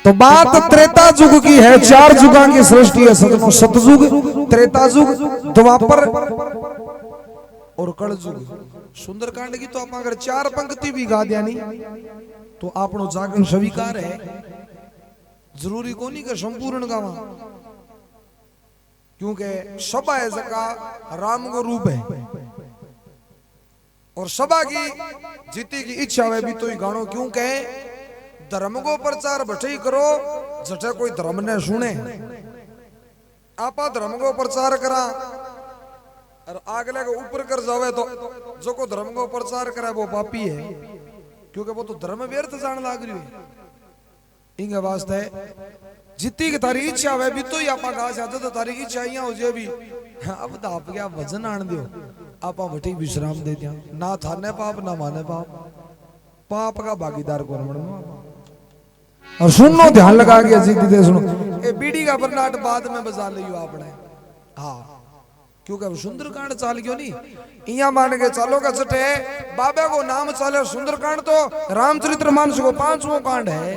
तो बात त्रेता युग की है, 4 युगा की सृष्टि है सजनों, सतयुग, त्रेता युग, द्वापर और कलयुग। सुंदरकांड की तो आप अगर 4 पंक्ति भी गा दिया नहीं तो आपनो जागरण स्वीकार है, जरूरी को नहीं कि संपूर्ण गावा, क्योंकि सभा है जका राम को रूप है और सभा की जीती की इच्छा है भी तो ही गानो, क्योंकि धर्म को प्रचार बठई करो जटे कोई धर्म ने सुने। आपा धर्म को प्रचार करा और आगले को ऊपर कर जावे तो जो को धर्म को प्रचार करे वो पापी है, क्योंकि वो तो धर्म व्यर्थ जान लाग रही है। इंगे वास्ते जितनी की तारी इच्छा है भी तो ही आपा गा जाते तो तारी इच्छा ही हो जाए भी। अब तो आप क्या वजन आन दियो, आपा बठी विश्राम दे दिया, ना थाने पाप ना माने पाप, पाप का भागीदार कौन बनो। और सुनो ध्यान लगा के जीती दे सुनो, ए बीड़ी का बरनाट बाद में बजा लियो आपने। हाँ, क्योंकि अब सुंदरकांड चाल क्यों नहीं, इया मान के चालो का चटे बाबा को नाम चाले। सुंदरकांड तो रामचरितमानस को 5वां कांड है,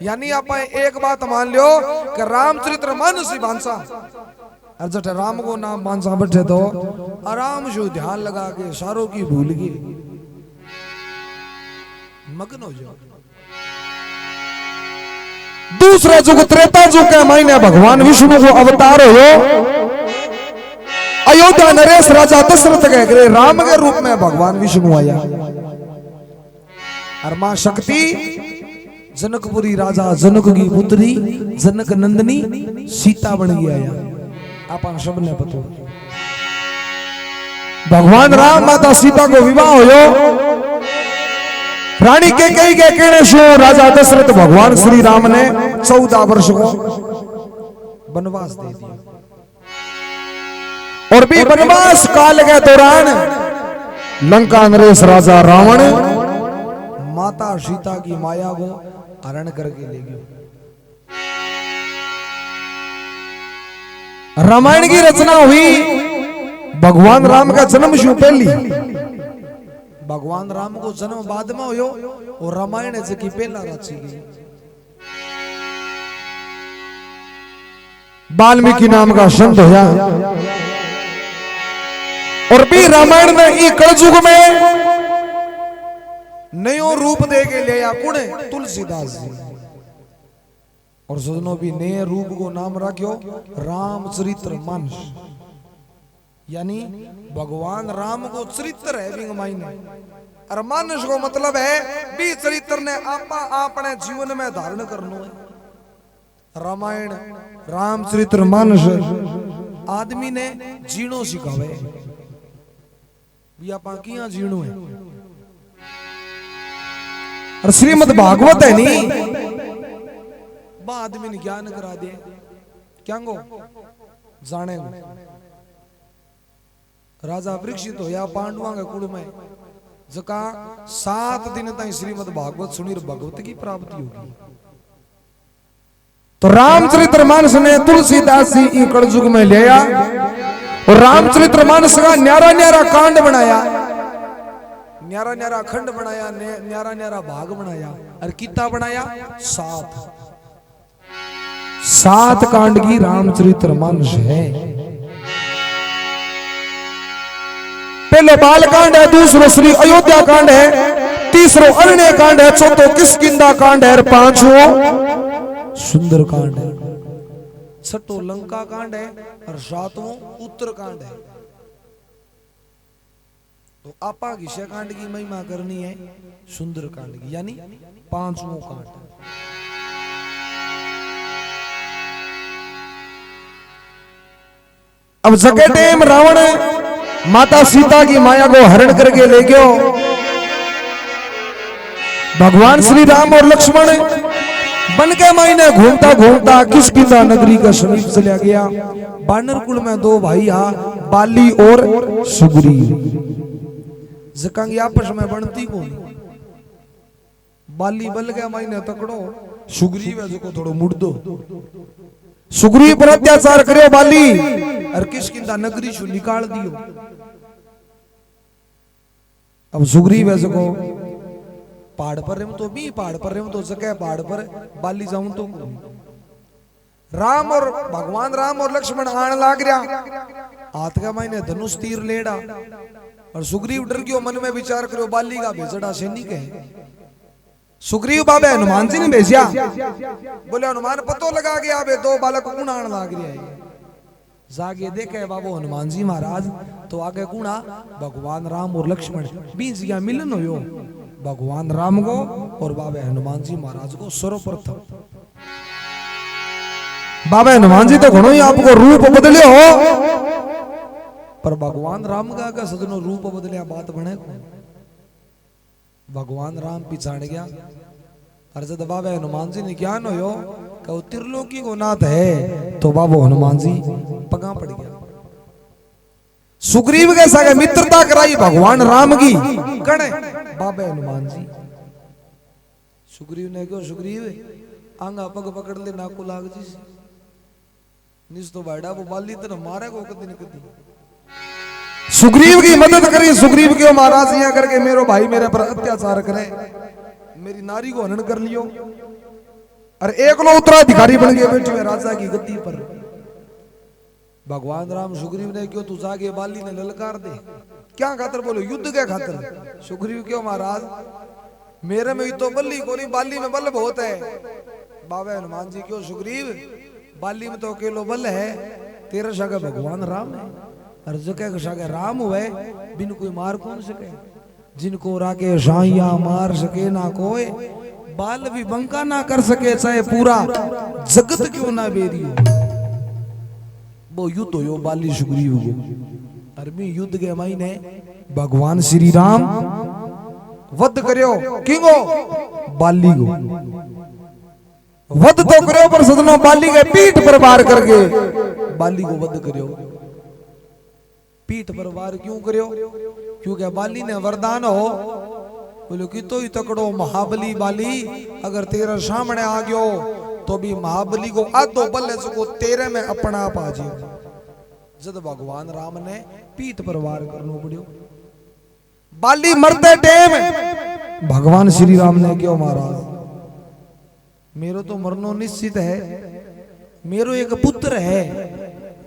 यानी आप एक बात मान लियो कि रामचरितमानस ही बांसा, और जटे राम को नाम बांसा बैठे तो आराम से ध्यान लगा के सारों की भूल गई मग्न हो जाओ। दूसरा युग त्रेता युग के महीने भगवान विष्णु को अवतार हो, अयोध्या नरेश राजा दशरथ के घरे राम के रूप में भगवान विष्णु आया, और मां शक्ति जनकपुरी राजा जनक की पुत्री जनक नंदिनी सीता बन गया। आपन सबने पता, भगवान राम माता सीता को विवाह हो, रानी के कई के कहने से राजा दशरथ भगवान श्री राम ने 14 वर्ष को वनवास दे दिया, और भी वनवास काल के दौरान लंका नरेश राजा रावण माता सीता की माया को हरण करके ले गया। रामायण की रचना हुई भगवान राम का जन्म से पहली, भगवान राम को जन्म बाद में हो और रामायण की पहला रची गई। वाल्मीकि नाम का संत होया, और भी रामायण में ई कलयुग में नयो रूप दे के लिया कुण तुलसीदास जी, और सजनों भी नए रूप को नाम रखियो रामचरितमानस, यानी भगवान राम को चरित्र है बिंग मायने, और मानस को मतलब है भी चरित्र ने आपा अपने जीवन में धारण करनो है। रामायण रामचरितमानस आदमी ने जीणो सिखावे, भी आपा किया जीणो है। और श्रीमद् भागवत है नी बा आदमी ने ज्ञान करा दे, क्या गो जाने राजा परीक्षित होया पांडवा के कुल में, जका 7 दिन तक श्रीमद् भागवत सुनी भगवत की प्राप्ति होगी। तो रामचरितमानस ने तुलसीदास जी कलयुग में लिया, और रामचरितमानस का न्यारा न्यारा कांड बनाया, न्यारा न्यारा खंड बनाया, न्यारा न्यारा भाग बनाया, और कितना बनाया 7 कांड की रामचरितमानस है। पहले बाल कांड है, दूसरो श्री अयोध्या कांड है, तीसरो अरण्य कांड है, चौथो किष्किंधा कांड है, और 5वां सुंदर कांड है, 6ठो लंका कांड है, और 7वां उत्तर कांड है। तो आपा घिसे कांड की महिमा करनी है सुंदर कांड की, यानी 5वां कांड। अब जगह टाइम रावण माता सीता की माया को हरण करके ले गयो, भगवान श्री राम और लक्ष्मण बन के मायने घूमता घूमता किष्किंधा नगरी का समीप चला गया। बानर कुल में 2 भाई आ, बाली और सुग्रीव, जकांगी आपस में बनती को बाली बल के मायने तकड़ो, सुग्रीव है जो थोड़ो मुड़दो, सुग्रीव पर अत्याचार करो बाली, और किष्किंधा नगरी से निकाल दियो। अब सुग्रीव है जो पहाड़ पर रेम तो भी पहाड़ पर रेम तो सके पहाड़ पर बाली जाऊं तो राम और भगवान राम और लक्ष्मण आण लाग रहा हाथ का मायने धनुष तीर लेड़ा और सुग्रीव डर गयो मन में विचार करो बाली का भेजड़ा सैनिक है। सुग्रीव बाबे हनुमान जी ने भेजा बोले हनुमान पतो लगा गया बे दो बालक कौन आण लाग रहा है जागे देखे बाबू हनुमान जी महाराज तो आगे कौन आ भगवान राम और लक्ष्मण बीच गया मिलन हो भगवान राम को और बाबे हनुमान जी महाराज को सर्वप्रथम बाबा हनुमान जी तो घणो ही आपको रूप बदले हो पर भगवान राम का सजनो रूप बदलिया बात बने भगवान राम पिछाड़ गया और जब बाबा हनुमान जी ने ज्ञान हो कि त्रिलोकी को नाथ है तो बाबू हनुमान जी पगा पड़ गया। सुग्रीव के साथ मित्रता कराई भगवान राम की कण बाबा हनुमान जी। सुग्रीव ने क्यों सुग्रीव आंगा पग पकड़ ले नाकू लाग जी निस तो बैठा वो बाली तो मारे को कदी न कदी सुग्रीव की मदद करी। सुग्रीव क्यों महाराज यहाँ करके मेरो भाई मेरे पर अत्याचार करे मेरी नारी को हनन कर लियो और एक लो उत्तराधिकारी बन गए बैठे राजा की गद्दी पर। भगवान राम सुग्रीव ने क्यों तू जागे बाली ने ललकार दे क्या खातर बोलो युद्ध के खातर। सुग्रीव क्यों महाराज मेरे में तो बल्ली को नहीं बाली में बल बहुत है। बाबा हनुमान जी क्यों सुग्रीव बाली में तो अकेलो बल है तेरा सगा भगवान राम है और जगह सगा राम हुए बिन कोई मार कौन सके जिनको राके शाहिया मार सके ना कोई बाल भी बंका ना कर सके चाहे पूरा जगत क्यों ना बेरियो वो युद्ध हो बाली सुग्रीव को अरबी युद्ध के मायने भगवान श्री राम वध करो किंगो बाली को वध तो करो पर सदनो बाली के पीठ पर वार करके बाली को वध करो। पीठ पर वार क्यों करो क्योंकि बाली ने वरदान हो बोलो कि तो ही तकड़ो महाबली बाली अगर तेरे सामने आ गयो तो भी महाबली को आधो बल है सको तेरे में अपना आप आ जाए। जब भगवान राम ने पीठ पर वार करनो पड़ो बाली मरते टेम भगवान श्री राम ने क्यों महाराज मेरो तो मरनो निश्चित है मेरो एक पुत्र है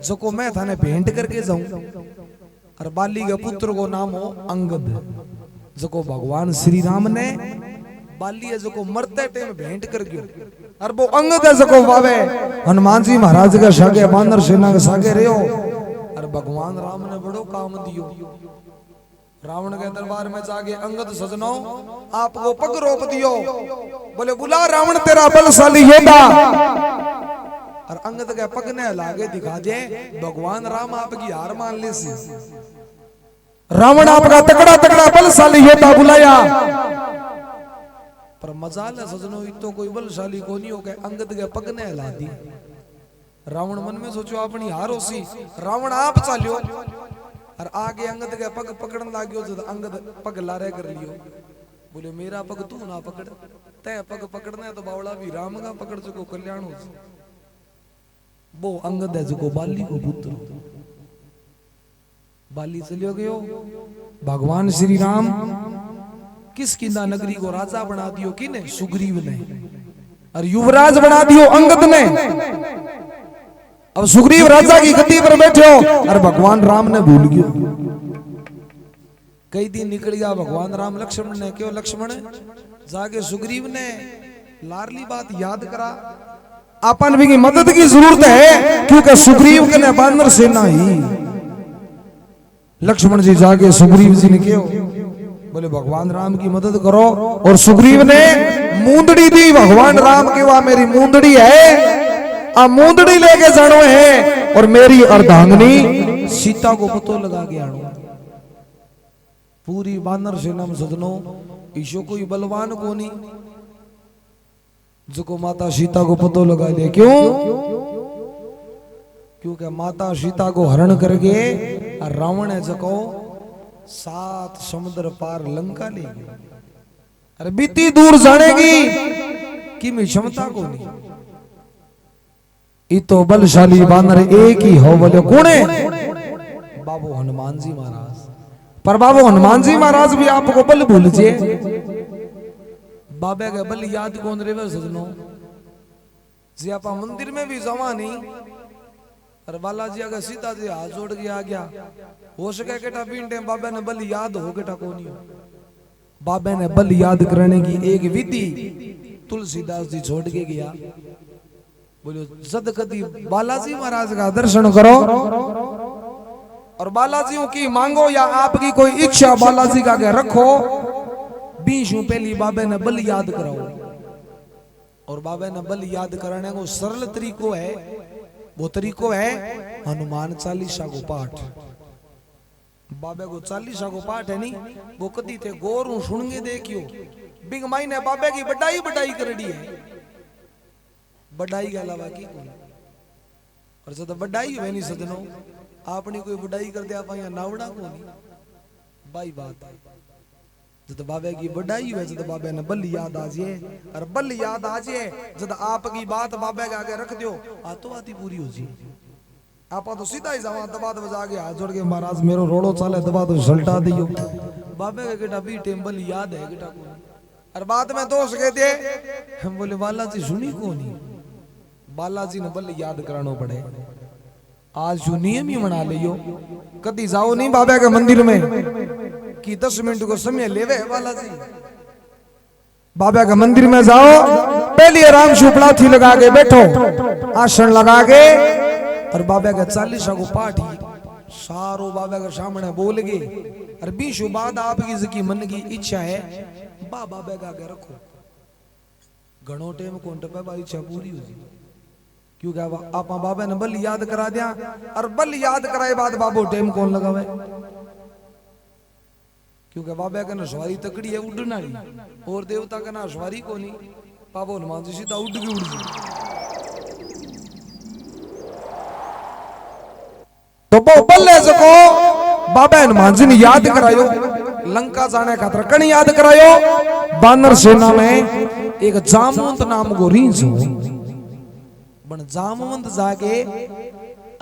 जो को मैं थाने भेंट करके जाऊं और बाली के पुत्र को नाम हो अंगद जो को भगवान श्री राम ने बाली है जो को मरते टाइम भेंट कर गयो और वो अंगद है जो को वावे हनुमान जी महाराज के सागे बानर सेना के सागे रहो और भगवान राम ने बड़ो काम दियो। रावण के दरबार में जाके अंगद सजनो आपको पग रोप दियो बोले बुला रावण तेरा बलशाली योद्धा और अंगद के पग ने लागे दिखा दे भगवान राम आपकी हार मान ले सी रावण आपका तगड़ा तगड़ा बलशाली योद्धा बुलाया पर मजाल है सजनो तो कोई बलशाली को नहीं हो गए अंगद के पग ने हिला दी। रावण मन में सोचो अपनी हार होसी रावण आप चालियो और आगे अंगद के पग पकड़न लाग्यो जो अंगद पग लारे कर लियो बोले मेरा पग तू ना पकड़ तय पग पकड़ना है तो बावड़ा भी राम का पकड़ चुको कल्याण हो वो अंगद है जो बाली को पुत्र बाली चलियो गयो। भगवान श्री राम किस किंदा नगरी को राजा बना दियो किने सुग्रीव ने और युवराज बना दियो अंगद ने। अब सुग्रीव राजा की गद्दी पर बैठे हो और भगवान राम ने भूल गयो। कई दिन निकल गया भगवान राम लक्ष्मण ने क्यों लक्ष्मण जाके सुग्रीव ने लारली बात याद करा अपन भी की मदद की जरूरत है क्योंकि सुग्रीव के ने बानर सेना ही। लक्ष्मण जी जाके सुग्रीव जी ने क्यों बोले भगवान राम की मदद करो और सुग्रीव ने मूंदड़ी दी भगवान राम की वहां मेरी मूंदड़ी है आ मूंदड़ी लेके जानो है और मेरी अर्धांगिनी सीता को पतो लगा के आनो। पूरी बानर सेना में सजनो ईशो कोई बलवान को नहीं जो को माता सीता को पतो लगा दे क्यों क्योंकि माता सीता को हरण करके रावण है जको 7 समुद्र पार लंका ले गया। अरे बीती दूर जानेगी कि मैं क्षमता को नहीं इतो बलशाली बानर एक ही हो बोले कौन है बाबू हनुमान जी महाराज। पर बाबू हनुमान जी महाराज भी आपको बल भूल जे बाबे के बल याद कौन रेवे सजनो जी आप मंदिर में भी जमा नहीं और बालाजी अगर सीधा जी हाथ जोड़ के आ गया हो सके केटा बीन टाइम बाबे ने बल याद हो केटा को नहीं बाबे ने बल याद करने की एक विधि तुलसीदास जी छोड़ के गया बोलो जद कदी बालाजी महाराज का दर्शन करो और बालाजी की मांगो या आपकी कोई इच्छा बालाजी का के रखो बीसों पहली बाबे ने बल याद कराओ और बाबे ने बल याद कराने को सरल तरीको है वो तरीको है हनुमान चालीसा को पाठ बाबे को चालीसा को पाठ है नहीं वो कदी थे गौर सुनगे देखियो बिग माई ने बाबे की बड़ाई बड़ाई कर दी है बड़ाई के अलावा की और जब बड़ाई हुए नहीं सजनो आपने कोई बड़ाई कर दिया पाया नावड़ा को नहीं भाई बात है जब बाबे की बड़ाई हुए जब बाबे ने बल याद आ जाए और बल याद आ जाए जब आपकी बात बाबे के आगे रख दो तो आती पूरी हो जी आप तो सीधा ही जावा दबा बजा के हाथ जोड़ के महाराज मेरो रोड़ो चाले दबा तो सल्टा दियो बाबे का बेटा भी टेम्बल याद है बेटा को और बाद में दोस्त कहते हम बोले बालाजी सुनी को नहीं बालाजी ने बल याद कराना पड़े आज जो नियम ही बना लियो कदी जाओ नहीं बाबा के मंदिर में कि 10 मिनट को समय लेवे बालाजी बाबा के मंदिर में जाओ पहले आराम से उपलाथी लगा के बैठो आसन लगा के और बाबा का चालीसा को पाठ ही सारो बाबा के सामने बोल गए और बीसों बाद आपकी जिकी मन की इच्छा है बाबा के आगे रखो घणो टेम कोंट पे भाई इच्छा पूरी हो जी क्योंकि आप बाबा ने बल याद करा दिया और बल याद कराए बाद बाबू टेम कौन लगावे क्योंकि बाबा का नशवारी तकड़ी है उड़ना नहीं और देवता का नशवारी को नहीं बाबू हनुमान जी सीधा उड़ के उड़ जी तो वो बल्ले सको बाबा हनुमान जी ने याद करायो लंका जाने खातर कण याद करायो बानर सेना में एक जामवंत नाम को रींच हो बन जामवंत जाके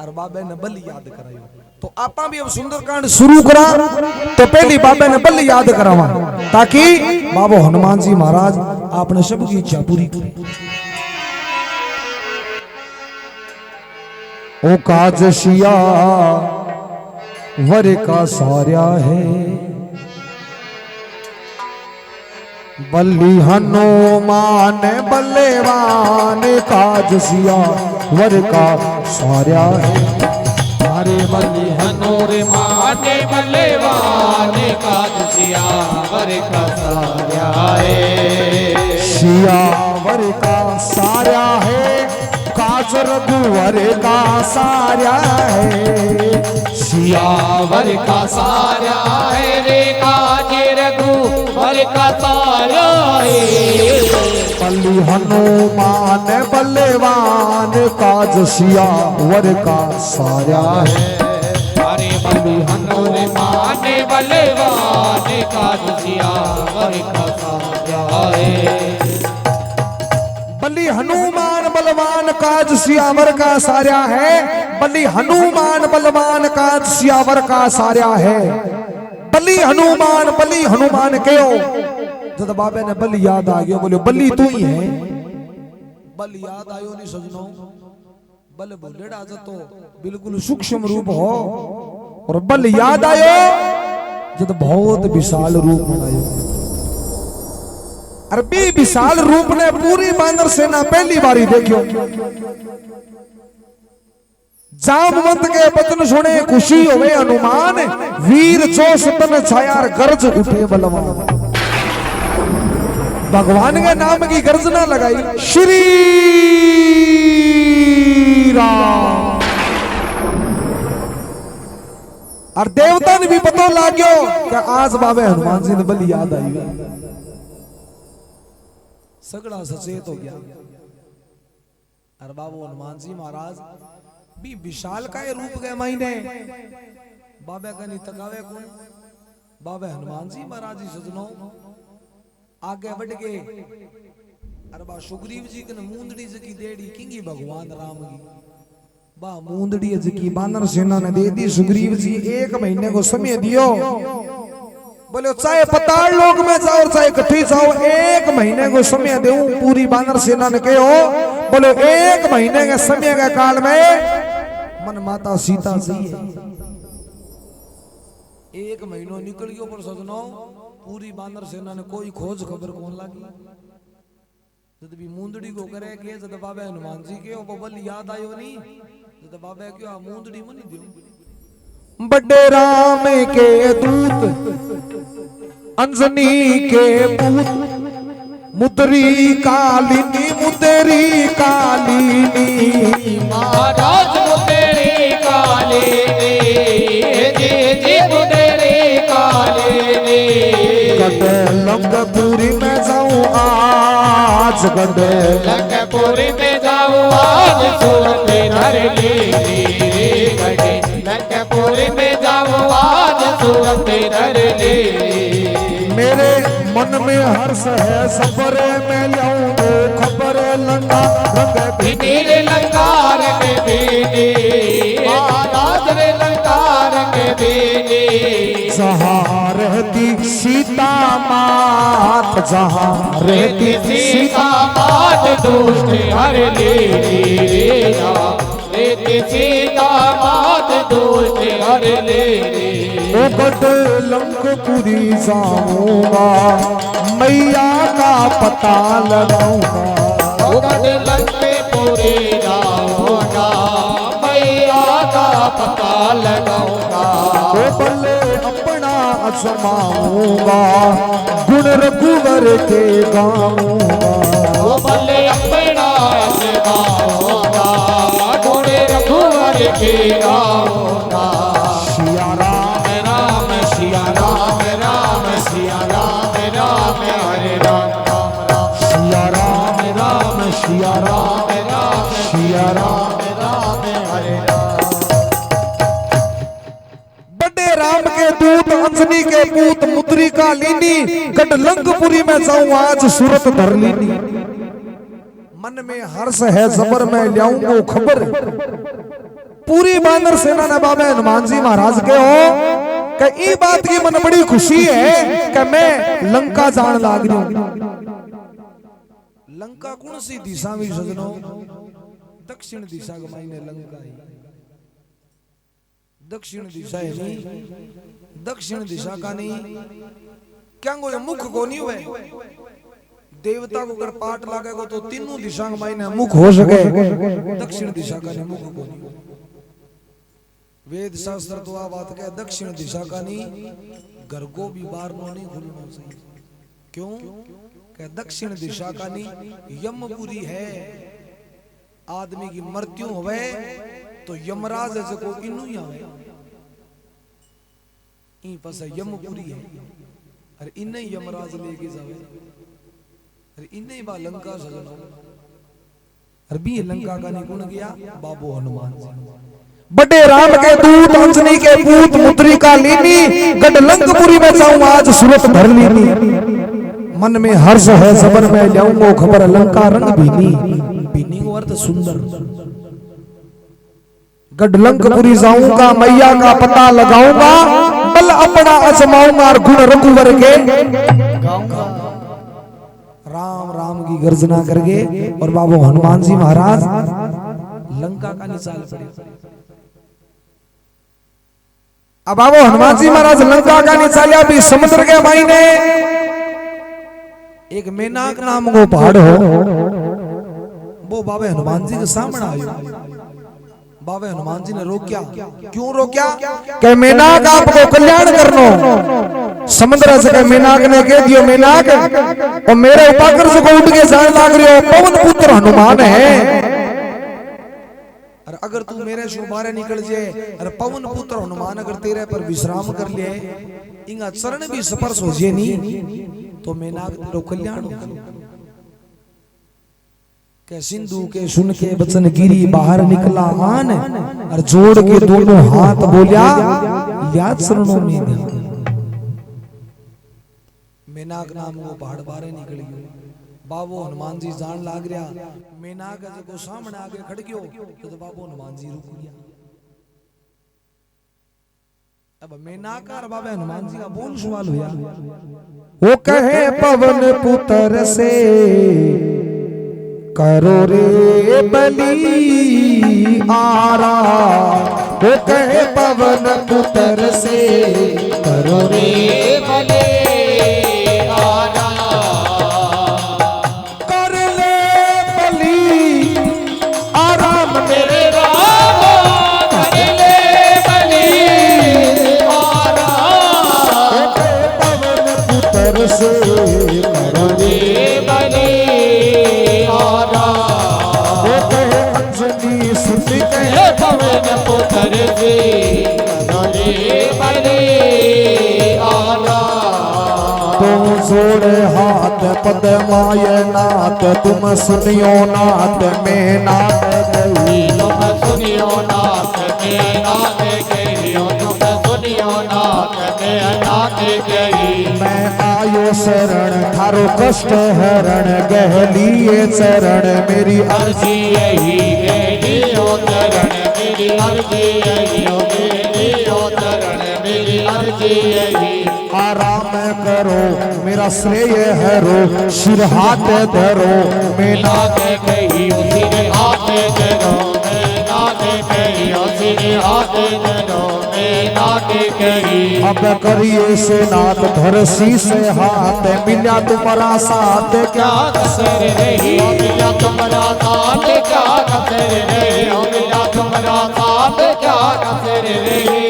और बाबे ने बल याद करायो तो आपा भी अब सुंदरकांड शुरू करा तो पहली बाबे ने बल याद करावा ताकि बाबा हनुमान जी महाराज आपने सबकी इच्छा पूरी करें ओ काज सिया वर का सार्या है बल्ली हनुमान बल्लेवान काज सिया वर का सार्या है हरे बल्ली हनुमान बल्लेवान काज सिया वर का सार्या है सिया वर का सार्या है काज रघुवर का सार्या है सियावर का सार्या है रे काज रघुवर का सार्या है बल्ली हनुमान बल्लेवान काज सियावर का सार्या है हरे बल्ली हनुमान बल्लेवान काज सियावर का सार्या है बल्ली हनुमान बलवान काज सियावर का सार्या है बल्ली हनुमान बलवान काज सियावर का सार्या है बल्ली हनुमान कहो जब बाबे ने बल याद आ गया बोले बल्ली तू ही है बल याद आयो नहीं सजनो बल भूलेड़ा तो बिल्कुल सूक्ष्म रूप हो और बल याद आयो जब बहुत विशाल रूप बनायो अरबी विशाल रूप ने पूरी बानर सेना पहली बारी देखियो जामवंत के वचन सुने खुशी होवे हनुमान वीर जोश तन छायार गर्ज उठे बलवान भगवान के नाम की गर्जना लगाई श्री राम और देवता ने भी पता लाग्यो कि आज बाबे हनुमान जी ने बल याद आई सगड़ा सचेत हो गया और बाबू हनुमान जी महाराज भी विशाल का रूप गए मायने बाबा का नहीं तकावे कौन बाबा हनुमान जी महाराज जी सजनो आगे बढ़ गए अरे बा सुग्रीव जी के मूंदड़ी जकी देड़ी किंगी भगवान राम की बा मूंदड़ी जकी बानर सेना ने दे दी सुग्रीव जी 1 महीने को समय दियो बोले चाहे पताल लोग में जाओ चाहे कठी जाओ, 1 महीने को समय देऊं पूरी बानर सेना ने कहो। बोले 1 महीने के समय के काल में मन माता सीता चाहिए। 1 महीनो निकल गयो पर सजनो पूरी बानर सेना ने कोई खोज खबर कौन लागी। जब भी मुंदड़ी को करे के जब बाबा हनुमान जी के वो बल याद आयो नहीं, जब बाबा क्यों मुंदड़ी मनी दियो। बड़े राम के दूत अंजनी के पूत मुद्री कालिनी महाराज मुद्री कालिनी जी जी मुद्री कालिनी। लंकापुरी में जाऊं आज, लंकापुरी में जाऊं आज सूरत धर ली गढ़े। लंकापुरी में जाऊं आज सूरत धर ली। मेरे मन में हर्ष है सबर में लाऊं तो खबर लंका रंग नीले लंकार के बीनी महाराज रे लंकार के बीनी। जहाँ रहती सीता मात, जहाँ रहती सीता मात दुष्ट हर ली। रहती सीता मात दुष्ट हर ली। गढ़ लंकापुरी जाऊंगा मैया का पता लगाऊंगा। गढ़ लंकापुरी जाऊंगा मैया का पता लगाऊंगा। बल्ले अपना आजमाऊंगा गुण रघुवर के गाऊंगा। बल्ले अपना आजमाऊंगा गुण रघुवर के गाऊंगा। सिया राम राम सिया राम राम सिया राम राम हरे राम राम सिया राम राम सिया राम राम सिया राम राम हरे राम। बड़े राम के दूत अंजनी के पूत मुद्री का लीनी, गढ़ लंकापुरी में जाऊं आज सूरत धर लीनी। मन में हर्ष है जबर में लाऊंगा खबर। पूरी बानर सेना ने बाबा हनुमान जी महाराज के हो कि ई बात की मन बड़ी खुशी है कि मैं लंका जान लाग रही हूं। लंका कौन सी दिशा में सजनो? दक्षिण दिशा के मायने लंका है। दक्षिण दिशा है नहीं, दक्षिण दिशा का नहीं क्या मुख को नहीं हुए। देवता को अगर पाठ लागेगा तो तीनों दिशा के मायने मुख हो सके, दक्षिण दिशा का नहीं मुख को नहीं। वेद शास्त्र तो आ बात कह दक्षिण दिशा का नहीं घर को भी बार नहीं खुलना चाहिए। क्यों कह दक्षिण दिशा का नहीं यमपुरी है। आदमी की मृत्यु होवे तो यमराज ऐसे को इनु ही आवे ई पास यमपुरी है। अरे इन्हें यमराज लेके जावे। अरे इन्हें बा लंका सजना। अरे भी लंका का नहीं कौन गया? बाबू हनुमान जी। बड़े राम के दूत अंजनी के पूत मुद्री का लीनी, गढ़ लंकापुरी में जाऊं आज सूरत धर लीनी। मन में हर्ष है जबर में लाऊंगा खबर लंका रंग बीनी। बीनी को अर्थ सुंदर। गढ़ लंकापुरी जाऊंगा मैया का पता लगाऊंगा, बल अपना आजमाऊंगा और गुण रघुवर के गाऊंगा। राम राम की गर्जना करके और बाबू हनुमान जी महाराज लंका का निशान पड़े। अब बाबू हनुमान जी महाराज लंका का निशान भी समुद्र के मायने एक मेनाक नाम को पहाड़ हो, वो बाबा हनुमान जी के सामने आयो। बाबा हनुमान जी ने रोक्या। क्यों रोक्या? कि मेनाक आपको कल्याण करनो। समुद्र से कह मेनाक ने कह दियो मेनाक और मेरे उपाकर से को उठ के जान लाग रहे हो, पवन पुत्र हनुमान है। अगर तू मेरे से बाहर निकल जाए, अरे पवन पुत्र हनुमान अगर तेरे पर विश्राम कर ले, इंगा चरण भी स्पर्श हो जाए नहीं तो मेनाक तेरो कल्याण हो। के सिंधु के सुन के बचन गिरी बाहर निकला आन और जोड़ के दोनों हाथ बोलिया या चरणों में ध्यान। मेनाक नाम वो पहाड़ बारे निकल गयो। बाबू हनुमान जी जान लाग रहा मेनाक को सामने आगे खड़ गयो तो बाबू हनुमान जी रुक गया। अब मैं नाकार बाबा हनुमान जी का बोल सवाल हुआ। वो कहे पवन पुत्र से करो रे बलि आरा, वो कहे पवन पुत्र से करो रे बलि आरा, कर ले बलि आराम मेरे राम कर ले बलि आरा, पवन पुत्र से करो रे बलि आरा, वो कहे अंजनी सुनी हे पवन पुत्र से करो रे बलि आरा, तुम जोड़े हाथ पदमाय नाथ, तुम सुनियो नाथ में नाथ गई। तुम सुनियो नाथ में नाथ गई, तुम सुनियो नाथ में नाथ गई। मैं आयो शरण थारो कष्ट हरण, गहलिए चरण मेरी अर्जी यही गहलियो चरण मेरी, अर्जी यही गहलियो चरण मेरी, अर्जी यही। आराम करो मेरा श्रेय हरो, सिर हाथ धरो मैं नाथ गई उसी हाथ धरो, मैं नाथ गई उसी हाथ धरो, मैं नाथ गई। अब करिए से नाथ धर शीस हाथ, मिला तुम्हारा साथ क्या क्या कसर रही, मिला तुम्हारा साथ क्या कसर रही, मिला तुम्हारा साथ क्या कसर रही।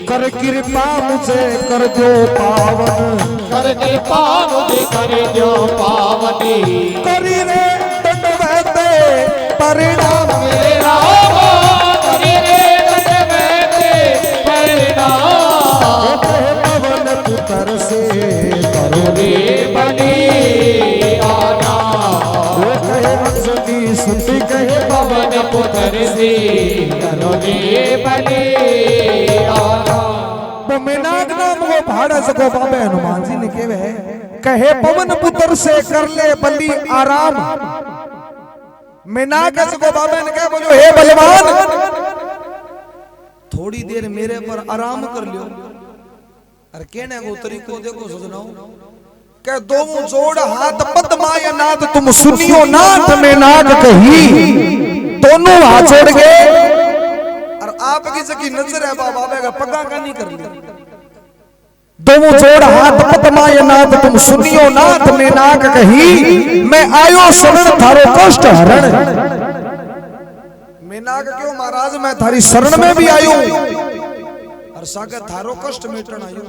कर कृपा मुझे कर दो पावन, कर कृपा मुझे कर दो पावनी, करी रे दंडवते परिणाम मेरे राम करी रे दंडवते परिणाम। पवन पुत्र से करो रे बलि आरा, वो कहे अंजनी सुनी कहे पवन पुत्र से करो रे बलि आरा। मेनाक नाम वो भाड़ा सको बाबे हनुमान जी ने कहे पवन पुत्र से कर ले बलि आराम। मेनाक सको बाबे ने कहे बोलो हे बलवान थोड़ी देर मेरे पर आराम कर लियो। अरे कहने को तरीको देखो सजनाओ, कह दो जोड़ हाथ पद्माय नाथ, तुम सुनियो नाथ में नाथ कही, दोनों हाथ जोड़ गए और आपकी सकी नजर है बाबा का पक्का का नहीं कर लिया। दोनों जोड़ हाथ पद्माय नाथ, तुम सुनियो नाथ में नाक कही, मैं आयो शरण थारो कष्ट हरण। मैं नाक क्यों महाराज, मैं थारी शरण में भी आयो और सागे थारो कष्ट मिटन आयो।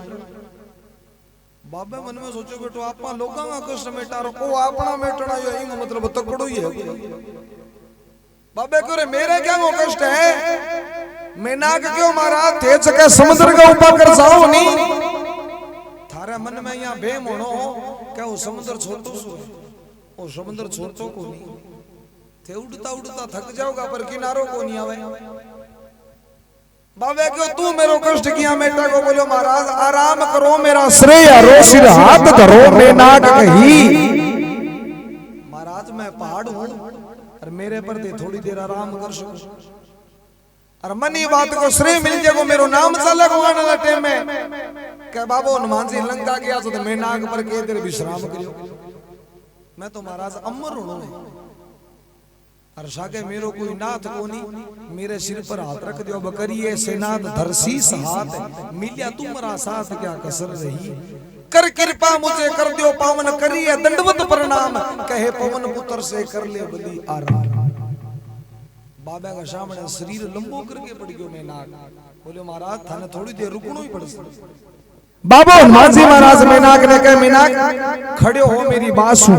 बाबा मन में सोचो बेटो आपा लोगों का कष्ट मिटारो को अपना मिटन आयो, ई मतलब तकड़ो ही है। बाबे क्यों रे मेरे क्या वो कष्ट है, मैं नाक क्यों महाराज थे सके समुद्र का ऊपर कर जाओ नहीं। थारे मन में यहाँ बेम होनो क्या वो समुद्र छोड़तो सो, वो समुद्र छोड़तो को नहीं थे, उड़ता उड़ता थक जाओगा पर किनारों को नहीं आवे। बाबे क्यों तू मेरो कष्ट किया, बेटा को बोलो महाराज आराम करो मेरा श्रेय हरो, सिर हाथ धरो मैं नाक कही। महाराज मैं पहाड़ हूँ और मेरे पर दे थोड़ी देर आराम कर सको, और मनी बात को श्रेय मिल जाएगा, मेरो नाम चले आने वाले टाइम में कह बाबू हनुमान जी लंका गया तो मैं नाग पर के तेरे विश्राम करियो। मैं तो महाराज अमर हूं और सागे मेरो कोई नाथ को नहीं, मेरे सिर पर हाथ रख दियो बकरिए से नाथ धरसीस हाथ, मिलिया तुम्हारा साथ क्या कसर रही। कर कृपा मुझे कर दियो पावन, करिए दंडवत प्रणाम, कहे पवन पुत्र से कर ले बलि आराम। बाबा का सामने शरीर लंबो करके पड़ गयो मैं नाग, बोले महाराज थाने थोड़ी देर रुकनो ही पड़। बाबा हनुमान जी महाराज मीनाक ने कहा मीनाक खड़े हो मेरी बात सुन।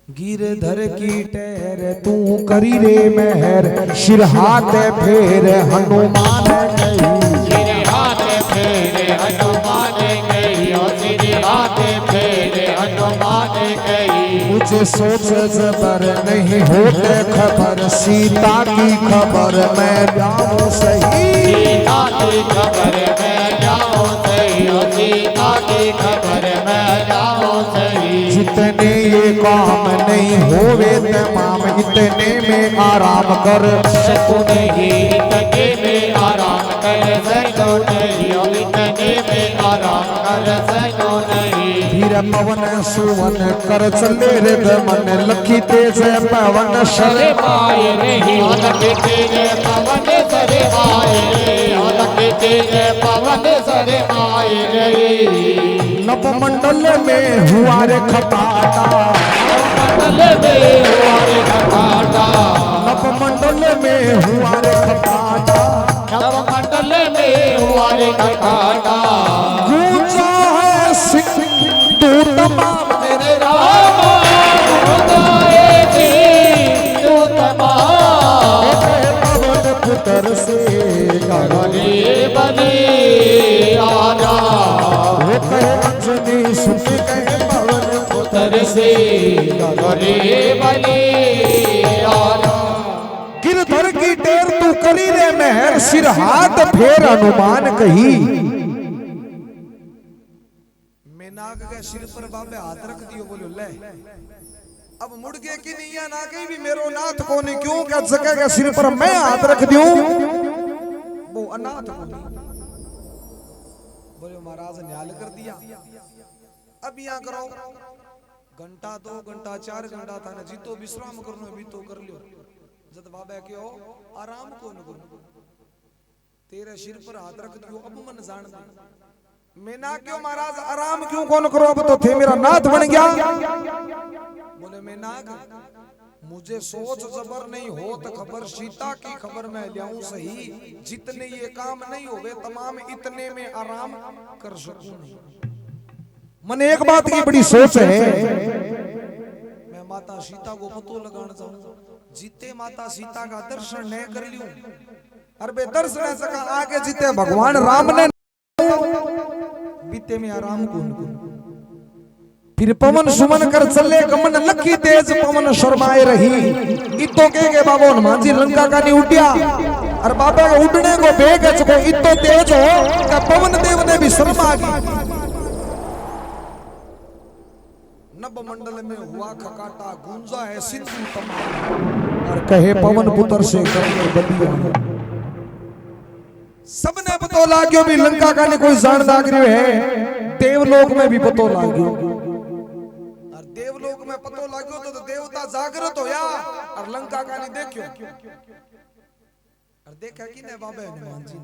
गिरधर की टहर तू करी रे मेहर, सिर हाथ फेर हनुमान गई, सिर हाथ फेरे हनुमान गई, सिर हाथ फेरे हनुमान गई। मुझे सोच जबर नहीं होते खबर, सीता की खबर मैं जाऊं सही, सीता की खबर मैं जाऊं सही, सीता की खबर मैं जाऊं सही। जितने ये काम नहीं होवे तमाम, इतने में आराम कर सकूं नहीं, इतने में आराम कर सको नहीं, इतने में आराम कर सको नहीं। फिर पवन सुवन कर चले रे मन लखी तेज पवन सरे पाए रही लखी तेज पवन सरे पाए रही लखी तेज पवन सरे पाए रही। नवमंडल में हुआ रे खपाटा, नवमंडल में हुआ रे खपाटा, नवमंडल में हुआ रे खपाटा, नवमंडल में हुआ रे खपाटा। गूंजा है सिंधु तमाम मेरे राम गूंजाए सिंधु तमाम, पवन पुत्र से गगने बने आजा, वो कहे अंजनी सुन कहे पवन पुत्र से गगने बने आजा। गिरधर की टेर तू करी रे मेहर, सिर हाथ फेर हनुमान कही। मेनाक के सिर पर बाबे हाथ रख दियो, बोलो ले अब मुड़ के की नहीं ना कहीं भी मेरो नाथ को नहीं, क्यों कह सके के सिर पर मैं हाथ रख दूं, वो अनाथ को नहीं। बोले महाराज न्याल कर दिया, अब यहाँ करो घंटा 2 घंटा 4 घंटा था ना जीतो विश्राम करनो भी तो कर लियो, जब बाबा क्यों आराम को न करो, तेरे सिर पर हाथ रख दियो अब मन जान दे। मैं ना क्यों महाराज आराम क्यों कौन करो, अब तो थे मेरा नाथ बन गया। बोले मैं ना मुझे सोच जबर नहीं हो तो खबर सीता की खबर मैं लाऊं सही, जितने ये काम नहीं होवे तमाम इतने में आराम कर सकूं। मन एक बात की बड़ी सोच है, मैं माता सीता को पतो लगाना चाहूं, जीते माता सीता का दर्शन न कर लियो, अरे बे दर्शन सका आगे जीते भगवान राम ने बीते में आराम कौन को। फिर पवन सुमन कर चले गमन लखी तेज पवन शर्माए रही। इतो के बाबा हनुमान जी लंका का नहीं उठिया, और बाबा के उठने को बेग को इतो तेज हो कि पवन देव ने भी शर्मा गई। नभ मंडल में हुआ खकाटा, गूंजा है सिंधु तमाम, और कहे पवन पुत्र से करने बदिया। सबने पतो लाग्यो भी लंका का नहीं कोई जान दागरियो है, देवलोक में भी पतो लाग्यो, और देवलोक में पतो लाग्यो तो देवता जागृत होया, और लंका का नहीं देखियो, और देखा कि ने बाबा हनुमान जी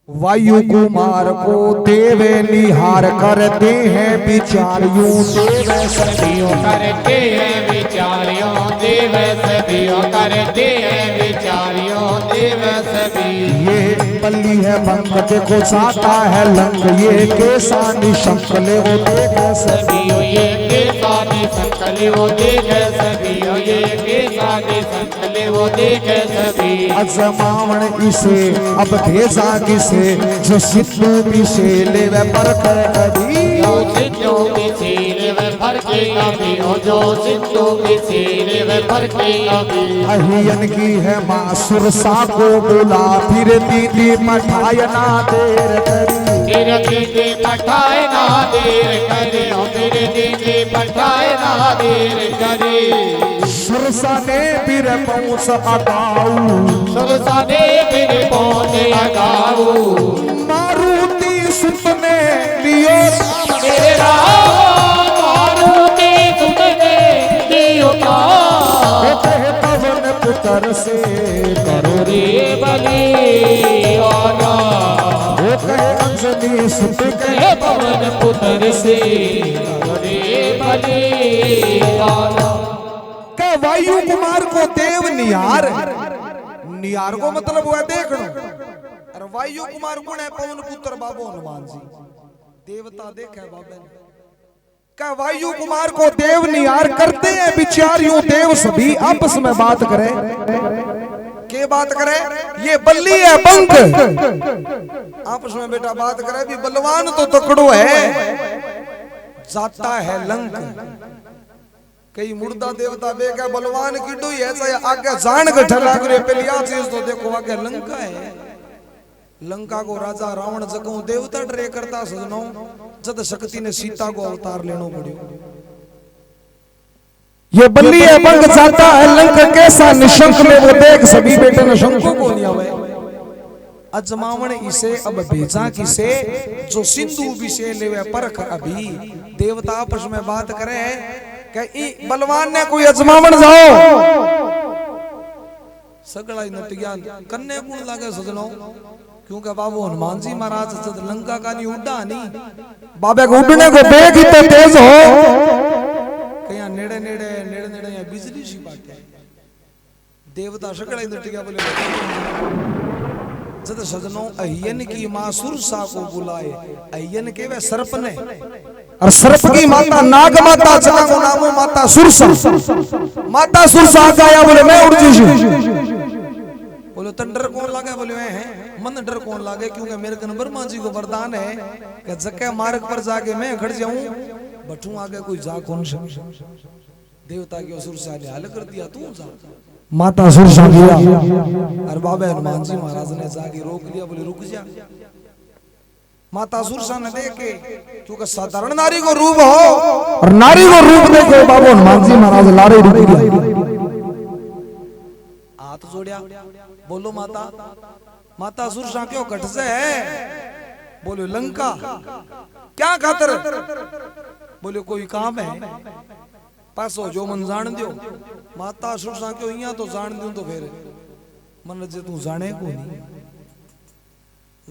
वायु कुमार को देव निहार करते हैं विचारियों, देव सदियों करते हैं विचारियों, देव सदियों करते हैं विचारियों, देव सदी। ये बल्ली है बंग देखो चाहता है लंग, ये केसा निशंकले वो देख सदियों, ये केसा निशंकले वो देख सदियों, ये केसा निशंकले वो देख सदी। अजमावण इसे अब भेजा किसे, जो सिद्धू पिसे ले वे पर कभी, जो सिद्धू पिसे ले वे पर कभी, जो सिद्धू पिसे ले वे पर कभी। अहियन की है माँ सुरसा को बुला, फिर दीदी मठाय ना देर करी, फिर दीदी पठाए ना देर करे, फिर दीदी पठाए ना देर करे। सुरसा ने फिर पहुंच अगाऊ, सुरसा ने फिर पहुंच अगाऊ, मारुति सुतने लियो मेरे राम, मारुति सुतने लियो पवन पुत्र से करो रे बलि आना, वो कहे अंजनी सुत कहे पवन पुत्र से करो रे बलि आना। के वायु कुमार को देव निहार, निहार को मतलब हुआ देखना, और वायु कुमार कौन है, पवन पुत्र बाबू हनुमान जी, देवता देखा है बाबा ने। क्या वायु कुमार को देव निहार करते हैं विचार, यूं देव सभी आपस में बात करें, के बात करे, ये बल्ली है बंक, आपस में बेटा बात करे भी बलवान तो तकड़ो है, जाता है लंक। कई मुर्दा देवता बेका बलवान किडो ही है, चाहे आगे जान गठा लाग रे पहली आ चीज तो देखो आगे लंका है। लंका को राजा रावण जगह देवता डरे करता सजनो, जद शक्ति ने सीता को अवतार लेनो पड़ियो। ये बल्ली है बंग जाता है लंक कैसा निशंक में, वो देख सभी बेटे ने शंको को नहीं आवे। अजमावण इसे अब भेजा किसे, जो सिंधु विषय लेवे परख अभी। देवता आपस में बात करे कि बलवान ने कोई अजमावण जाओ, सगड़ा ही नट गया कन्ने गुण लागे सजनो, क्योंकि बाबू हनुमान जी महाराज जब लंका का नहीं उड़ा नहीं, बाबे को उड़ने को बेग ही तो तेज हो, कहीं नेड़े नेड़े नेड़े नेड़े या बिजली सी बात है। देवता सगड़ा ही नट गया, बोले जद सजनों अहियन की मां सुरसा को बुलाए, अहियन के वे सर्प ने, और सर्प की माता नाग माता जना को नामो माता सुरसा, माता सुरसा गाया, बोले मैं उड़ जी। बोले तो डर कौन लागे, बोले मैं है मन डर कौन लागे, क्योंकि मेरे कन ब्रह्मा जी को वरदान है कि जके मार्ग पर जाके मैं खड़ जाऊं, बठू आगे कोई जा कौन सा। देवता की सुरसा ने हाल कर दिया, तू जा। माता सुरसा गया, और बाबा हनुमान जी महाराज ने जाके रोक लिया, बोले रुक जा। माता सुरसा ने देखे, क्योंकि साधारण नारी को रूप हो, और नारी को रूप देखे बाबा हनुमान जी महाराज लारे रुक गया, हाथ जोड़िया, बोलो माता। माता सुरसा क्यों कट से है, बोले लंका क्या खातर, बोले कोई काम है, पासो जो मन जान दियो। माता सुरसा क्यों यहाँ तो जान दूं, तो फिर मन जे तू जाने को नहीं,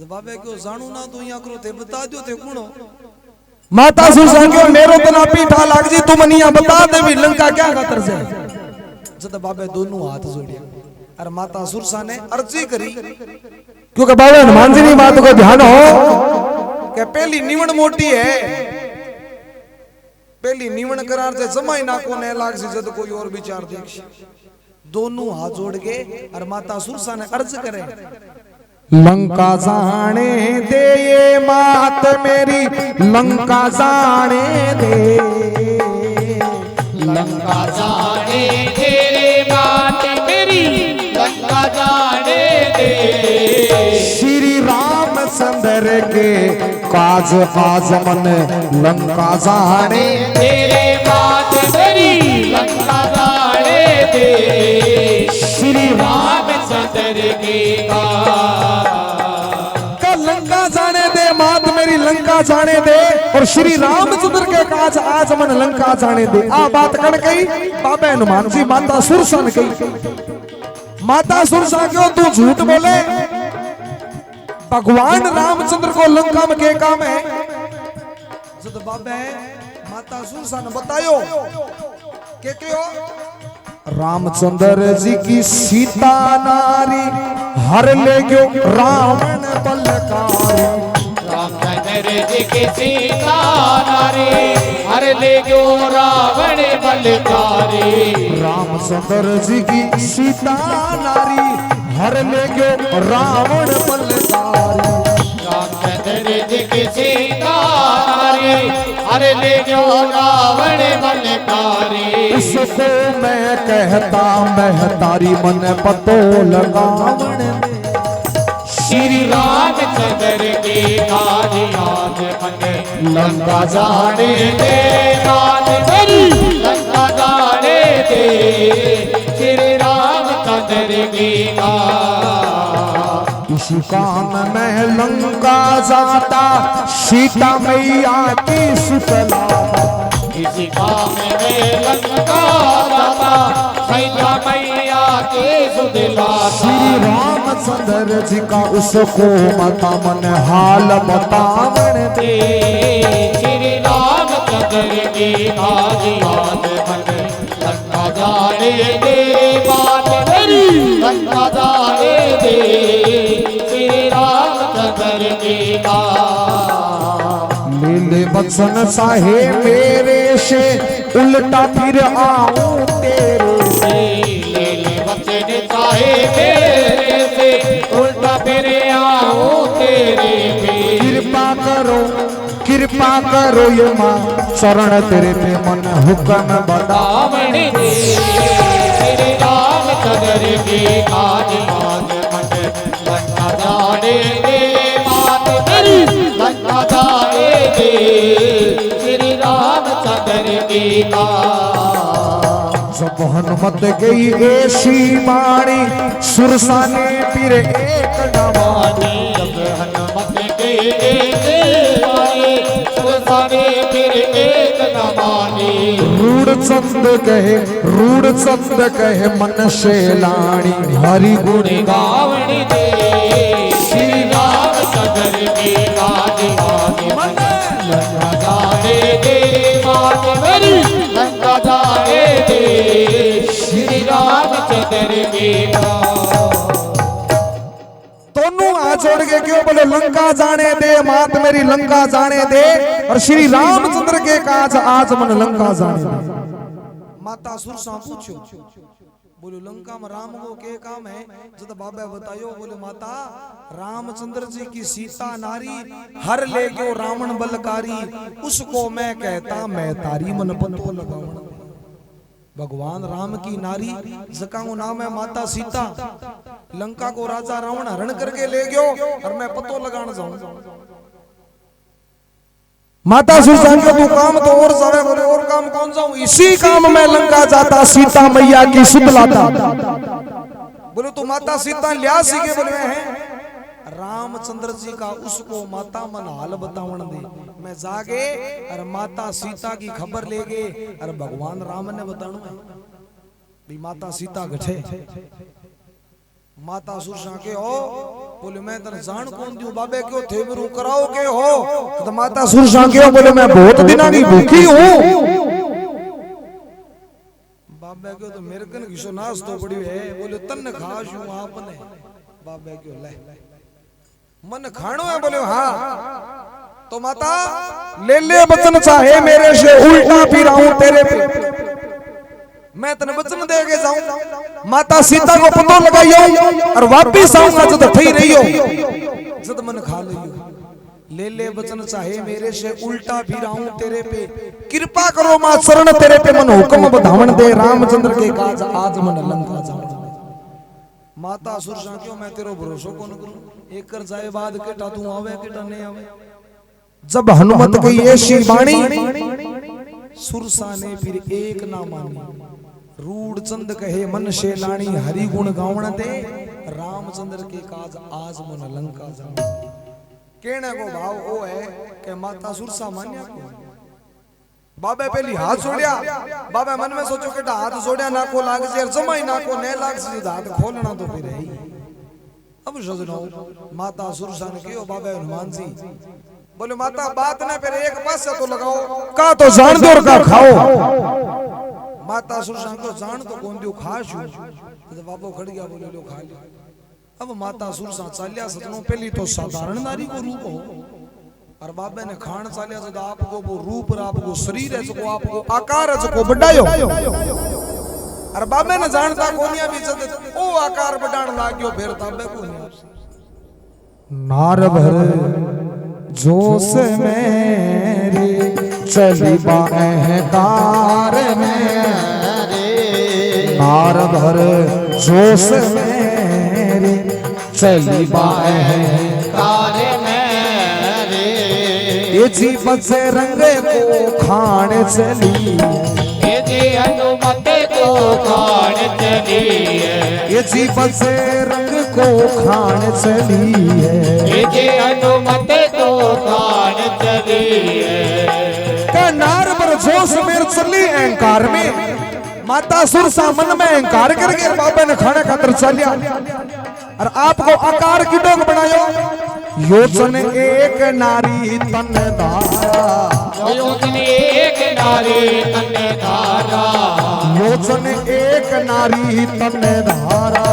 बाबे क्यों जानू ना तू यहाँ करो ते बता दियो ते कौन हो। माता सुरसा क्यों मेरो तना पीठा लाग जी, तू मन यहाँ बता दे भी लंका क्या खातर से। जब बाबे दोनों हाथ जोड़िया, और माता सुरसा ने अर्जी करी, क्योंकि बाबा हनुमान जी की बात को ध्यान हो कि पहली निवण मोटी है, पहली निवण करार से जमाई ना को ने लाग से जद कोई और विचार देख। दोनों हाथ जोड़ के और माता सुरसा ने अर्ज करे, लंका जाने दे ये मात मेरी, लंका जाने दे, लंका जाने दे बात मेरी, लंका जाने दे। श्री रामचंद्र के काज आज मन लंका जाने तेरे बात मेरी, लंका जाने दे। श्री रामचंद्र के का लंका जाने दे, मात मेरी लंका जाने दे, और श्री रामचंद्र के काज आज मन लंका जाने दे। आ बात कण कही बाबा हनुमान जी माता सुरसा ने कही। माता सुरसा क्यों तू झूठ बोले, भगवान रामचंद्र को लंका में के काम है। जब बाबा माता सुरसा ने बतायो के क्यों, रामचंद्र जी की सीता नारी हर ले गयो रावण बलकारी, रामचंद्र जी की सीता नारी हर ले गयो रावण बलकारी। रामचंद्र जी की सीता नारी हर ले गयो रावण बलकारी, रामचंद्र जी की सीता नारी हर ले गयो रावण बलकारी। इसको मैं कहता महतारी मन पतो लगावण, श्री रामचंद्र के काज आज मन लंका जाने दे, बात मेरी लंका जाने दे। श्री रामचंद्र के इसी काम में लंका जाता, सीता मैया की सुतलाता, इसी काम में लंका जाता, सीता मैया के सुतलाता। श्री रामचंद्र जी का उसको माता मन हाल बतावण दे, श्री रामचंद्र के काज आज मन लंका जाने दे, बात मेरी लंका जाने दे। श्री रामचंद्र के लीले बचन चाहे मेरे से, उल्टा फिर आऊं तेरे से, ले बचन चाहे मेरे से, उल्टा फिर आऊं तेरे पे। कृपा करो ये माँ, शरण तेरे पे मन हुक्म बतावण दे। श्री रामचंद्र के काज आज मन लंका जाने दे, बात मेरी लंका जाने दे। श्री रामचंद्र के जब जब हनुमत गई ऐसी बाणी सुरसा ने फिर एक न मानी। जब हनुमत के एक आए सुरसा ने फिर एक न मानी। रूढ़ चंद कहे मन से लाणी हरि गुण गावणी दे श्री राम चंद्र की गाज गाज लंका जाने दे बात मेरी लंका जाने दे श्री राम चंद्र की दोनों हाथ जोड़ के क्यों बोले लंका जाने दे मात मेरी लंका जाने दे और श्री रामचंद्र के काज आज मन लंका जाने दे। माता सुरसा पूछो बोलो लंका में राम को के काम है जब बाबा बतायो बोले माता रामचंद्र जी की सीता नारी हर ले गयो रावण बलकारी उसको मैं कहता मैं तारी मन पतो लगाऊं। भगवान राम की नारी जका को नाम है माता सीता लंका को राजा रावण हरण करके ले गयो और मैं पतो लगाने जाऊं। माता सुरसा को तू काम तो और जावे बोले और काम कौन जाऊं इसी काम में लंका जाता सीता मैया की सुध लाता। बोले तू माता सीता लिया सीखे बोले हैं रामचंद्र जी का उसको माता मन हाल बतावन दे मैं जागे और माता सीता की खबर ले गए और भगवान राम ने बताणु भी माता सीता गठे। माता सुरसा के हो बोले मैं तने जान कौन दियो बाबे क्यों थे मेरू कराओ के हो तो माता सुरसा के हो बोले मैं बहुत दिना की भूखी हूं। बाबे क्यों तो मेरे कन घिसो नाश तो पड़ी है बोले तन खास हूं आपने बाबे क्यों ले मन खाणो है बोले हाँ तो माता ले ले वचन चाहे मेरे से उल्टा फिराऊं तेरे पे मैं तने वचन दे के जाऊं माता सीता को पतो लगाइयो और वापिस आऊंगा जब थई रहियो जब मन खा लियो ले ले वचन चाहे मेरे से उल्टा फिराऊं तेरे पे कृपा करो मां शरण तेरे पे मन हुक्म बधावन दे रामचंद्र के काज आज मन लंका जाऊं। माता सुरसा क्यों मैं तेरो भरोसा कौन करूं एक कर जाए बाद केटा तू आवे केटा नहीं आवे। जब हनुमत गई ऐसी बाणी सुरसा ने फिर एक ना मानी। रूढ़ चंद कहे मन से लाणी हरि गुण गावण दे रामचंद्र के काज आज मन लंका जाऊं। कहने को भाव वो है कि माता सुरसा मान्या को बाबे पहली हाथ जोड़िया बाबा मन में सोचो कि हाथ जोड़िया ना को लाग से जमाई ना को ने लाग से हाथ खोलना तो फिर है। अब सजनो माता सुरसा ने कहो बाबा हनुमान जी बोले माता बात ने फिर एक पास से तो लगाओ का तो जान दो और का खाओ। माता सुरसा को जान तो कौन दियो खास तो बाबू खड़ गया बोले लो खा लिया। अब माता सुरसा चालिया सजनो पहली तो साधारण नारी को रूप हो और बाबे ने खान चालिया जब आपको वो रूप और आपको शरीर है जो आपको आकार है जो बढ़ायो और बाबे ने जानता कोनिया भी जद ओ आकार बढ़ाण लाग्यो फिर ताबे कोनिया नार भर जोश मेरे चली बा अहंकार मेरे नार भर जोश मेरे चली बा अहंकार मेरे ये जी बसे रंग को खान चली ये जी हनुमत को खान चली है ये जी बसे रंग को खान चली है ये जी हनुमत को खान चली है। नार पर जोश मेर चली अहंकार में माता सुरसा मन में अहंकार करके बाबा ने खाने खातर चलिया और आपको आकार की डोग बनायो योचन एक नारी तन धारा योचन एक नारी तन धारा योचन एक नारी तन धारा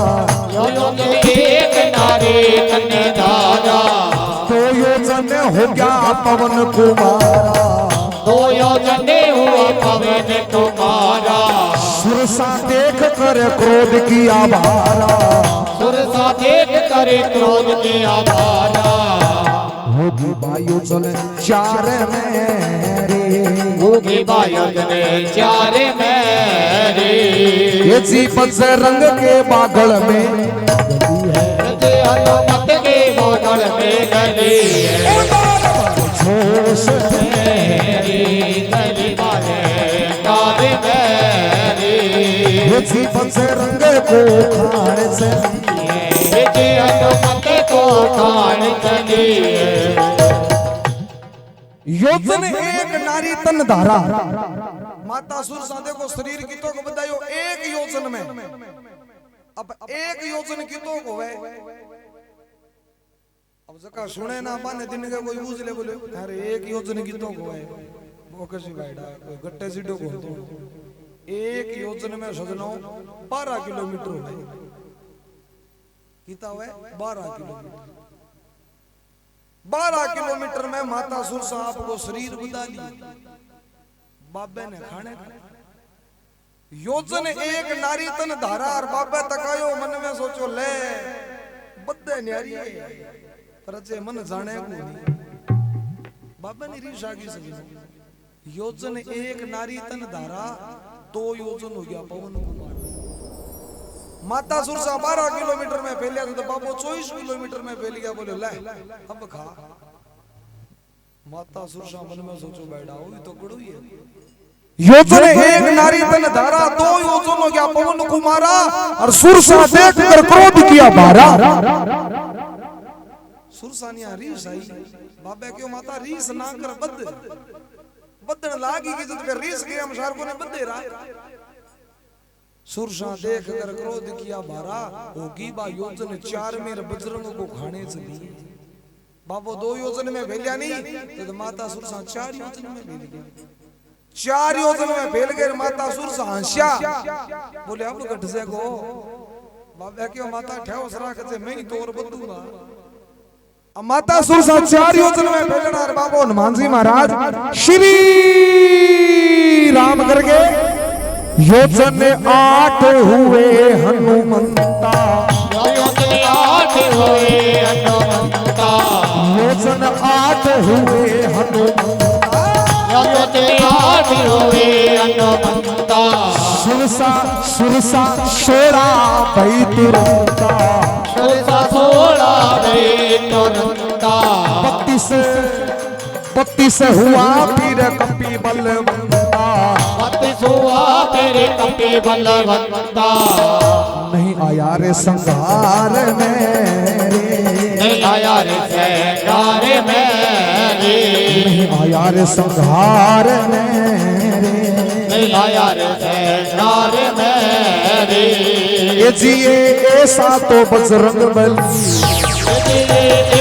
योचन एक नारी तन धारा तो योचन हो गया पवन कुमारा तो योचन हुआ पवन कुमारा सुरसा देख कर क्रोध किया भारा सुरसा देख कर क्रोध किया भारा होगी वायु चले चार मेरे होगी वायु चले चार मेरे ये जीवन से रंग के बादल में हनुमत के बादल में गली है जोश मेरी गली वाले काल मेरी पंचरंग को खान चलिए जी हनुमत को खान चलिए योजन एक नारी तन धारा माता सुरसा देखो शरीर की तो बतायो एक योजन में अब एक योजन की तो होवे अब जका सुने ना पाने दिन के कोई पूछ ले बोले अरे एक योजन की तो होवे वो कैसी बैठा कोई गट्टे सीडो को तो एक योजन में सजनो 12 किलोमीटर होवे कितना हुआ 12 किलोमीटर 12 किलोमीटर में माता सुरसा आपको शरीर बता लिया बाबे ने खाने योजन एक नारी तन धारा और बाबे तकायो मन में सोचो ले बद्दे न्यारी पर जे मन जाने को नहीं बाबा ने रीशा की सभी योजन एक नारी तन धारा 2 योजन हो गया पवन कुमार माता सुरसा 12 किलोमीटर में फैलिया तो बाबू 24 किलोमीटर में फैल गया बोले ले अब खा माता सुरसा मन में सोचो बैठा हुई तो कड़ू ही है योजन एक नारी तन धारा 2 योजन हो गया पवन कुमारा और सुरसा देख कर क्रोध किया बारा सुरसा ने रीस आई बाबा क्यों माता रीस ना कर बदन लागी की जब रीस गया हमसार को ने बदे रहा सुरसा देख कर क्रोध किया बारा होगी बा योजन 4 में बजरंग को खाने चली बाबू 2 योजन में फैलिया नहीं तो माता सुरसा 4 योजन में फैल गई 4 योजन में फैल गए माता सुरसा हंसिया बोले अब घट से को बाबा क्यों माता ठेवस राख से मैं ही तोर बदूंगा अब माता सुरसा 4 योजन में फैलना और बाबू हनुमान जी महाराज श्री राम करके योजन 8 हुए हनुमंता योजन 8 हुए हनुमंता योजन 8 हुए हनुमंता योजन 8 हुए हनुमंता सुरसा सुरसा सोड़ा भई तुरंता सुरसा सोड़ा भई तुरंता 32 हुआ फिर कपि बलवंता 32 हुआ तेरे कपि बलवंता नहीं आया रे संहार मेरे नहीं आया रे संहार मेरे नहीं आया रे संहार मेरे नहीं आया रे संहार मेरे ये जिए ऐसा तो बजरंग बली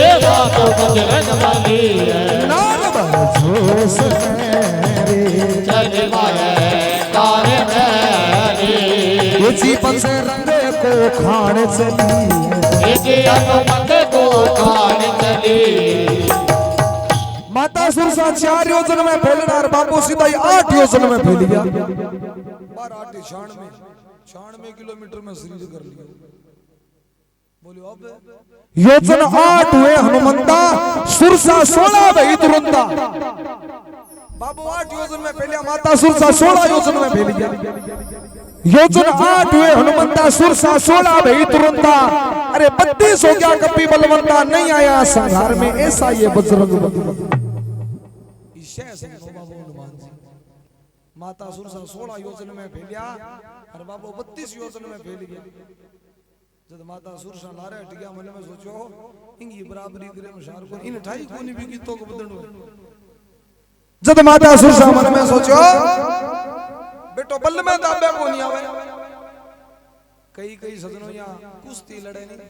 ऐसा तो बजरंग बली नाम जोश मेरे चल माए कार मेरे ये जी बजरंग को खाने चली ये जी हनुमत को खाने चली माता सुरसा 4 योजन में फैलना और बाबू सीधा 8 योजन में फैल गया 12 8 96 किलोमीटर में शरीर कर लिया बोलो अब योजन 8 हुए हनुमंता सुरसा 16 भई तुरंता बाबू 8 योजन में फैलिया माता सुरसा 16 योजन में फैल गया योजन 8 हुए हनुमंता सुरसा 16 भई तुरंता अरे 32 हो गया कपि बलवंता नहीं आया संहार में ऐसा ये बजरंग बली माता सुरसा 16 योजन में फैलिया और बाबू 32 योजन में फैल गया जब माता सुरसा लारे हट गया मन में सोचो इंगी बराबरी करे मशार को इन ठाई कोनी भी की तो बदनो जब माता सुरसा मन में सोचो बेटो बल में दाबे को नहीं आवे कई सजनों यहां कुश्ती लड़े नहीं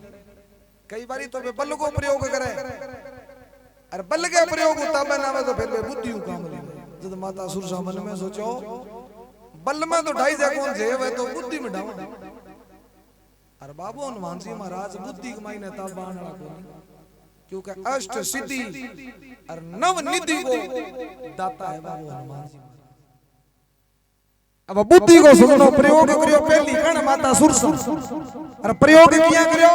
कई बारी तो बल को प्रयोग करे अरे बल के प्रयोग तब ना तो फिर बुद्धि काम ले जब माता सुरसा मन में सोचो बल में तो ढाई जा कौन जे वे तो बुद्धि में डाव अरे बाबू हनुमान जी महाराज बुद्धि कमाई ने तब बाणला को क्योंकि अष्ट सिद्धि और नव निधि को दाता है बाबू हनुमान जी अब बुद्धि को सुनो प्रयोग करियो पहली कण माता सुरसा और प्रयोग किया करियो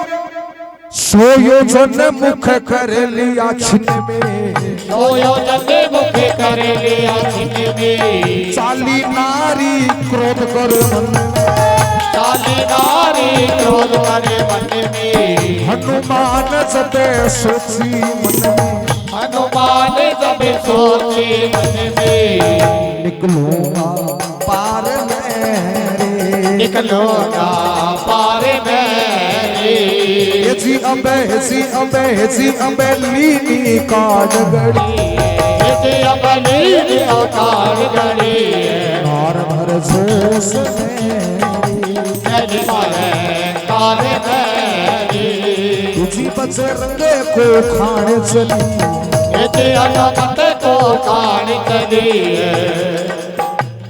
सो योजन मुख कर लिया छिन में सो योजन मुख कर लिया छिन में 40 नारी क्रोध कर मन में 40 नारी क्रोध करे मन में हनुमान जबे सोची मन में हनुमान जब सोची मन में निकलूंगा पार मेरे निकलो ना पार मेरी जी अबे लीनी काट गड़ी जी अबली काट गड़ी कार भर जोश मेरी कार मेरी तुझी बचे रंगे को खाने चली जी अलमत को खान चली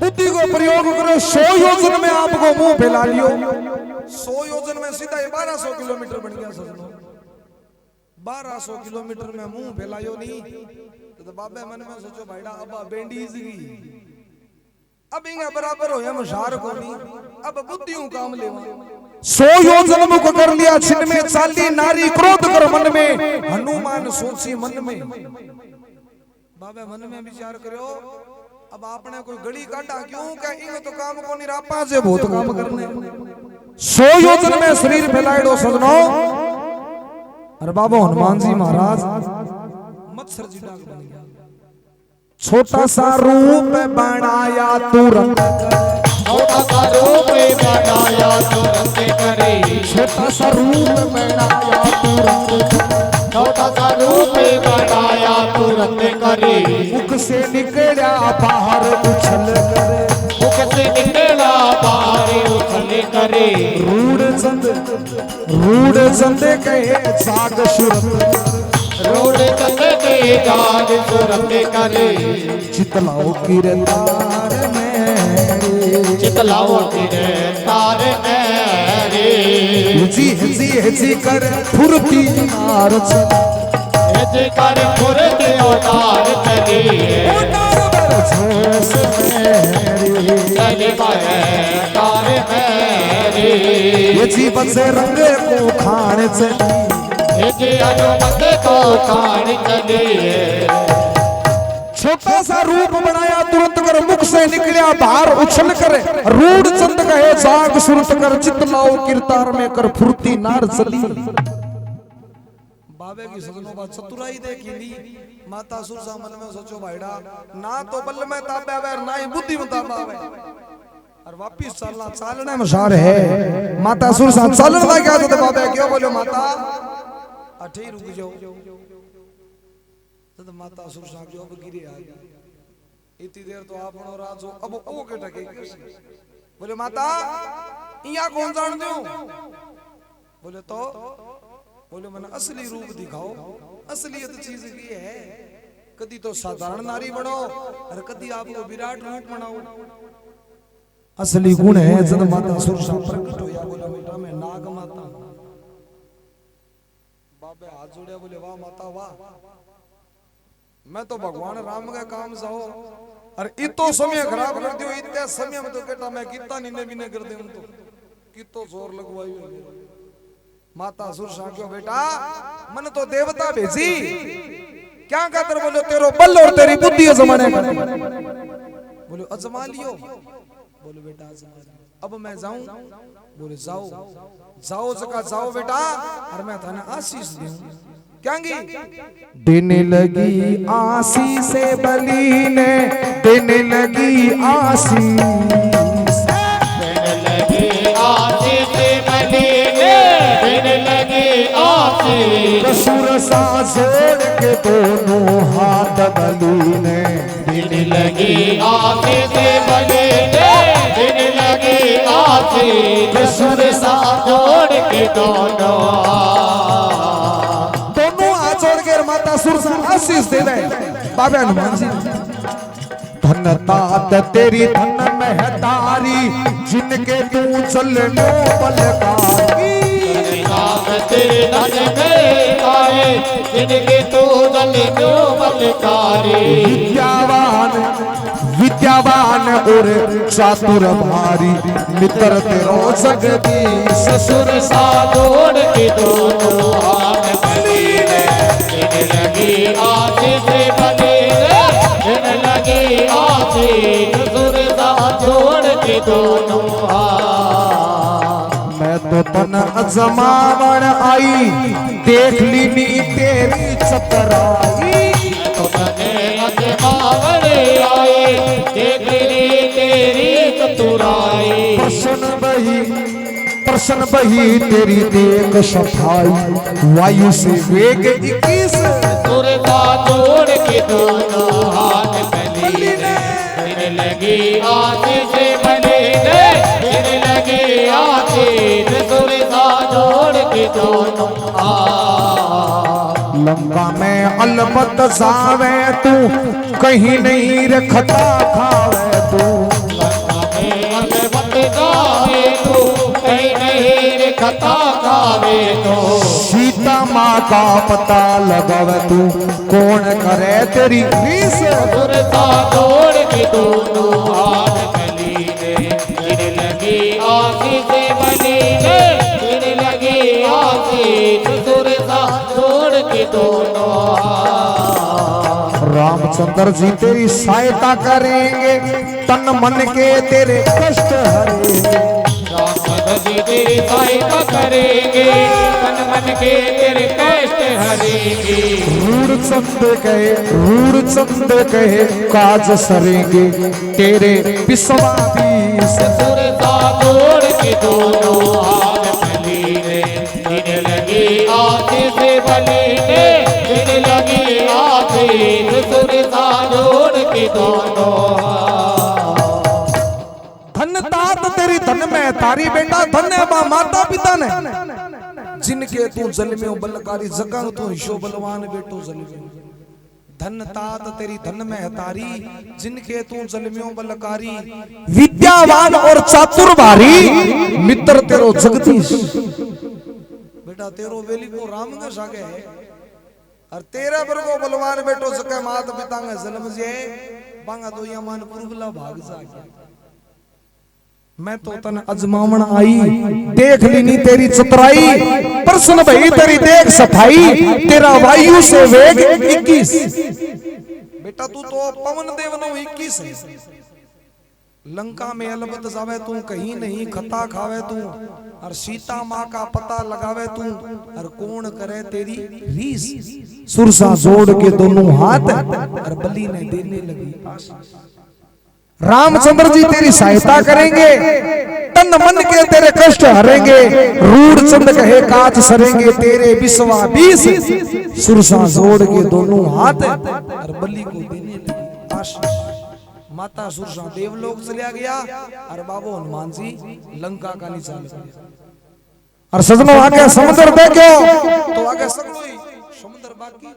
बुद्धि को प्रयोग करो 100 योजन में आपको मुंह फैला लियो 100 योजन में सीधा 1200 किलोमीटर बन गया सजनो 1200 किलोमीटर में मुंह फैलायो नहीं तो बाबे मन में सोचो भाईडा अब बेंडीज की अब इंगे बराबर हो हम शार को नहीं अब बुद्धियों काम लेवा 100 योजन मुख कर लिया छिन में चाली नारी क्रोध कर मन में हनुमान सोची मन में बाबे मन में विचार करो अब आपने कोई गली काटा क्यों क्या इमे तो काम को नहीं रापा से बहुत काम करने 100 योजन में शरीर फैलाएडो सजनो अरे बाबा हनुमान जी महाराज मत्सर जी डाक बन गया छोटा सा रूप बनाया तुरंत छोटा सा रूप बनाया तुरंत करे छोटा सा रूप बनाया तुरंत छोटा सा रूप बनाया तुरंत करे मुख से निकला बाहर उछल करे मुख से निकला बाहर उछल करे रूढ़ चंद कहे साग सुरत रोड चंद के जाग सुरत करे चितलाओ किरदार में चितलाओ तेरे तार मेरे जी कर फुर्ती नार जी कर फुर्ती तार चली चली पाए तार मेरे ये जीवन से रंगे को खाने चली जी अनुमत को खान चली छोटा सा रूप बनाया तुरंत कर मुख से निकला बाहर उछल कर रूढ़ चंद कहे जाग सुरत कर चितलाओ किरदार में कर फुर्ती नार चली बाबे की सजनों बात चतुराई देखी ली माता सुरसा मन में सोचो भाईडा ना तो बल में ताबे आवे ना ही बुद्धि में ताबे आवे और वापिस चलना चालने में सार है माता सुरसा चलन लग गया तो बाबे क्यों बोलो माता अठे रुक जाओ तो माता सुरसा जो अब गिरे आ गई इतनी देर तो आप नो राजो अब ओ के टके बोले माता इया कौन जान दो बोले तो बोले मैंने असली रूप दिखाओ असलियत चीज की है कदी तो साधारण नारी बनो और कदी आपको विराट रूप बनाओ असली गुण है जब माता सुरसा प्रकट होया बोला बेटा मैं नाग माता बाबे हाथ जोड़े बोले वाह माता वाह मैं तो भगवान राम का काम जाओ और इतो समय खराब कर दियो इतने समय में तो कहता मैं कितना निने भी नहीं कर दे तो कितो जोर लगवाई माता सुरसा क्यों बेटा मन तो देवता भेजी क्या कहते बोलो तेरो बल और तेरी बुद्धि जमाने का बोलो अजमा लियो बोलो बेटा अजमा अब मैं जाऊं बोले जाओ जाओ जका जाओ बेटा और मैं थाने आशीष दूं क्यांगी देने लगी आशीष से बली ने देने लगी आशीष देने लगी आशीष बली ने देने लगी आशीष कसूर सा जोड़ के दोनों हाथ बली ने देने लगी आशीष बली ने देने लगी आशीष कसूर सा जोड़ के दोनों जोड़ के माता सुरसा आशीष दे दे बाबा हनुमान जी धन तात तेरी धन महतारी जिनके तू चलनो बलकारी तेरे धन महतारी जिनके तू चलनो बलकारी विद्यावान और चातुर भारी मित्र तेरो जगदीश ससुर सा जोड़ के दोनों हाथ बली देने लगी आशीष बली देने लगी आशीष ससुर सा जोड़ के दोनों हाथ मैं तो तन अजमावन आई देख लीनी तेरी चतराई तो तने अजमावन आई देख ली तेरी चतुराई प्रसन्न प्रसन्न बही तेरी देख सफाई वायु से वेग 21 सुर सा जोड़ के दोनों हाथ बली ने फिर लगी आशीष बली ने फिर लगी आशीष सुर सा जोड़ के दोनों हाथ। लंका में अलबत जावे तू कहीं नहीं रखता खावे तू खता खावे तो सीता माँ का पता लगावे तू कौन करे तेरी रीस सुरता जोड़ के दोनों हाथ गली ने गिर लगी आशीष बली ने गिर लगी आशीष सुरता जोड़ के दोनों हाथ। रामचंद्र जी तेरी सहायता करेंगे तन मन के तेरे कष्ट हरेंगे जी तेरी सहायता करेंगे तन मन के तेरे कष्ट हरेंगे। रूढ़ चंद कहे काज सरेंगे तेरे विश्वास सुरता जोड़ के दोनों हाथ बली ने गिर लगी आशीष बली ने गिर लगी आशीष सुरता जोड़ के दोनों धन तात तेरी धन में तारी बेटा धन्य बा माता पिता ने जिनके तू जन्म्यो बलकारी जगह तू हिशो बलवान बेटो जन्म्यो धन तात तेरी धन में तारी जिनके तू जन्म्यो बलकारी विद्यावान और चातुर भारी मित्र तेरो जगदीश बेटा तेरो वेली को राम ने सागे है और तेरा बरगो बलवान बेटो सके माता पिता ने जन्म जे बांगा तो यमान पुरबला भाग जागे मैं तो तन अजमावण आई देख लीनी तेरी चतुराई प्रसन्न भई तेरी देख सफाई तेरा वायु से वेग 21 बेटा तू तो पवन देव नो 21 है लंका में अलबत जावे तू कहीं नहीं खता खावे तू और सीता माँ का पता लगावे तू और कौन करे तेरी रीस सुरसा जोड़ के दोनों हाथ और बलि ने देने लगी रामचंद्र जी तेरी सहायता करेंगे तन मन के तेरे कष्ट हरेंगे रूढ़ चंद कहे काज सरेंगे तेरे विश्वा 20 सुरसा जोड़ के दोनों हाथ और बलि को देने लगी आशीष माता सुरसा देवलोक चलिया गया और बाबू हनुमान जी लंका का निशान और सजनों आगे समुद्र देखो तो आगे सगलोई समुद्र बाकी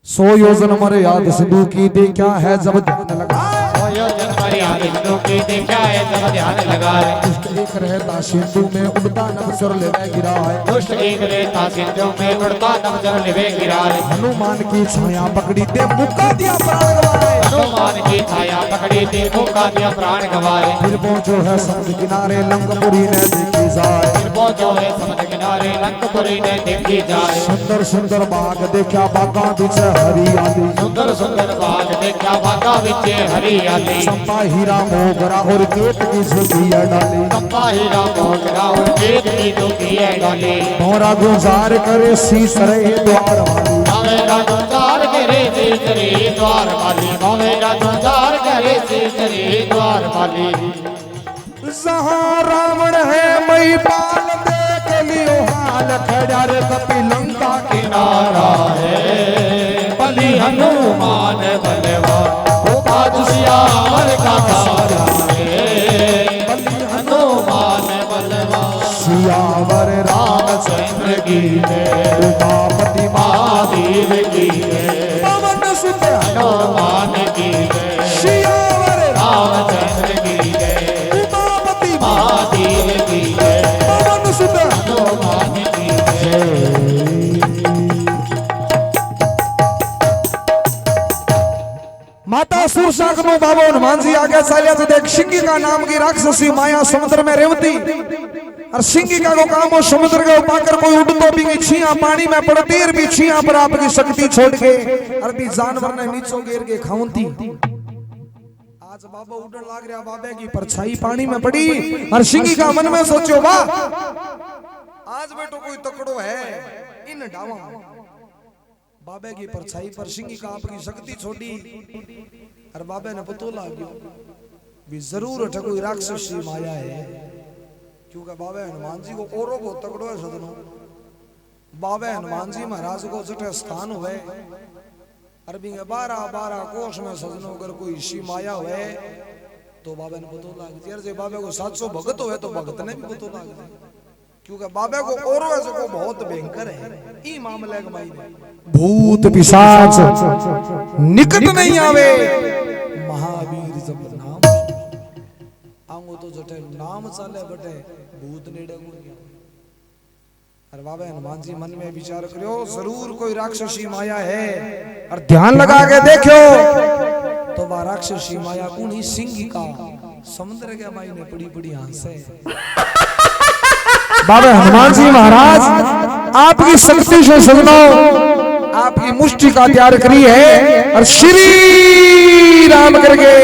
100 योजन मरे याद सिंधु की दे क्या है जब ध्यान लगा ध्यान लगा दुष्ट एक रहता सिंधु में उड़ता नवसर लेवे गिरा है दुष्ट एक रहता सिंधु में उड़ता नवसर लेवे गिरा है हनुमान की छाया पकड़ी ते मुक्का दिया प्राण गवाए हनुमान की छाया पकड़ी ते मुक्का दिया प्राण गवाए फिर पहुंचो है समुद्र किनारे लंकापुरी ने देखी जाए फिर पहुंचो है समुद्र किनारे लंकापुरी ने देखी जाए सुंदर सुंदर बाग देखा बागा बीच हरियाली सुंदर सुंदर बाग देखा बागा बीच हरियाली चंपा हीरा मोगरा और गेट की झुकिया डाली चंपा हीरा मोगरा और गेट की झुकिया डाली मोरा गुजार करे शीस रहे द्वार वाली मेरा गुजार करे शीस रे द्वार वाली मेरा गुजार करे शीस रे द्वार वाली जहाँ रावण है मई पाल देख लियो हाल खड़ा रे कपि लंका किनारा है बलि हनुमान बलवा दुश्यावर का तारा है बलि हनुमान बलवा सियावर रामचंद्र की है उमापति महादेव की है पवन सुत हनुमान की है सियावर रामचंद्र की है उमापति महादेव की है पवन सुत हनुमान की है। माता सुरसा को बाबा हनुमान जी आगे चालिया तो देख सिंगिका नाम की राक्षसी माया समुद्र में रेवती और सिंगिका को काम हो समुद्र के उपाकर कोई उड़तो भी छिया पानी में पड़ती और भी छिया पर आपकी शक्ति छोड़ के अरबी जानवर ने नीचो गिर के खाऊंती आज बाबा उड़न लाग रहा बाबे की परछाई पानी में पड़ी और सिंगिका मन में सोचो वाह आज बेटो कोई तकड़ो है इन डावा बाबे की परछाई पर सिंह का आपकी शक्ति छोड़ी और बाबे ने पतो लाग गयो भी जरूर कोई राक्षसी माया है क्योंकि बाबा हनुमान जी को औरों बहुत तगड़ो है सदनों। बाबा हनुमान जी महाराज को जटे स्थान हुए अरबी के 12 कोष में सजनों अगर कोई ऋषि माया हुए तो बाबा ने पतो लाग जाए। जे बाबा को 700 भगत हुए तो भगत ने भी पतो लाग जाए, क्योंकि बाबा को औरों ऐसे को बहुत भयंकर है। ई मामले के माई भूत पिशाच निकट नहीं आवे, महावीर जब नाम आऊंगो तो जटे नाम चाले बटे भूत नेड़े को नहीं। अरे बाबा हनुमान जी मन में विचार करो जरूर कोई राक्षसी माया है, और ध्यान लगा के देखो तो वह राक्षसी माया कुनी सिंह का समुद्र के माई ने बड़ी बड़ी हंस है। बाबा हनुमान जी महाराज आपकी शक्ति से सुनो, आपकी मुष्टि का त्याग करी है और श्री राम करके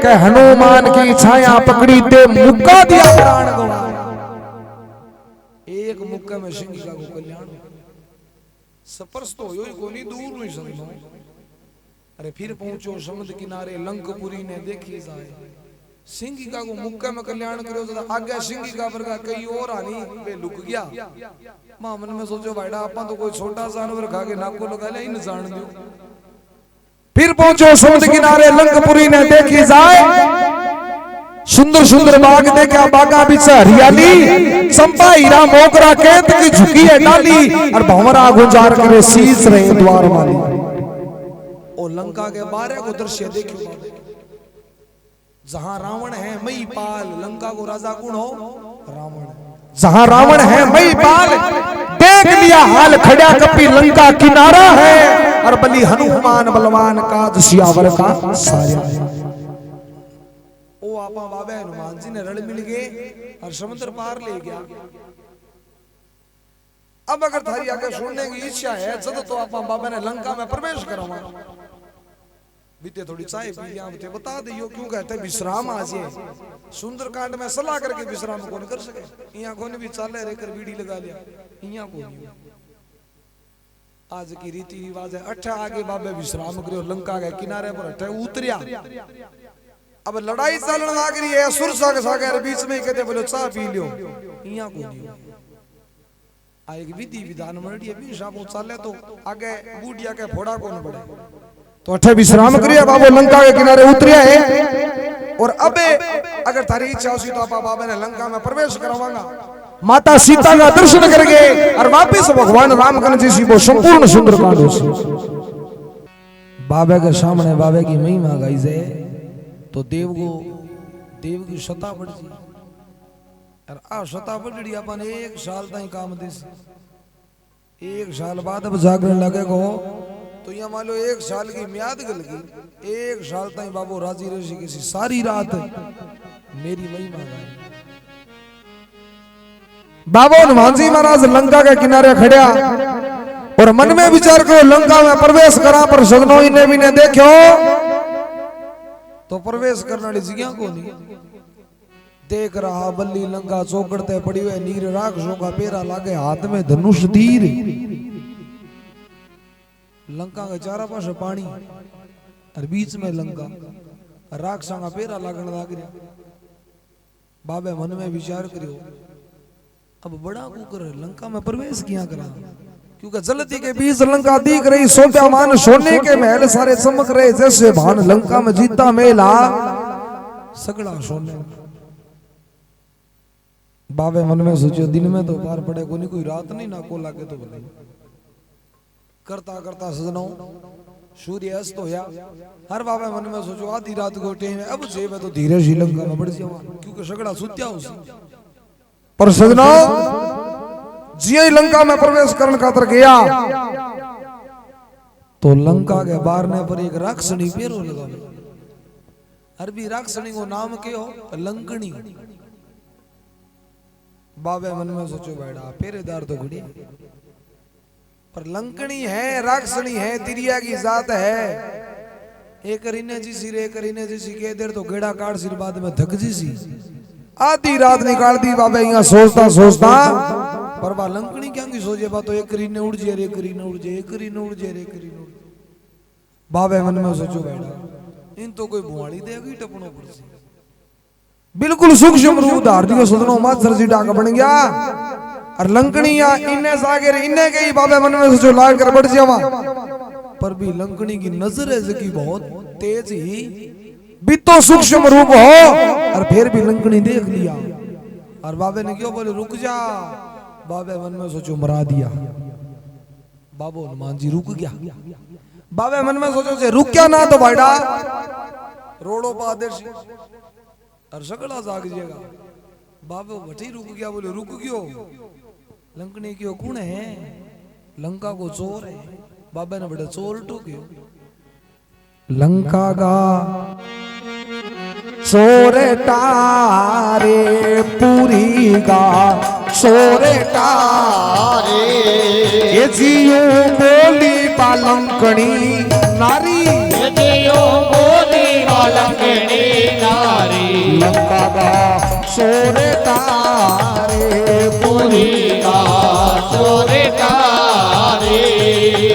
कह हनुमान की छाया पकड़ी ते मुक्का दिया प्राण गवा। एक मुक्का में सिंह का को कल्याण सपर्श तो हो कोनी दूर नहीं समझो। अरे फिर पहुंचो समुद्र किनारे लंकपुरी ने देखी जाए सिंह का को मुक्का में कल्याण करो तो आगे सिंह का वर्गा कई और आनी वे लुक गया। मां मन में सोचो भाईडा आपा तो कोई छोटा जानवर खा के नाको लगा ले इन जान दियो। फिर पहुंचो समुद्र किनारे लंकपुरी ने देखी जाए सुंदर सुंदर बाग देखा, बागा बीच हरियाली, चंपा हीरा मोगरा केत की झुकी है डाली, और भंवरा गुंजार करे शीश रहे द्वार वाली। ओ लंका के 12 को दृश्य देखो, जहां रावण है महीपाल, लंका को राजा कौन हो? रावण। जहां रावण है महीपाल, देख लिया हाल खड़ा कपी लंका किनारा है, और बलि हनुमान बलवान का सियावर का साया। ओ आपा बाबा हनुमान जी ने रल मिल गए और समुद्र पार ले गया। अब अगर थारी आगे सुनने की इच्छा है जब तो आपा बाबा ने लंका में प्रवेश करवा बीते थोड़ी चाय पी लिया बते बता दियो क्यों कहते विश्राम आज है। सुंदरकांड में सलाह करके विश्राम कौन कर सके, यहाँ कौन भी चाले रहकर बीड़ी लगा लिया, यहाँ को नहीं। आज की रीति रिवाज है अठा आगे बाबा विश्राम करो लंका के किनारे पर अठा उतरिया। अब लड़ाई चलने लग रही है सुर सागर बीच में कहते बोलो चाय पी लियो, यहाँ को नहीं। एक विधि विधान मंडी भी साबो चाले तो आगे बूढ़िया के फोड़ा कौन पड़े, तो अठे विश्राम करिए बाबू लंका के किनारे उतरिया है। और अबे अगर थारी इच्छा होसी तो आपा बाबा ने लंका में प्रवेश करवाऊंगा, माता सीता का दर्शन करके और वापिस भगवान रामकन जी वो संपूर्ण सुंदरकांड हो। बाबा के सामने बाबा की महिमा गाई जाए तो देव की सता बढ़ जी, और आ सता बढ़ी अपन 1 साल तक काम दे, 1 साल बाद अब जागरण लगे को तो यहाँ मान लो 1 साल की म्याद गल गई, 1 साल तक बाबू राजी रही किसी सारी रात मेरी महिमा गाई। बाबा हनुमान जी महाराज लंका के किनारे खड़िया और मन में विचार करो लंका में प्रवेश करा, पर सदनों इन्हें भी ने देखो तो प्रवेश करने वाली जगह को नहीं देख रहा। बल्ली लंका चौकड़ते पड़ी हुए नीर राक्षसों का पेरा लागे, हाथ में धनुष तीर, लंका के चारों पास पानी और बीच में लंका, राक्षसा का पेरा लागण लाग रहा। बाबे मन में विचार करियो अब बड़ा कुकर लंका में प्रवेश किया करा, क्योंकि जलती के बीच लंका दिख रही, सोप्यामान सोने के महल सारे चमक रहे जैसे भान लंका में जीता मेला सगड़ा सोने। बाबे मन में सोचो दिन में तो पार पड़े को नहीं, कोई रात नहीं ना को लागे तो बोले। करता करता सजनों सूर्य अस्त होया, हर बाबा मन में सोचो आधी रात को टाइम है, अब जेब तो धीरे से लंका में बढ़ जावा क्योंकि सगड़ा सुत्या उसी। पर सजनों जिये लंका में प्रवेश करने खातर गया तो लंका के बारने पर एक राक्षसनी पेरो लगा। अरबी राक्षसनी को नाम के हो लंकनी। बाबे मन में सोचो बैठा पेरेदार तो घड़ी, पर लंकनी है राक्षसनी है तिरिया की जात है। एक रीने जी सी रे करीने जी सी के देर तो गेड़ा काट सिर बाद में थक जी सी, आधी रात निकाल दी बाबे यहाँ सोचता सोचता, पर बा लंकनी क्या की सोचे बा तो एक रीने उड़ जे रे करीने उड़ जे, एक रीने उड़ जे रे करीने उड़। बाबे मन में सोचो बैठा इन तो कोई बुआड़ी देगी टपनो पड़ सी। बिल्कुल सूक्ष्म रूप धार दियो सदनो मत सरजी डाक बन गया और लंकनिया इन्ने सागर इन्ने के ही बाबे मन में सोचो लाग कर बढ़ जावा पर भी लंकनी की नजर है जकी बहुत तेज ही भी तो सूक्ष्म रूप हो और फिर भी लंकनी देख लिया और बाबे ने क्यों बोले रुक जा बाबे मन में सोचो मरा दिया बाबू हनुमान जी रुक गया बाबे मन में सोचो से रुक क्या ना तो भाईडा रोडो पा आदेश और सगड़ा जाग जाएगा बाबू बठी रुक गया बोले रुक गयो लंकनी क्यों कौन है लंका को चोर है बाबा ने बड़े चोर टूक्यो लंका का चोरे तारे पूरी गा चोरे तारे ये जियो बोली बालंकनी नारी ये जियो बोली बालंकनी नारी लंका का चोरे तारे पूरी गा चोरे तारे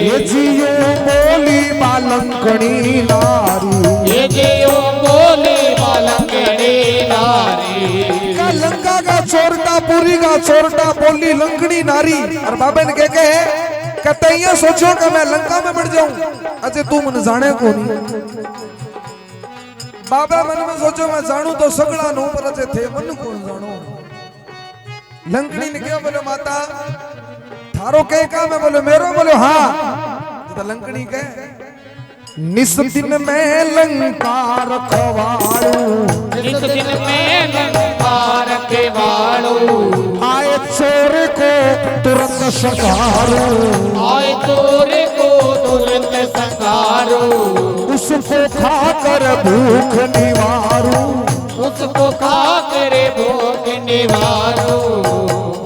ये जियो बोली बालंकनी नारी ये जियो बोली बालंकनी नारी लंका का चोरटा पूरी का चोरटा बोली लंकड़ी नारी और बाबे ने कहे कहते ये सोचो कि मैं लंका में बढ़ जाऊं अजय तू मन जाने को नहीं बाबा मन में सोचो मैं जानू तो सगड़ा नो पर अजय थे मन कौन जानो लंकड़ी ने क्या बोले माता थारो के काम है बोले मेरो बोले हाँ तो लंकड़ी कहे निस दिन में लंका रखवाड़ू इस दिन में लंका रखवाड़ू आए चोर को तुरंत संहारो आए चोर को तुरंत संहारो उसको खाकर भूख निवारो उसको खाकर भूख निवारो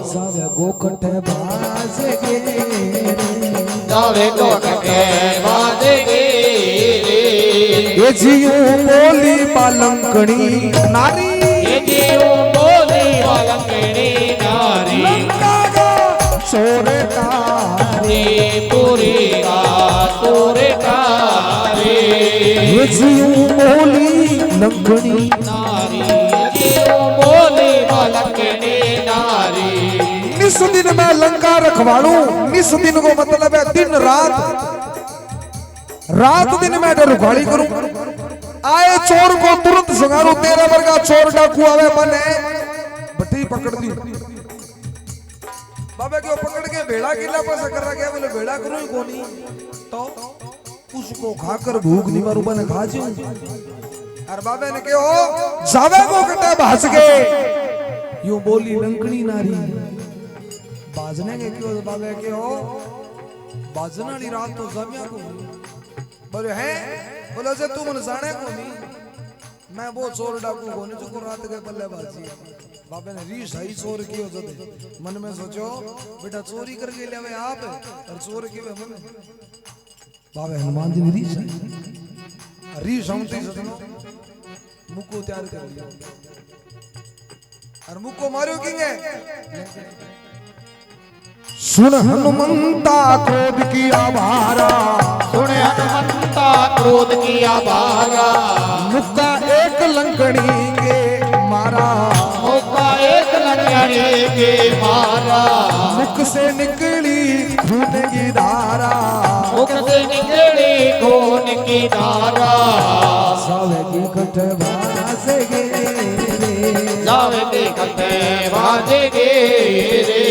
सब गोकट बाज गे जावे गोकटे बाज गे ये जियो बोली बालंकनी नारी ये जियो बोली बालंकनी नारी लंका का चोर तारे पूरी का चोर तारे ये जियो बोली लंकनी नारी ये जियो बोली बालंकनी नारी निस दिन में लंका रखवाड़ू निस दिन को मतलब है दिन रात रात दिन में रुखाड़ी करूं आए चोर को तुरंत संगारू तेरे वर्गा चोर डाकू आवे मने बठी पकड़ दी बाबा क्यों पकड़ के भेड़ा किला पर से कर रहा क्या बोले भेड़ा करूं ही कोनी तो उसको खाकर भूख नहीं मारू बने खा जाऊं और बाबा ने कहो जावे को कटे भास के यूं बोली लंकड़ी नारी बाजने के क्यों बाबा कहो बाजने वाली रात तो जमिया को बोले हैं बोले से तू मन जाने को नहीं मैं वो चोर डाकू को नहीं जो रात के बल्लेबाजी बाबे ने री सही चोर की हो जाते मन में सोचो बेटा चोरी करके ले आप और चोर की मन बाबे हनुमान जी ने री समती सदनो मुको तैयार कर लिया और मुको मारो किंगे सुन हनुमंता क्रोध किया भारा सुन हनुमंता क्रोध किया भारा मुक्का एक लंकड़ी के मारा मुक्का एक लंकड़ी के मारा मुख से निकली खून की धारा मुख से निकली खून की धारा सावे की कटवा से जावे के कटे बाजे गे रे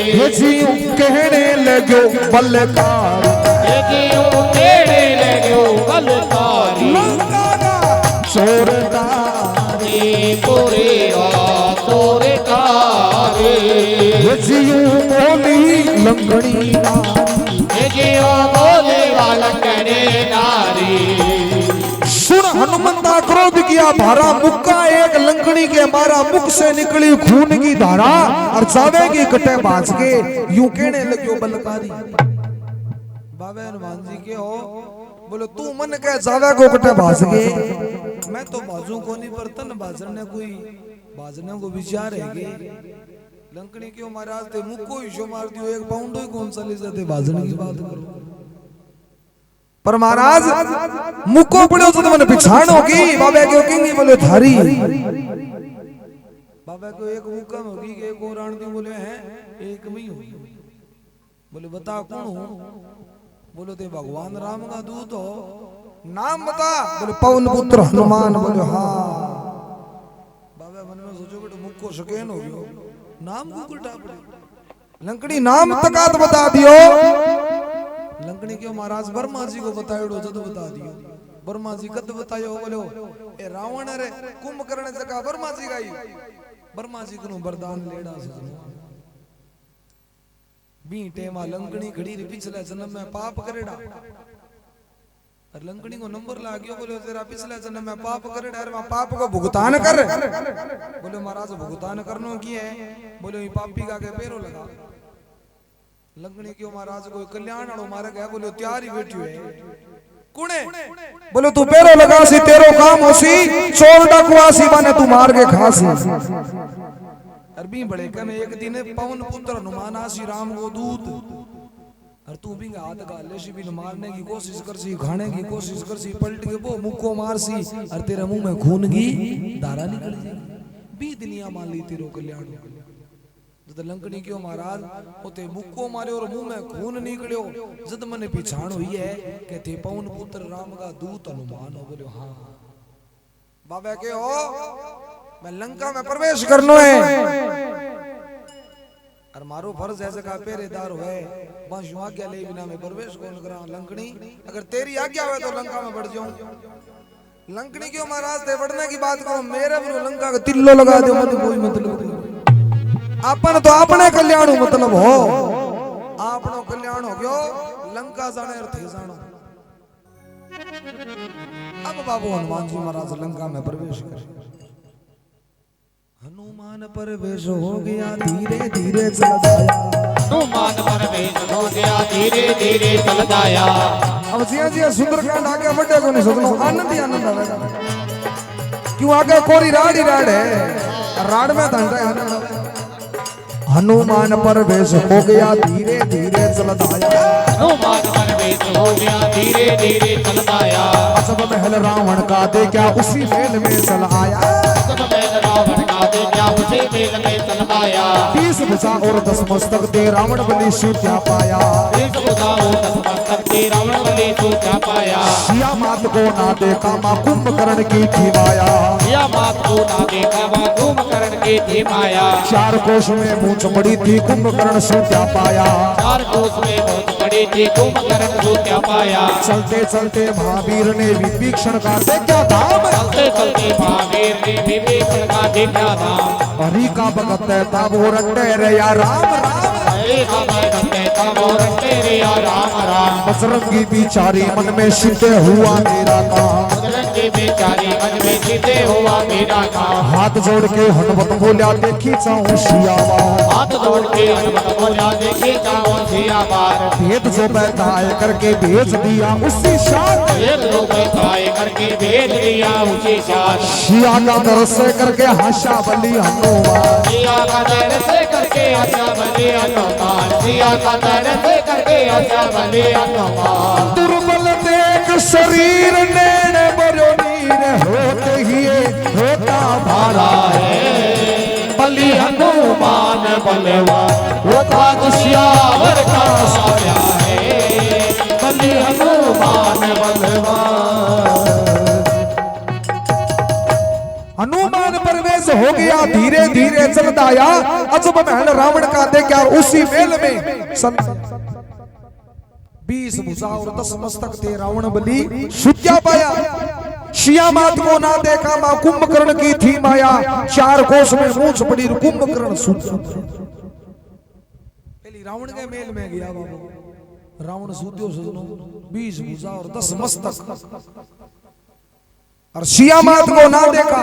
ये जीव कहने लगो बलकार ये जीव कहने लगो बलकारी लंका का चोर तारे पूरे चोर तारे ये जीव बोली लंकड़ी नारी ये जीव बोले लंकड़ी नारी सुन हनुमंता क्रोध किया भारा मुक्का एक लंकड़ी के मारा मुख से निकली खून की धारा और जावेगी कटे बाज के यूं कहने लगे बलकारी बाबा हनुमान जी के हो बोले तू मन कह जावे को कटे बाज के मैं तो बाजू को नहीं पर तन बाजने कोई बाजने को विचार है के लंकड़ी क्यों महाराज थे मुख को ही मार दियो एक पाउंड ही कौन सा ले जाते बाजने की बात करो पर महाराज मुको पड़े तो मैंने पिछाड़ होगी बाबा क्यों किंगी बोले थारी बाबा को एक हुक्म होगी कि एक और आंटी बोले हैं एक में ही होगी। बोले बता कौन हो? बोले ते भगवान राम का दूत हो। नाम बता? बोले पवन पुत्र हनुमान। बोले हाँ। बाबा मन में सोचो बेटा मुख को शकेन हो गयो, नाम को उल्टा पड़े। लंकड़ी नाम तकात बता दियो। लंकड़ी क्यों महाराज ब्रह्मा जी को बतायो जद बता दियो। ब्रह्मा जी कद बतायो? बोलो ए रावण रे कुंभकर्ण जगह ब्रह्मा जी गाई। ब्रह्मा जी को वरदान लेड़ा से बी टेमा लंकड़ी घड़ी रे पिछले जन्म में पाप करेड़ा। और लंकड़ी को नंबर ला गयो। बोले तेरा पिछले जन्म में पाप करेड़ा और पाप को भुगतान कर। बोले महाराज भुगतान करनो की है? बोले ये पापी का के पैरों लगा। लंकड़ी क्यों महाराज को कल्याण आड़ो मारे गया। बोले तैयार ही बैठी है कुणे? बोले तू पैरों लगा सी तेरो काम होसी, चोर डाकुआसी माने तू मार के खासी। अरबी बड़े कम एक दिन पवन पुत्र हनुमान आसी राम को दूत। और तू भी हाथ गाले सी भी मारने की कोशिश कर सी, खाने की कोशिश कर सी, पलट के वो मुंह को मार सी और तेरे मुंह में खून की धारा निकल जाएगी। बी दुनिया मान ली तेरो कल्याण। जद लंकड़ी क्यों महाराज ओते मुख को मारे और मुंह में खून निकलियो। जद मने पिछाण हुई है कि थे पवन पुत्र राम का दूत हनुमान हो। बोले हाँ। बाबा के हो मैं लंका में प्रवेश करनो है और मारो फर्ज ऐसे का पहरेदार है। बस यूं आज्ञा ले बिना मैं प्रवेश कौन करा। लंकड़ी अगर तेरी आज्ञा हो तो लंका में बढ़ जाऊं। लंकड़ी क्यों महाराज थे बढ़ने की बात करो, मेरे भी लंका का तिल्लो लगा दो मत कोई मतलब। अपन तो अपने कल्याण मतलब हो, आपनो कल्याण हो गयो लंका जाने और थे जानो। अब बाबू हनुमान जी महाराज लंका में प्रवेश करे। हनुमान प्रवेश हो गया धीरे धीरे चल जाया। हनुमान प्रवेश हो गया धीरे धीरे चल जाया। अब जिया जिया सुंदरकांड आगे बढ़े को नहीं सोचनो आनंद ही आनंद आवेगा। क्यों आगे कोरी राड ही राड है, राड में धंधा है। हनुमान प्रवेश हो गया धीरे धीरे चल जाया। हनुमान प्रवेश हो गया धीरे धीरे चल जाया। सब महल रावण का देखा उसी मेल में चल आया। सब महल रावण का देखा उसी मेल में चल आया। 20 भुजा और 10 मस्तक दे रावण बलि सूत्या पाया। 20 भुजा और 10 मस्तक दे रावण बलि सूत्या पाया। सिया मात को ना देखा मां कुंभकर्ण की थी माया। सिया मात को ना देखा मां कुंभकर्ण की थी माया। 4 कोष में मूंछ पड़ी थी कुंभकर्ण सूत्या पाया। 4 कोष में मूंछ पड़ी थी कुंभकर्ण सूत्या पाया। चलते चलते महावीर ने विभीषण का देखा धाम। चलते चलते महावीर ने विभीषण का देखा धाम। हरि का भगत था वो रट्टे रे या राम राम। हरि का भगत था वो रट्टे रे या राम राम। बजरंगी बिचारी मन में सिद्ध हुआ मेरा काम। बजरंगी बिचारी मन में सिद्ध हुआ मेरा काम। हाथ जोड़ के हनुमत बोला देखी चाहूं सियावार। हाथ जोड़ के हनुमत बोला देखी चाहूं सियावार। भेद जो बैठाए करके भेज दिया उसी शान। भेद जो बैठाए करके भेज दिया उसी शान। सिया का दरस करके हंसा बलि हनुमान। सिया का दरस करके हंसा बलि हनुमान। सिया का दरस करके हंसा बलि हनुमान। दुर्बल देख शरीर नैन बरो नीर होते ही होता भारा है। बलि हनुमान बलवान वो था दुश्यावर का साया है। बलि हनुमान बलवान। हनुमान प्रवेश हो गया धीरे धीरे चलता आया। अजब महल रावण का देखा उसी मेल में 20 भुजा और 10 मस्तक थे रावण बलि सूत्या पाया। सिया मात को ना देखा मां कुंभकर्ण की थी माया। 4 कोष में मूंछ पड़ी कुंभकर्ण सूत्या। पहली रावण के मेल में गया बाबू। रावण सूत्यो सजनो 20 भुजा और 10 मस्तक और सिया मात को ना देखा।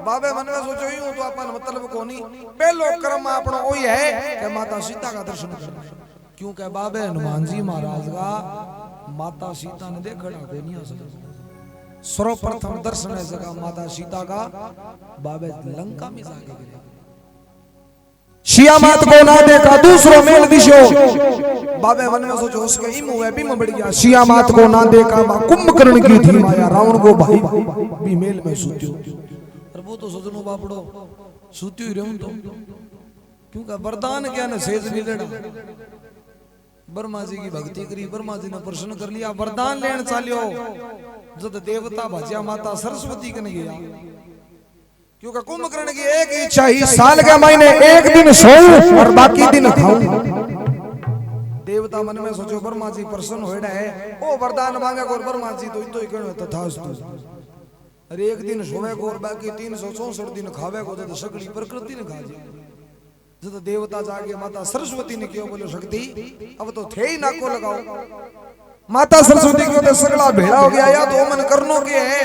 बाबे मन में सोचो यूं तो अपन मतलब कोनी पहलो कर्म अपनो ओई है कि माता सीता का दर्शन करना। क्योंकि बाबे हनुमान जी महाराज का माता सीता ने देखा कोनी आ सकता। सर्वप्रथम दर्शन है जगह माता सीता का बाबे लंका में जाके गिरे। सिया मात को ना देखा दूसरो मेल दिशो। बाबे मन में सोचो उसके इम हुए बिम बढ़ गया। सिया मात को ना देखा मां कुंभकर्ण की थी माया। रावण को भाई भी मेल में सूत्यो। वो तो सजनो बापड़ो सूती हुई रहूं तो क्योंकि वरदान क्या न सेज मिलेड़ा ब्रह्मा जी की भक्ति करी ब्रह्मा जी ने प्रसन्न कर लिया वरदान लेन चालियो जब देवता भजिया माता सरस्वती कने गया क्योंकि कुंभकर्ण की एक इच्छा ही साल के महीने एक दिन सोऊं और बाकी दिन खाऊं देवता मन में सोचो ब्रह्मा जी प्रसन्न होएड़ा है ओ वरदान मांगे और ब्रह्मा जी तो इतो ही कहनो तथास्तु अरे एक दिन सोवे को और बाकी 364 दिन खावे को तो सगली प्रकृति ने खा जाए जब देवता जागे माता सरस्वती ने क्यों बोलो शक्ति अब तो थे ही नाको लगाओ माता सरस्वती को तो सगला भेड़ा हो गया या तो मन करनो के है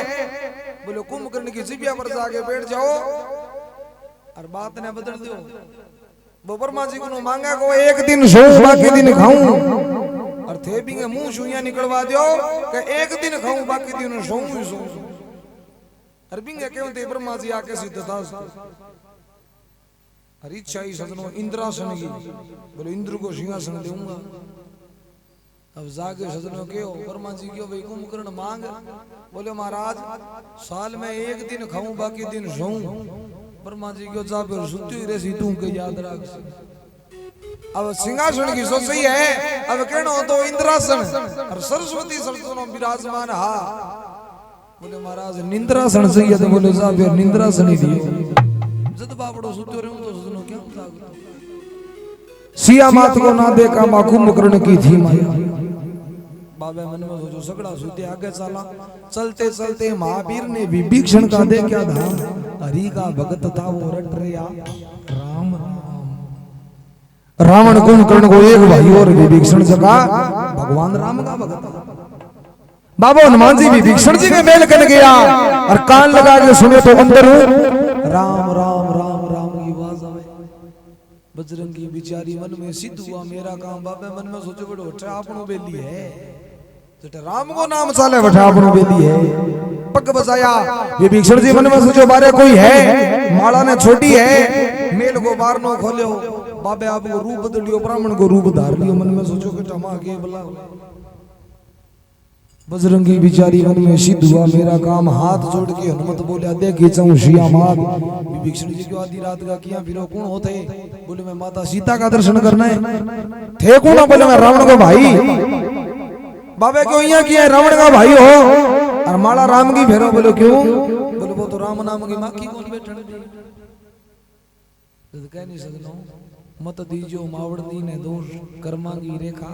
बोलो कुंभकर्ण की जिबिया पर जाके बैठ जाओ और बात ने बदल दो वो ब्रह्मा जी को मांगा को एक दिन सो बाकी दिन खाऊं और थे भी के मुंह सुइया निकलवा दियो कि एक दिन खाऊं बाकी दिन सोऊं ही सोऊं और बिंगे क्यों थे ब्रह्मा जी आके सिद्ध था हर इच्छा ही सजनो इंद्रासन की बोले इंद्र को सिंहासन दूंगा अब जाके सजनों के ब्रह्मा जी क्यों भाई कुंभकर्ण मांग बोले महाराज साल में एक दिन खाऊं बाकी दिन सोऊं ब्रह्मा जी क्यों जा पर सुती हुई रही तू के याद रख अब सिंहासन की सोच ही है अब कहना तो इंद्रासन और सरस्वती सरसनों विराजमान हा बोले महाराज निंद्रासन सही है तो बोले जा पर निंद्रासन ही दियो जद बापड़ो सुतो रहूं तो सजनों क्या सिया मात को ना देखा मा कुंभकर्ण की थी माया बाबे मन में सोचो सगड़ा सूते आगे चला चलते चलते महावीर ने विभीषण का दे क्या धाम हरि का भगत था वो रट रहा राम राम रावण कुंभकर्ण को एक भाई और विभीषण सका भगवान राम का भगत बाबा हनुमान जी विभीषण जी के मेल कर गया और कान लगा के सुने तो अंदर राम राम राम राम की आवाज आवे बजरंगी बिचारी मन में सिद्ध हुआ मेरा काम बाबे मन में सोचो बड़ो आपनो बेली है राम को नाम चाले बैठा आपनो बेली है पग बजाया विभीषण जी मन में सोचो बारे कोई है माला ने छोटी है मेल को बार नो खोलो बाबे आपको रूप बदलियो ब्राह्मण को रूप धार लियो मन में सोचो कि टमा के बला बजरंगी बिचारी मन में सिद्ध हुआ मेरा काम हाथ जोड़ के हनुमत बोले देखी चाहूं सिया मात विभीषण जी को आधी रात का किया फिर कौन होते बोले मैं माता सीता का दर्शन करना है थे कौन बोले मैं रावण का भाई बाबे क्यों यहाँ किया रावण का भाई हो और माला राम की फेरो बोलो क्यों बोले वो तो राम नाम की माखी कौन बैठने कह नहीं सकता मत दीजो मावड़ दी ने दोष कर्मा की रेखा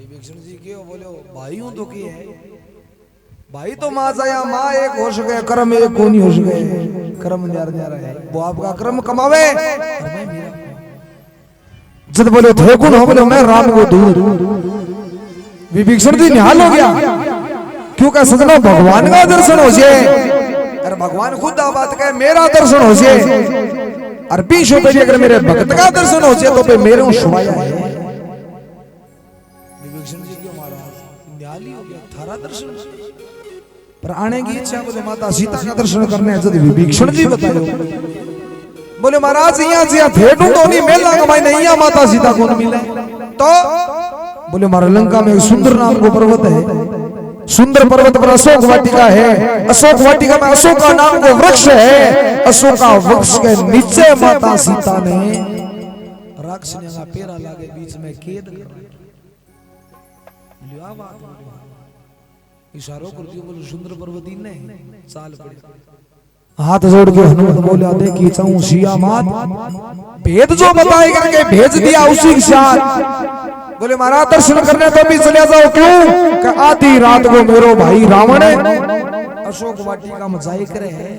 विभीषण जी क्यों बोलो भाई हूं तो क्या है भाई तो माँ जाया माँ एक हो सके कर्म एक को नहीं हो सके कर्म न्यार न्यारा है वो आपका कर्म कमावे जब बोले थे कौन हो बोले मैं राम को दूर विभीषण जी निहाल हो गया क्योंकि सजना भगवान का दर्शन हो जाए अरे भगवान खुद बात कहे मेरा दर्शन हो जाए और पीछे पे अगर मेरे भक्त का दर्शन हो जाए तो पे मेरे शुभाया है विभीषण जी क्यों महाराज निहाल हो गया थारा दर्शन पर आने की इच्छा बोले माता सीता का दर्शन करने जब विभीषण जी बताओ बोले महाराज यहाँ से थे तो नहीं मेला कमाई नहीं यहाँ माता सीता को मिले तो बोले हमारा लंका में सुंदर नाम को पर्वत है सुंदर पर्वत पर अशोक वाटिका है अशोक वाटिका में अशोक का नाम को वृक्ष है अशोक का वृक्ष के नीचे माता सीता ने राक्षसी का पेरा लागे बीच में केद इशारों कर दियो बोले सुंदर पर्वती ने साल पड़े हाथ जोड़ के हनुमत बोले देखी चाहूं सिया मात भेद जो बताए करके भेज दिया उसी के साथ बोले महाराज दर्शन करने तो भी चले जाओ क्यों कि आधी रात को मेरो भाई रावण अशोक वाटिका में जाए करे है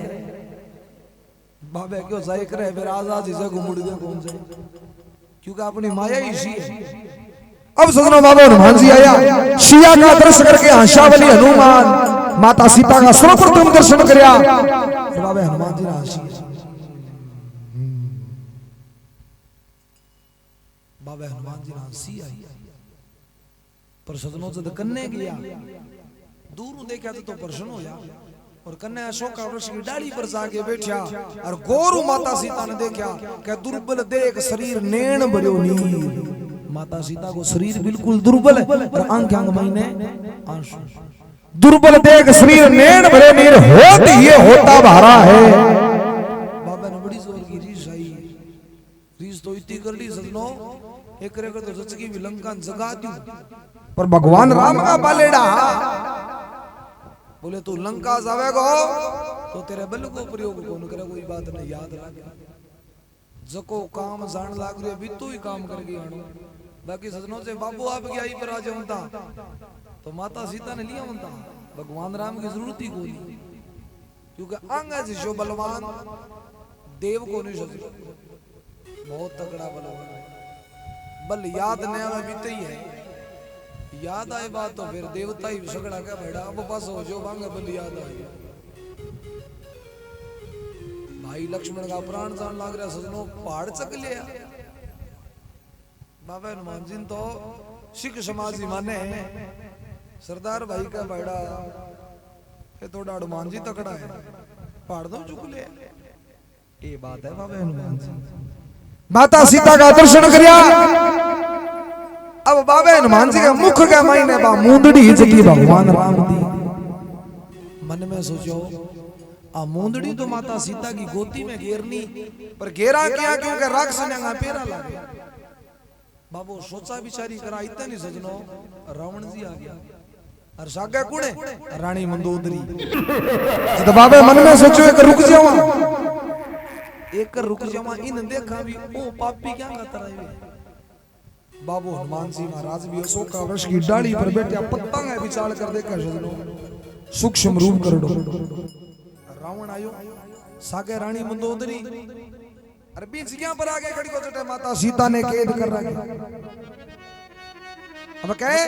बाबे क्यों जाए करे फिर आजाद ही जगह मुड़ गए कौन से क्योंकि अपनी माया ही सी है अब सजनो बाबा हनुमान जी आया सिया का दर्शन करके हंसावली हनुमान माता सीता का सर्वप्रथम दर्शन करया बाबा हनुमान जी ने हंसी बाबा हनुमान जी ने हंसी आई पर सजनों जब कन्ने गया दूर देखा तो प्रसन्न होया और कन्ने अशोक का वृक्ष की डाली पर जाके बैठा और गोरु माता सीता ने देखा कि दुर्बल देख शरीर नैन बड़ो नीर माता सीता को शरीर बिल्कुल दुर्बल है और आंख आंख महीने आंसू दुर्बल देख शरीर नैन भरे नीर होत ये होता भारा है। बाबा ने बड़ी जोर की रीस आई, रीस तो इतनी कर ली सजनो, एक रे कर तो सचकी भी लंका जगा दी, पर भगवान राम का बालेड़ा बोले तू लंका जावेगो तो तेरे बल को प्रयोग कौन करे, कोई बात नहीं याद रख, जको काम जान लाग रे भी तू ही काम करके आनो। बाकी सजनों से बाबू आप गया ही पर आज होता तो माता सीता ने लिया होता, भगवान राम की जरूरत ही कोई, क्योंकि अंग है जो बलवान देव को नहीं सोच, बहुत तगड़ा बलवान है, बल याद नहीं आवे बीते ही है, याद आए बात तो फिर देवता ही सगड़ा क्या बैठा अब बस हो जो भांगे बल याद आए। भाई लक्ष्मण का प्राण जान लाग रहा सजनों, पहाड़ चक लिया। बाबा हनुमान जी तो सिख समाज ही माने सरदार भाई का बैठा ये तो हनुमान जी तकड़ा है, पहाड़ दो चुक ले, ये बात है बाबा हनुमान जी। माता सीता का दर्शन करिया, अब बाबा हनुमान जी का मुख का मायने बा मूंदड़ी जगी भगवान राम दी। मन में सोचो आ मूंदड़ी तो माता सीता की गोदी में घेरनी, पर घेरा क्या क्योंकि राक्षस ने पेरा लागे। बाबू सोचा बिचारी करा इतना नहीं सजनो, रावण जी आ गया और सागे कुड़े रानी मंदोदरी। तो बाबे मन में सोचो एक रुक जावा, एक रुक जावा, इन देखा भी ओ पापी क्या करता रहे। बाबू हनुमान जी महाराज भी अशोक का वृक्ष की डाली पर बैठे पत्ता है विचार कर देखा सजनो, सूक्ष्म रूप कर दो। रावण आयो सागे रानी मंदोदरी, अरे बीच क्या पर आगे खड़ी को चटे माता सीता ने कैद कर रखा। अब कहे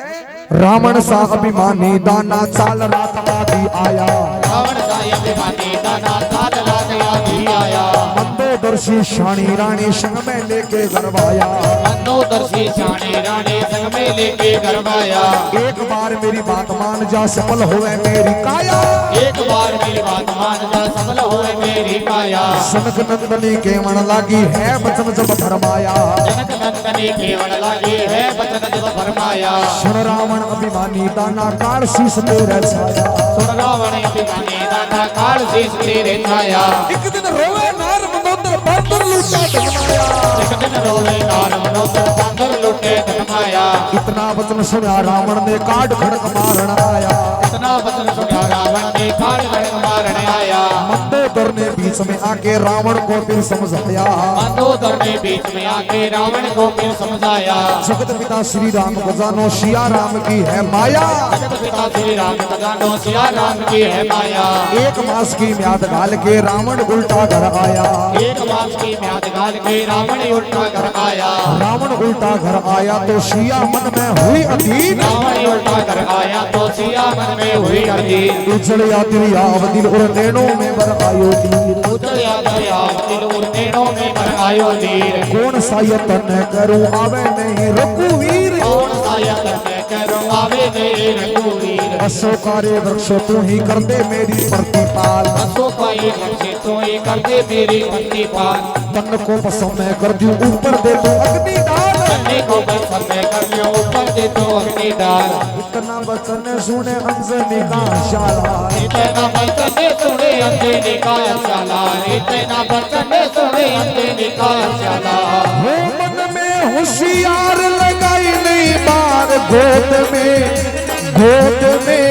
रावण सा अभिमानी दाना चाल रात आदि आया, रावण सा अभिमानी दाना चाल रात आदि आया, मंदोदर्शी शानी रानी संग में लेके गरबाया, मंदोदर्शी शानी रानी संग में लेके गरबाया। एक बार मेरी बात मान जा सफल होवे मेरी काया, एक बार मेरी बात मान जा सफल होवे मेरी काया। सनक नंदनी केवण लागी है बचन जब फरमाया, जनक नंदनी केवण लागी है बचन जब फरमाया। सुन रावण अभिमानी दाना काल शीस तेरे छाया, सुन रावण अभिमानी दाना काल शीस तेरे छाया। एक दिन रोवे नार मनोदर बंदर लूटा धमाया, एक दिन रोवे नार मनोदर बंदर लूटे धमाया। इतना वचन सुना रावण ने काट खड़क मारन आया, इतना वचन सुना रावण ने काट खड़क मारन आया। मंदोदर ने बीच में आके रावण को फिर समझाया, मंदोदर ने बीच में आके रावण को फिर समझाया। जगत पिता श्री राम को जानो सिया राम की है माया, जगत पिता श्री राम को जानो सिया राम की है माया। एक मास की म्याद घाल के रावण उल्टा घर आया, एक मास की म्याद घाल के रावण उल्टा घर आया। रावण उल्टा घर आया तो सिया मन में हुई अधीन, रावण उल्टा घर आया तो सिया मन में हुई अधीन। उजड़िया दरिया दिल और नैनों में बर आयो तीर, उजड़िया दरिया दिल और नैनों में बर आयो तीर। कौन सा यतन करूं आवे नहीं रघुवीर, कौन सा यतन करूं आवे नहीं रघुवीर। अशोकारे वृक्ष तू ही कर दे मेरी प्रतिपाल, अशोकारे वृक्ष तू ही कर दे मेरी प्रतिपाल। तन को पसंद मैं कर दूं ऊपर दे तू अग्नि डाल, तन्ने को पसंद मैं कर दूं ऊपर दे तू अग्नि डाल। इतना वचन सुने अंजनी का शाला, इतना वचन सुने अंजनी का शाला, इतना वचन सुने अंजनी का शाला। हो मन में होशियार लगाई नहीं बार, गोद में गोद में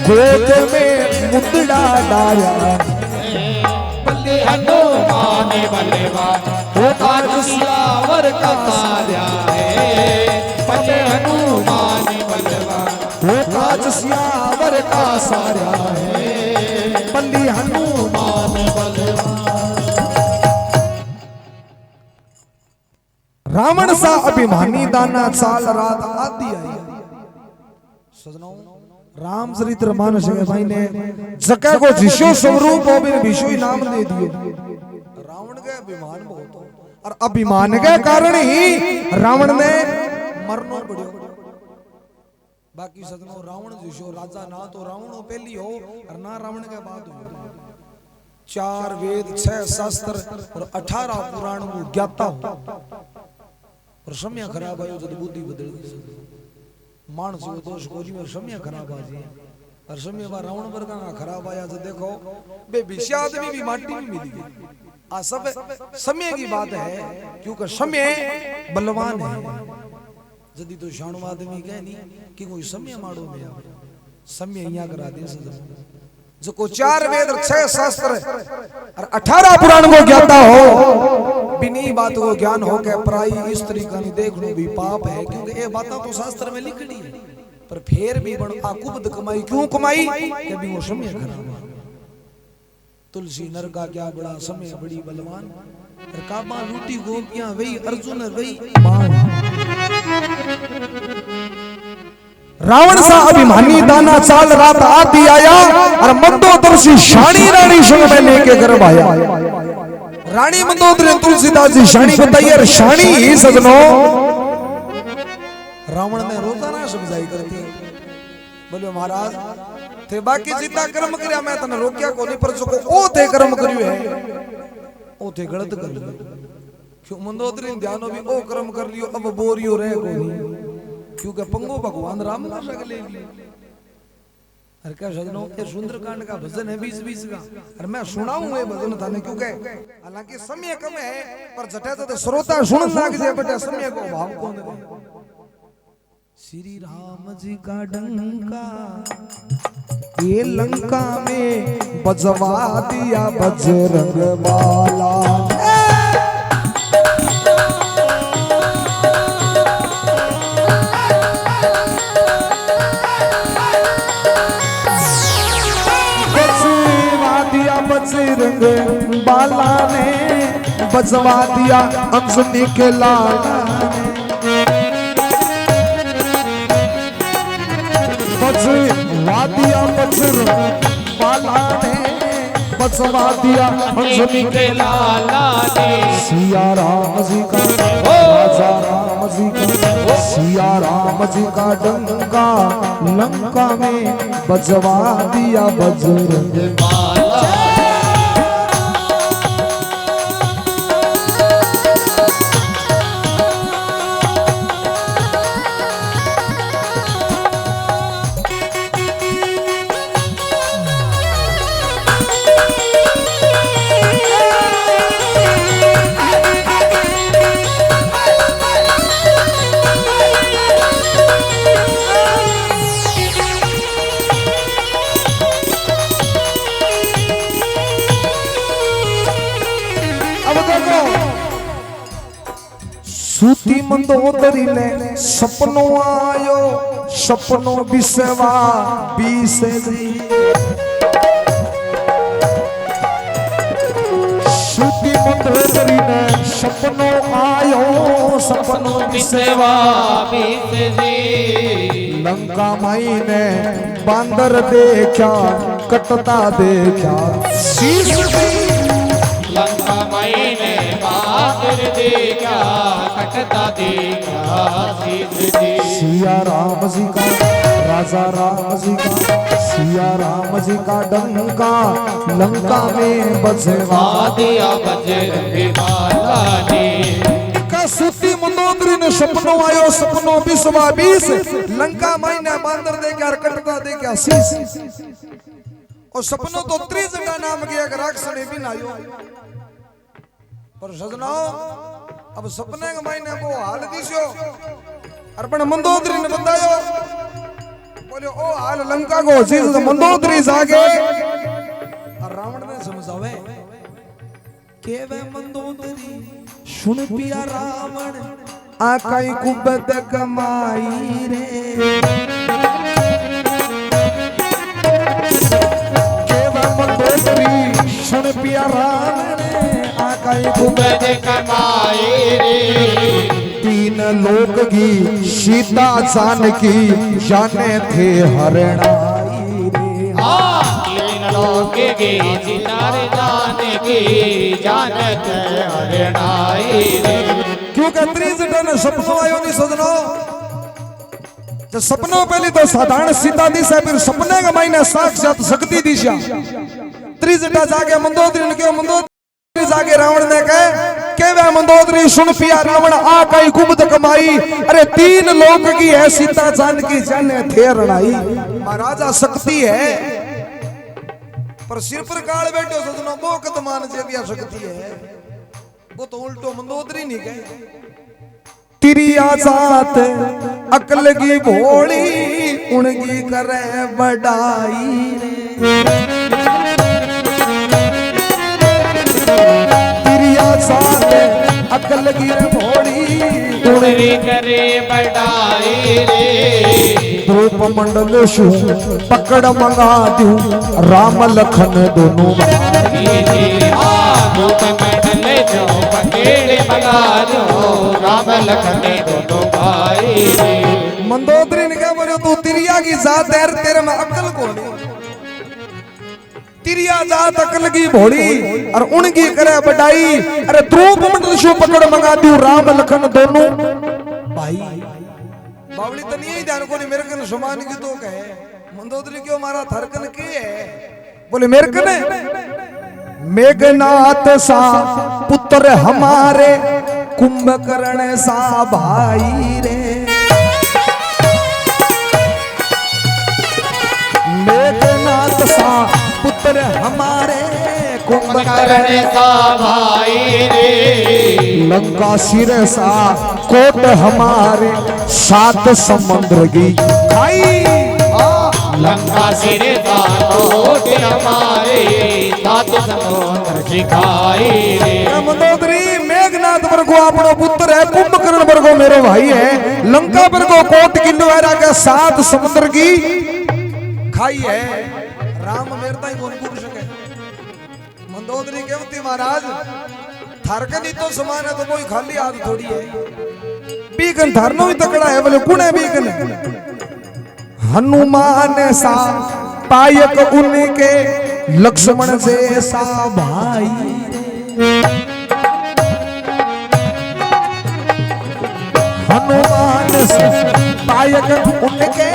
गोद में मुद्दा डाया, बल्ले हनुमान बल्लेबान वो काज सियावर का साया है। बल्ले हनुमान बल्लेबान वो काज सियावर का सारा है, बल्ली हनुमान बलवान। रावण सा अभिमानी दाना चाल रात आदि आई। सजनों रामचरित्र मानस भाई ने जगह को जिशो स्वरूप हो बिन विशो ही नाम दे दिए। रावण के अभिमान बहुत हो और अभिमान के कारण ही रावण ने मरनो पड़ो। बाकी सजनों रावण जिशो राजा ना तो रावण पहली हो और ना रावण के बाद हो। 4 वेद 6 शास्त्र और 18 पुराण को ज्ञाता हो और समय खराब आयो जब बुद्धि बदल गई। मानस को दोष कोजी में समय खराब आ जाए और समय बार रावण वर्गा खराब आया तो देखो बे विषय आदमी भी माटी में मिल गई। आ सब समय की बात है क्योंकि समय बलवान है। यदि तो शाणु आदमी कहे नहीं कि कोई समय माड़ो में आवे समय यहाँ करा दे जो को 4 वेद 6 शास्त्र और 18 पुराण को ज्ञाता हो बिनी बात को ज्ञान हो के पराई स्त्री का नहीं देख लो भी पाप है क्योंकि ये बातें तो शास्त्र में लिखनी है पर फिर भी बड़ आकुबद कमाई क्यों कमाई कि भी वो समय खराब। तुलसी नर का क्या बड़ा समय बड़ी बलवान और काबा लूटी गोपियां वही अर्जुन वही बाण रावण सा अभिमानी दाना चाल रात आदि आया और मंदोदरी शाणी रानी संग में लेके गर्भ आया। रानी मंदोदरी तुलसीदास जी शाणी बताइए और शाणी ही सजनो रावण ने रोजाना समझाई करती बोले महाराज थे बाकी जितना कर्म करया मैं तने रोक्या को नहीं पर जो ओ थे कर्म कर्यो है ओ थे गलत कर लियो क्यों मंदोदरी ध्यानो भी ओ कर्म कर लियो अब बोरियो रह को नहीं क्योंकि पंगो भगवान राम ना सगले अरे क्या सजनो ये सुंदरकांड का भजन है 20-20 का और मैं सुनाऊं ये भजन थाने क्योंकि हालांकि समय कम है पर जटे तो श्रोता सुन लाग जाए बेटा समय को भाव कौन दे। श्री राम जी का डंका ये लंका में बजवा दिया बजरंग बाला बजरंग बाला ने बजवा दिया अंजनी के लाला बजवा दिया बजरंग बाला ने बजवा दिया अंजनी के लाला ने सिया राम जी का राजा राम जी का सिया राम जी का डंका लंका में बजवा दिया बजरंग बाला। सूती मंदोदरी ने सपनों आयो सपनों बिसवा बीसे सूती मंदोदरी ने सपनों आयो सपनों बिसवा बीसे लंका माई ने बांदर देखा कटता देखा लंका माई ने बांदर देखा कटता देखा सिया राम जी का राजा राम जी का सिया राम जी का डंका लंका में बजवा दिया बजरंग बाला ने सूती मंदोदरी ने सपनों आयो सपनों बिसवा बीस लंका माई ने बांदर देखा कटता देखा शीश और सपनों तो त्रिजटा नाम के एक राक्षस ने भी आयो पर सजना अब सपने के मायने वो हाल दिसो अर्पण मंदोदरी ने बतायो बोले ओ हाल लंका को चीज मंदोदरी जागे और रावण ने समझावे के वे मंदोदरी सुन पिया रावण आकाई कुबद कमाई रे के वे मंदोदरी सुन पिया रावण कुबद कमाई रे तीन लोक की सीता जानकी जाने थे हरणाई रे तीन लोक की सीता जानकी जाने थे हरणाई रे क्योंकि त्रिजटा ने सपनों आयो नहीं सजनो तो सपनों पहले तो साधारण सीता दिशा फिर सपने का मायने साक्षात शक्ति दिशा त्रिजटा जाके मंदोदरी ने क्यों मंदोदरी जाके रावण ने कहे केवे मंदोदरी सुन पिया रावण आ कई कुबद कमाई। अरे 3 लोक की है सीता जानकी जाने थे रणाई। महाराजा शक्ति है पर सिर पर काल बैठो सजनो बोकत मान जे भी शक्ति है। वो तो उल्टो मंदोदरी नहीं कहे तेरी आजात अकल की भोली उनकी करे बढ़ाई। तेरी आजात अकल की भोली उनकी करे बढ़ाई रे। रूप मंडल शु पकड़ मंगा दूं राम लखन दोनों रूप मंडल जो पकड़े मंगा दो राम लखन दोनों भाई रे। मंदोदरी ने क्या बोलो तू तिरिया की जात है तेरे में अकल कौन है। तिरिया जात अकल की भोली और उनकी करे बढ़ाई। अरे ध्रुव मंडल शु पकड़ मंगा दूं राम लखन दोनों भाई। बावली तो नहीं ध्यान को नहीं मेरे कन समान की तो कहे मंदोदरी क्यों मारा थरकन के है बोले मेरे कने मेघनाथ सा पुत्र हमारे कुंभकर्ण सा भाई रे। मेघनाथ सा पुत्र हमारे कुंभकर्ण सा भाई रे। लंका सिर सा कोट हमारे 7 समुद्र की खाई। लंका सिर सा कोट हमारे 7 समुद्र की खाई रे। मंदोदरी मेघनाथ वर्गो अपनो पुत्र है कुंभकर्ण वर्गो मेरो भाई है। लंका वर्गो कोट किलो है 7 समुद्र की खाई है। राम मेरता ही कौन पूछ सके। मंदोदरी कहती महाराज थारकन ही तो समान है तो कोई खाली हाथ थोड़ी है। बीकन थारनो ही तकड़ा है बोले कौन है बीकन। हनुमान सा पायक उनके लक्ष्मण से सा भाई। हनुमान से पायक उनके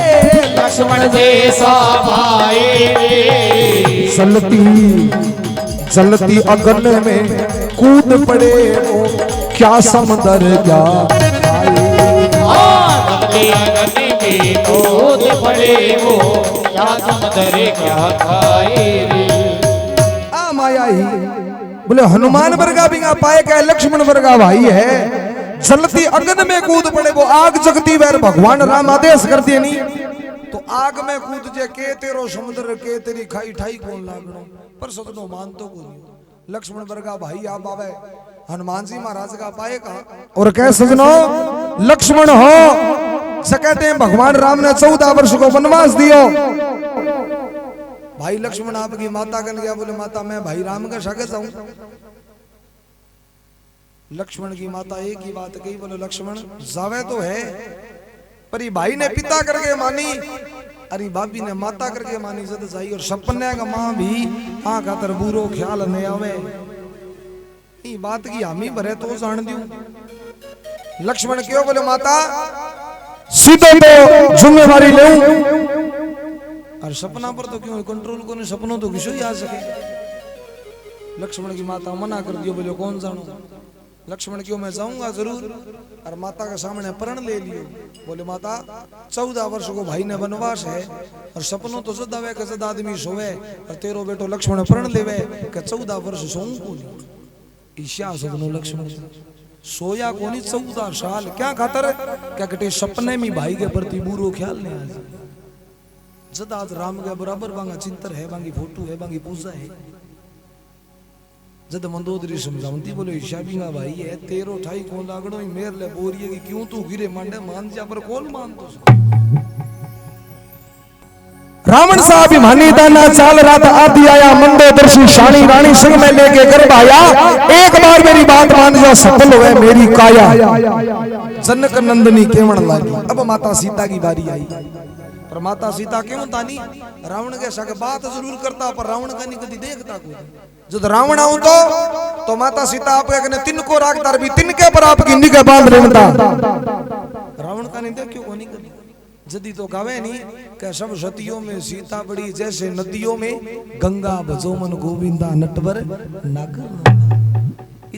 लक्ष्मण से सा भाई रे। चलती अगन में कूद पड़े वो क्या समंदर क्या कूद पड़े वो क्या समंदर क्या खाए रे। आ माया ही बोले हनुमान वर्गा भी पाए क्या लक्ष्मण वर्गा भाई है। चलती अगन में कूद पड़े वो आग जगती वैर भगवान राम आदेश कर दिए नहीं तो आग में कूद जे के तेरो समुद्र के तेरी खाई ठाई कौन लागनो। पर सदनो मान तो को लक्ष्मण वर्गा भाई आप आवे हनुमान जी महाराज का पाए कहा और कह सजनो लक्ष्मण हो सकते हैं भगवान राम ने 14 वर्ष को वनवास दियो। भाई लक्ष्मण आपकी माता कन गया बोले माता मैं भाई राम का शागिर्द हूं। लक्ष्मण की माता एक ही बात कही बोले लक्ष्मण जावे तो है पर ये भाई ने पिता करके मानी अरे भाभी ने माता करके मानी जद जाई और सपने का मां भी हाँ खातर बुरो ख्याल नहीं आवे। ये बात की हामी भरे तो जान दियो। लक्ष्मण क्यों बोले माता सीधे तो जिम्मेवारी ले और सपना पर तो क्यों कंट्रोल को नहीं सपनों तो किसी आ सके। लक्ष्मण की माता मना कर दियो बोले कौन जानो। लक्ष्मण क्यों मैं जाऊंगा जरूर और माता के सामने प्रण ले लियो। बोले माता 14 वर्ष को भाई ने वनवास है और सपनों तो जद आवे के जद आदमी सोवे और तेरो बेटो लक्ष्मण प्रण लेवे के 14 वर्ष सोऊं को ईशा सदनो लक्ष्मण सोया कोनी 14 साल क्या खातर क्या कटे सपने में भाई के प्रति बुरो ख्याल नहीं आज जद आज राम के बराबर बांगा चिंतर है बांगी फोटो है बांगी पूजा है। जद मंदोदरी समझाऊंती बोले ईशाबिंगा भाई है तेरो ठाई कौन लागड़ो मेर ले बोरिए की क्यों तू गिरे मांडे मान जा पर कौन मान तो रावण सा अभिमानी दाना चाल रात आदि आया मंदोदर्शी शानी रानी संग में लेके गर्भ आया। एक बार मेरी बात मान जा सफल हुए मेरी काया। जनक नंदनी केवण लागी। अब माता सीता की बारी आई पर माता सीता क्यों तानी रावण के साथ बात जरूर करता पर रावण का नहीं कभी देखता कोई। जब रावण आऊं तो माता सीता आप तिनको रागदार भी तिनके पर आपकी निगाह बांध लेता। रावण का नहीं देखियो को नहीं कभी जदी तो गावे नहीं कि सब सतियों में सीता बड़ी जैसे नदियों में गंगा भजो मन गोविंदा नटवर नागर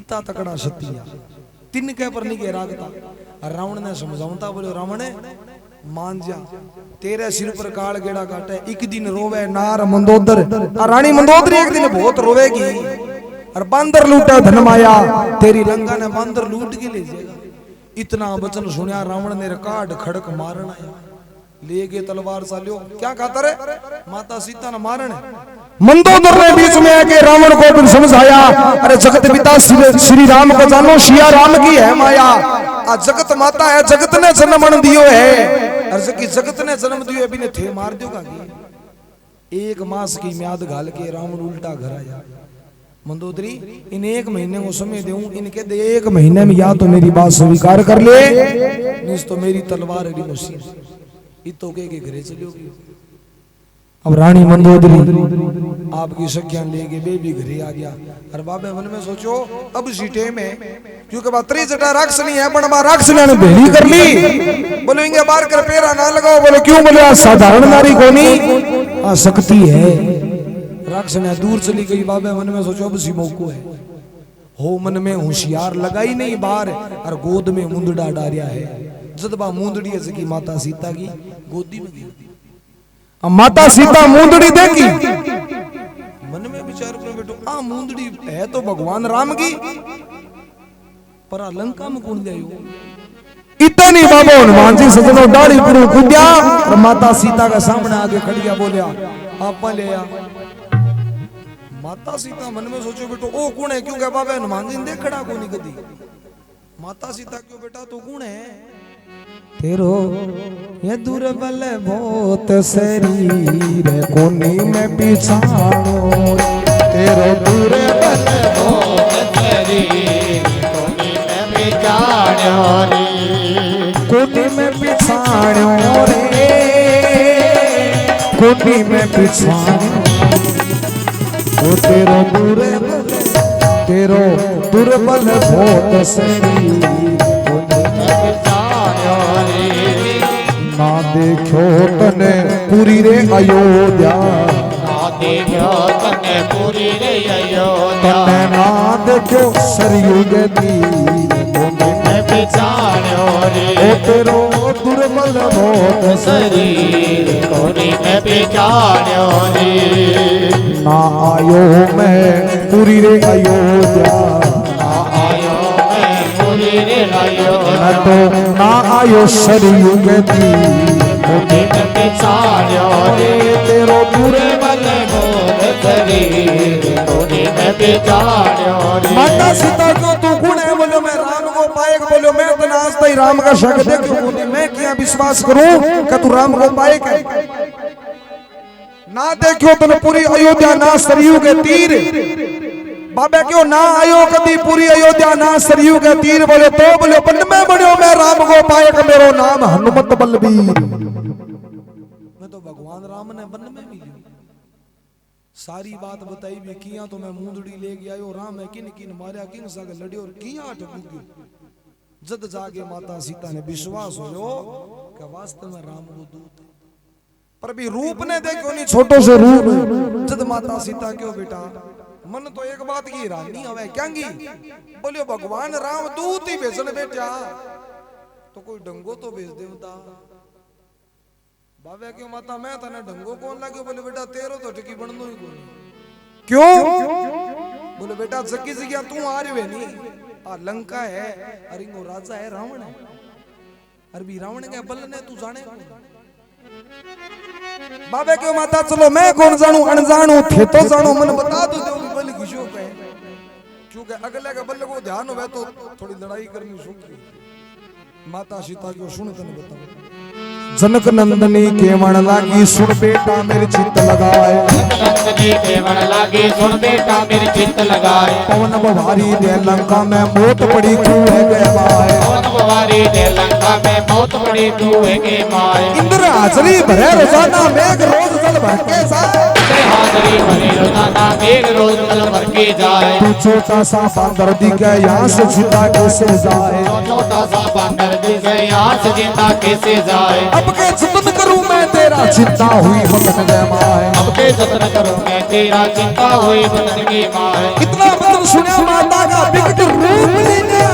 इता तकड़ा सतिया तीन कह पर नहीं कह रागता। रावण ने समझाऊंता बोले रावण मान जा तेरे सिर पर काल गेड़ा काटे एक दिन रोवे नार मंदोदर रानी मंदोदरी एक दिन बहुत रोवेगी और बांदर लूटा धन माया तेरी लंका ने बांदर लूट के ले जाएगा। इतना वचन सुनिया रावण ने काट खड़क मारना ले गए तलवार सालियो क्या खातर है माता सीता ने मारन। मंदोदर ने बीच में आके रावण को भी समझाया अरे जगत पिता श्री राम को जानो सिया राम की है माया आ जगत माता है जगत ने जन्म दियो है और जगत ने जन्म दियो अभी ने थे मार दियो का एक मास की म्याद घाल के रावण उल्टा घर आया। मंदोदरी इन एक महीने को समय दूं इनके दे एक महीने में या तो मेरी बात स्वीकार कर ले नहीं तो मेरी तलवार अड़ी मुसीबत इतो के घरे चलोगी। अब रानी मंदोदरी आपकी सख्या लेके बेबी घरे आ गया और बाबे मन में सोचो अब सीटे में क्योंकि बातरी जटा राक्षसनी है पण बा राक्षसनी ने भेड़ी कर ली बोलो इंगे बार कर पेरा ना लगाओ बोलो क्यों बोले आ साधारण नारी कोनी आ शक्ति है राक्षसनी दूर चली गई। बाबे मन में सोचो अब सी मौको है हो मन में होशियार लगाई नहीं बाहर और गोद में मुंदड़ा डारिया है जदबा मुंदड़ी है सकी माता सीता की गोदी में अब माता सीता मुंदड़ी देखी मन में विचार कर बेटो आ मुंदड़ी है तो भगवान राम की पर लंका में कौन जायो इतनी बाबो हनुमान जी सजनो डाली पुरु कूद्या और माता सीता का सामने आगे खड़ गया बोलिया आप ले आ। माता सीता मन में सोचो बेटो ओ कौन है क्यों क्या बाबा हनुमान जी ने देखड़ा को नहीं कदी माता सीता क्यों बेटा तू कौन है तेरो ये दुर्बल बहुत शरीर कोनी में पिछाड़ो तेरो दुर्बल बहुत शरीर कोनी में पिछाड़ो रे कोनी में पिछाड़ो रे कोनी में पिछाड़ो ओ तेरो दुर्बल बहुत शरीर ना देखो तने पूरी रे अयोध्या ना देखो तने पूरी रे अयोध्या तने ना देखो सरयू के तीर कोने में बिछाड़ो रे ओ तेरो दुर्बल बहुत शरीर कोने में बिछाड़ो रे ना आयो मैं पूरी रे अयोध्या ना आयो मैं पूरी रे अयोध्या तो ना आयो सरयू के तीर कोने में बिछाड़ो रे तेरो दुर्बल बहुत शरीर कोने में बिछाड़ो रे। माता सीता को तू कौन है बोलो मैं राम को पाए बोलो मैं तो आज तक राम का शक देखो मैं क्या विश्वास करूं कि तू राम को पाए ना देखो तो पूरी अयोध्या ना सरयू के तीर बाबा क्यों ना आयो कभी पूरी अयोध्या ना सरयू के तीर बोले तो बोले बन में बनो मैं राम को पाए का मेरो नाम हनुमत बलबीर मैं तो भगवान राम ने बन में भी सारी बात बताई भी किया तो मैं मुंदड़ी ले गया आयो राम है किन किन मारिया किन साग लड़ियो और किया अटक जद जागे माता सीता ने विश्वास हो कि वास्तव में राम को दूत पर भी रूप ने देखो नहीं छोटो से रूप जद माता सीता क्यों बेटा मन तो एक बात की रानी हवे क्यांगी बोलियो भगवान राम दूत ही भेजन बेटा तो कोई डंगो तो भेज देवता बाबा क्यों माता मैं तने डंगो कौन लागे बोले बेटा तेरो तो टिकी बनदो ही कोनी क्यों बोले बेटा जगी जगह तू आ रही है नी आ लंका है अरिंगो राजा है रावण है अरबी रावण के बल ने तू जाने बाबे क्यों माता चलो मैं कौन जानू अनजानू थे तो जानू मन बता दो बल घुसो पे क्योंकि अगले का बल को ध्यान हो तो थोड़ी लड़ाई करनी सूखी माता सीता को सुन तने बताओ जनक नंदनी केवण लागी सुन बेटा मेरे चित्त लगाए नंदनी केवण लागी सुन बेटा मेरे चित्त लगाए पवन बवारी दे लंका में मौत पड़ी क्यों है के माए पवन बवारी दे लंका में मौत पड़ी क्यों है के माए इंद्र हाजरी भरे रोजाना मेघ रोज जल भर के जाए हाजरी भरे रोजाना मेघ रोज जल भर के जाए तू छोटा सा बांदर दिखे यहाँ से जिंदा कैसे जाए छोटा सा बांदर दिखे यहाँ से जिंदा कैसे जाए अब के जतन करूं मैं तेरा चिंता हुई बदन के माए अब के जतन करूं मैं तेरा चिंता हुई बदन की माए इतना बदन सुने माता का विकट रूप लेने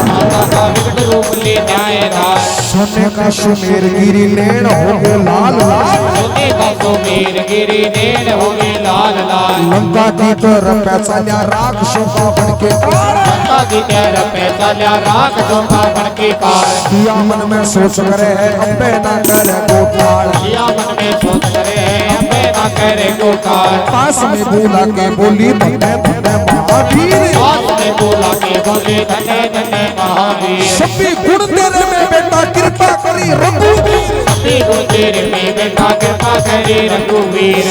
माता का विकट रूप लेने आएगा सोने का सुमेर गिरी नैन हो गए लाल लाल सोने का सुमेर गिरी नैन हो गए लाल लाल लंका की तरफ चला राक्षसों का बन के लंका की तरफ चला राक्षसों का बन के पार किया मन में सोच करे है अबे ना करे गोपाल किया मन में सोच करे अबे ना करे गोपाल पास में बोला के बोली धन्य धन्य महावीर पास में बोला के बोले धन्य धन्य महावीर सभी गुण तेरे में बेटा कृपा करी रघुवीर सभी गुण तेरे में बेटा कृपा करे रघुवीर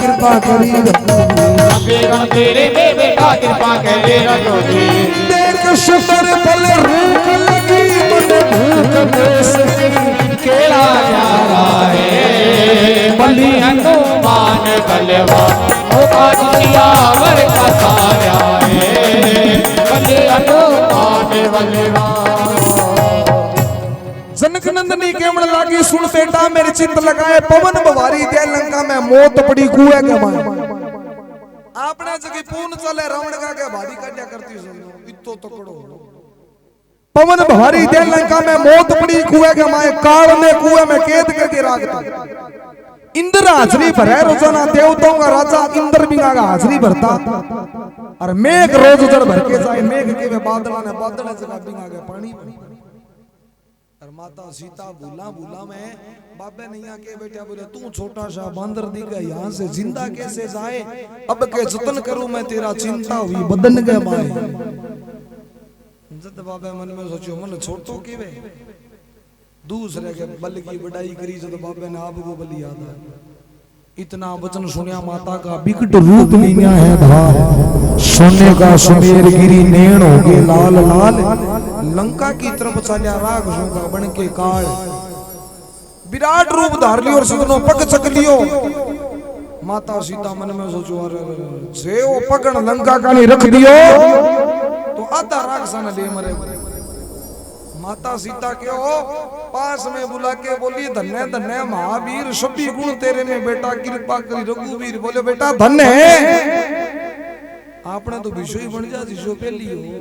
कृपा करी रघुवीर सभी गुण तेरे में बेटा कृपा करे रघुवीर देख शुक्र बल रूप लगी मन भूख में केला जा रहा है बलि हनुमान बलवान ओ सियावर का साया है बलि हनुमान बलवान जनक नंदनी केवल लागी सुन बेटा मेरे चित्त लगाए पवन बवारी दे लंका में मौत पड़ी कुएं के माए आपने जगह पूर्ण चले रावण का भारी कन्या करती सुनो इतो तकड़ो पवन भारी दे लंका में मौत पड़ी कुएं के माए काल में कुएं में कैद करके रखता इंद्र हाजरी भरे रोजाना देवताओं का राजा इंद्र भी का हाजरी भरता और मेघ रोज उधर भर के जाए मेघ के वे बादल ने बादल जगह बिंगा के पानी और माता सीता भूला भूला में बाबे नैया के बेटा बोले तू छोटा सा बंदर दिख यहाँ से जिंदा कैसे जाए अब के जतन करूं मैं तेरा चिंता हुई बदन के माए जद बाबे मन में सोचो मन छोटो के वे दूसरे के बल की बढ़ाई करी जब बाबे ने आप को बलि याद आ इतना वचन सुनिया माता का विकट रूप लिया है धार सोने का सुमेर गिरी नैन हो गए लाल लाल लंका की तरफ चलिया राक्षसों का बन के काल विराट रूप धार लियो और सदनों पग चक लियो माता सीता मन में सोचो अरे से वो पकड़ लंका का नहीं रख दियो तो आधा राक्षस ने ले मरे माता सीता क्यों पास में बुला के बोली धन्य धन्य महावीर सभी गुण तेरे में बेटा कृपा करी रघुवीर बोले बेटा धन्य आपने तो विषय बन जा जिसो पहली हो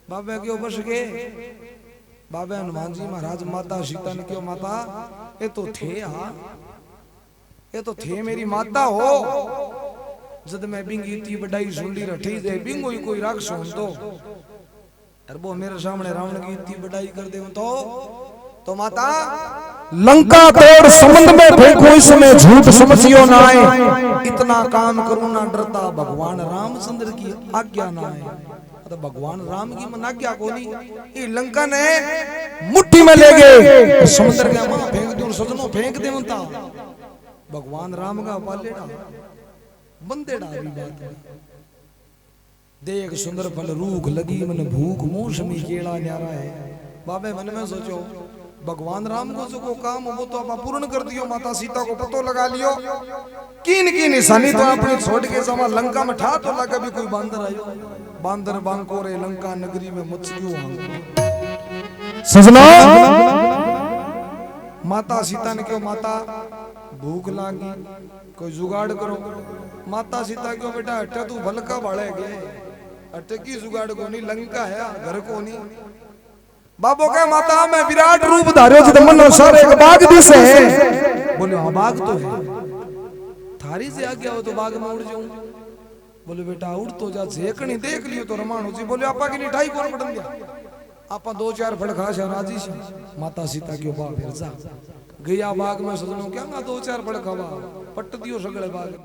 बाबा क्यों बस के बाबा हनुमान जी महाराज माता सीता ने क्यों माता ये तो थे ये तो थे मेरी माता हो जद मैं बिंगी इतनी बड़ाई सुन ली रठी दे बिंगो ही कोई राक्षस हो तो वो मेरे सामने रावण की इतनी बड़ाई कर दे तो माता लंका तोड़ समुद्र में फेंको इसमें झूठ समझियो ना आए इतना काम करूं ना डरता भगवान रामचंद्र की आज्ञा ना आए तो भगवान राम की मन आज्ञा को नहीं ये लंका ने मुट्ठी में ले गए समुद्र के मां फेंक दूं सजनों फेंक दे मनता भगवान राम का पालेड़ा बंदेड़ा भी बात देख सुंदर फल रूख लगी मन भूख मौसमी केड़ा न्यारा है बाबे मन में सोचो भगवान राम को जो काम वो तो आप पूर्ण कर दियो माता सीता को पतो लगा लियो किन की निशानी तो अपनी छोड़ के समा लंका में ठा तो लगा भी कोई बांदर आयो बांदर बांको रे लंका नगरी में मछलियों सजना माता सीता ने क्यों माता भूख लागी कोई जुगाड़ करो माता सीता क्यों बेटा अट्टा तू भल का भाड़े गए अट्टे की जुगाड़ को नहीं लंका है घर को नहीं बाबो के माता मैं विराट रूप धारियो जद मन सर एक बाग दिसे बोले हां बाग तो है थारी से आ गया हो तो बाग में उड़ जाऊं बोले बेटा उड़ तो जा झेकनी देख लियो तो रमाणो जी बोले आपा की निठाई कौन पटन दिया आपा दो चार फल खा जा राजी से माता सीता के बाग फिर जा गया बाग में सजनों क्या ना दो चार फल खावा पट दियो सगले बाग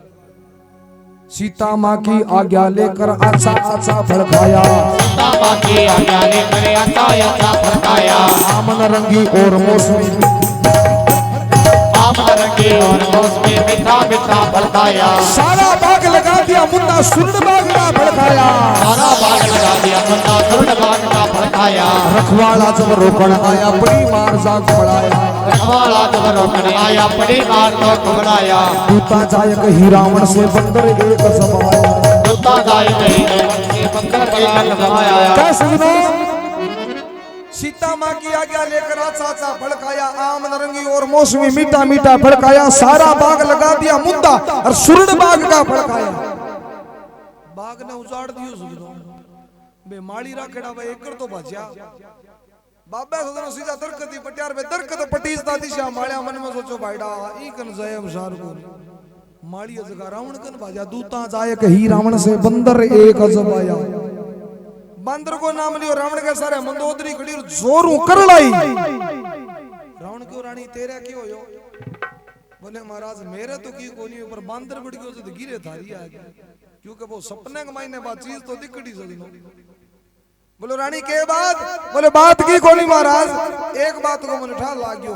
सीता माँ की आज्ञा लेकर अच्छा अच्छा फल खाया सीता माँ की आज्ञा लेकर अच्छा अच्छा फल खाया आमन रंगी और मौसमी आमन रंगी और मौसमी मीठा मीठा फल खाया सारा बाग लगा दिया मुन्ना सुंदर बाग का फल खाया सारा बाग लगा दिया मुन्ना सुंदर बाग का फल खाया रखवाला जब रोकण आया बड़ी मार जाग पड़ाया रखवाला जब रोकण आया बड़ी मार तो घबराया दूता जाय कही रावण से बंदर एक समाया दूता जाय कही रावण से बंदर एक समाया क्या सुनो सीता माँ की आज्ञा लेकर अच्छा भड़काया, आम नारंगी और मौसमी मीठा मीठा भड़काया, सारा बाग लगा दिया मुद्दा और सुरड़ बाग का भड़काया। बाग ने उजाड़ दियो सुनो बे माड़ी राखेड़ा बे एकर तो बचा बाबा सदनो सीधा दरकती पटियार में दरकत पटीस दा दिशा माळ्या मन में सोचो भाईडा ई कन जयम शार को माड़ी जगह रावण कन बाजा दूता जाए कही रावण से बंदर एक अजब आया। बंदर को नाम लियो रावण के सारे मंदोदरी खड़ी जोरू कर लाई। रावण क्यों रानी तेरा क्यों हो? बोले महाराज मेरे तो की कोनी पर बंदर बढ़ गयो तो गिरे थारी आगे क्योंकि वो सपने के मायने बात चीज तो दिखड़ी सजनो। बोलो रानी के बात? बोले बात की कोनी महाराज, एक बात को मन ठा लाग्यो।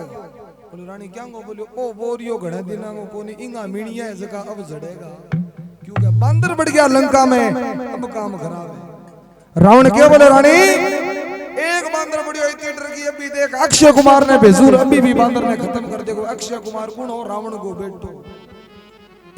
बोलो रानी क्या गो? बोले ओ बोरियो घड़े दिना को कोनी इंगा मीणिया है जगह अब जड़ेगा क्योंकि बंदर बढ़ गया लंका में, अब काम खराब है। रावण क्या बोले रानी एक बंदर बढ़ियो इतनी डर की अभी देख अक्षय कुमार ने भेजूर अभी भी बंदर ने खत्म कर देगो। अक्षय कुमार कौन हो? रावण को बेटो।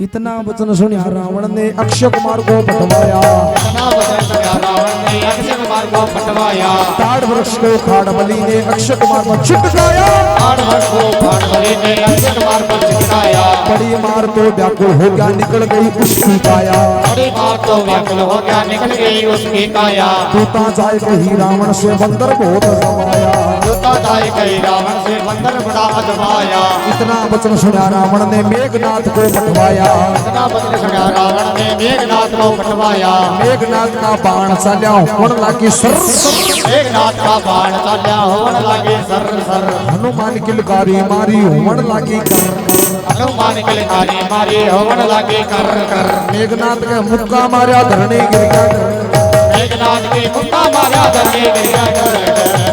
इतना वचन सुनिया रावण ने अक्षय कुमार को पटवाया। इतना वचन सुनिया रावण ने अक्षय कुमार को पटवाया। ताड़ वृक्ष को खाड़बली ने अक्षय कुमार पर छिटकाया। ताड़ वृक्ष को खाड़बली ने अक्षय कुमार पर छिटकाया। बड़ी मार तो व्याकुल हो गया निकल गई उसकी काया। बड़ी मार तो व्याकुल हो गया निकल गई उसकी काया। दूता जाए कही रावण से बंदर बहुत अजमाया। दूता जाए कही रावण से बंदर बड़ा अजमाया। इतना वचन सुनिया रावण ने मेघनाथ को पटवाया। इतना वचन सुनिया रावण ने मेघनाथ को पटवाया। मेघनाथ का बाण चल्या होण लागी सर। मेघनाथ का बाण चल्या होण लागी सर सर। हनुमान किलकारी मारी होण लागी कर। हनुमान किलकारी मारी होण लागी कर कर। मेघनाथ के मुक्का मारा धरणी गिर गया कर। मेघनाथ के मुक्का मारा धरणी गिर गया कर।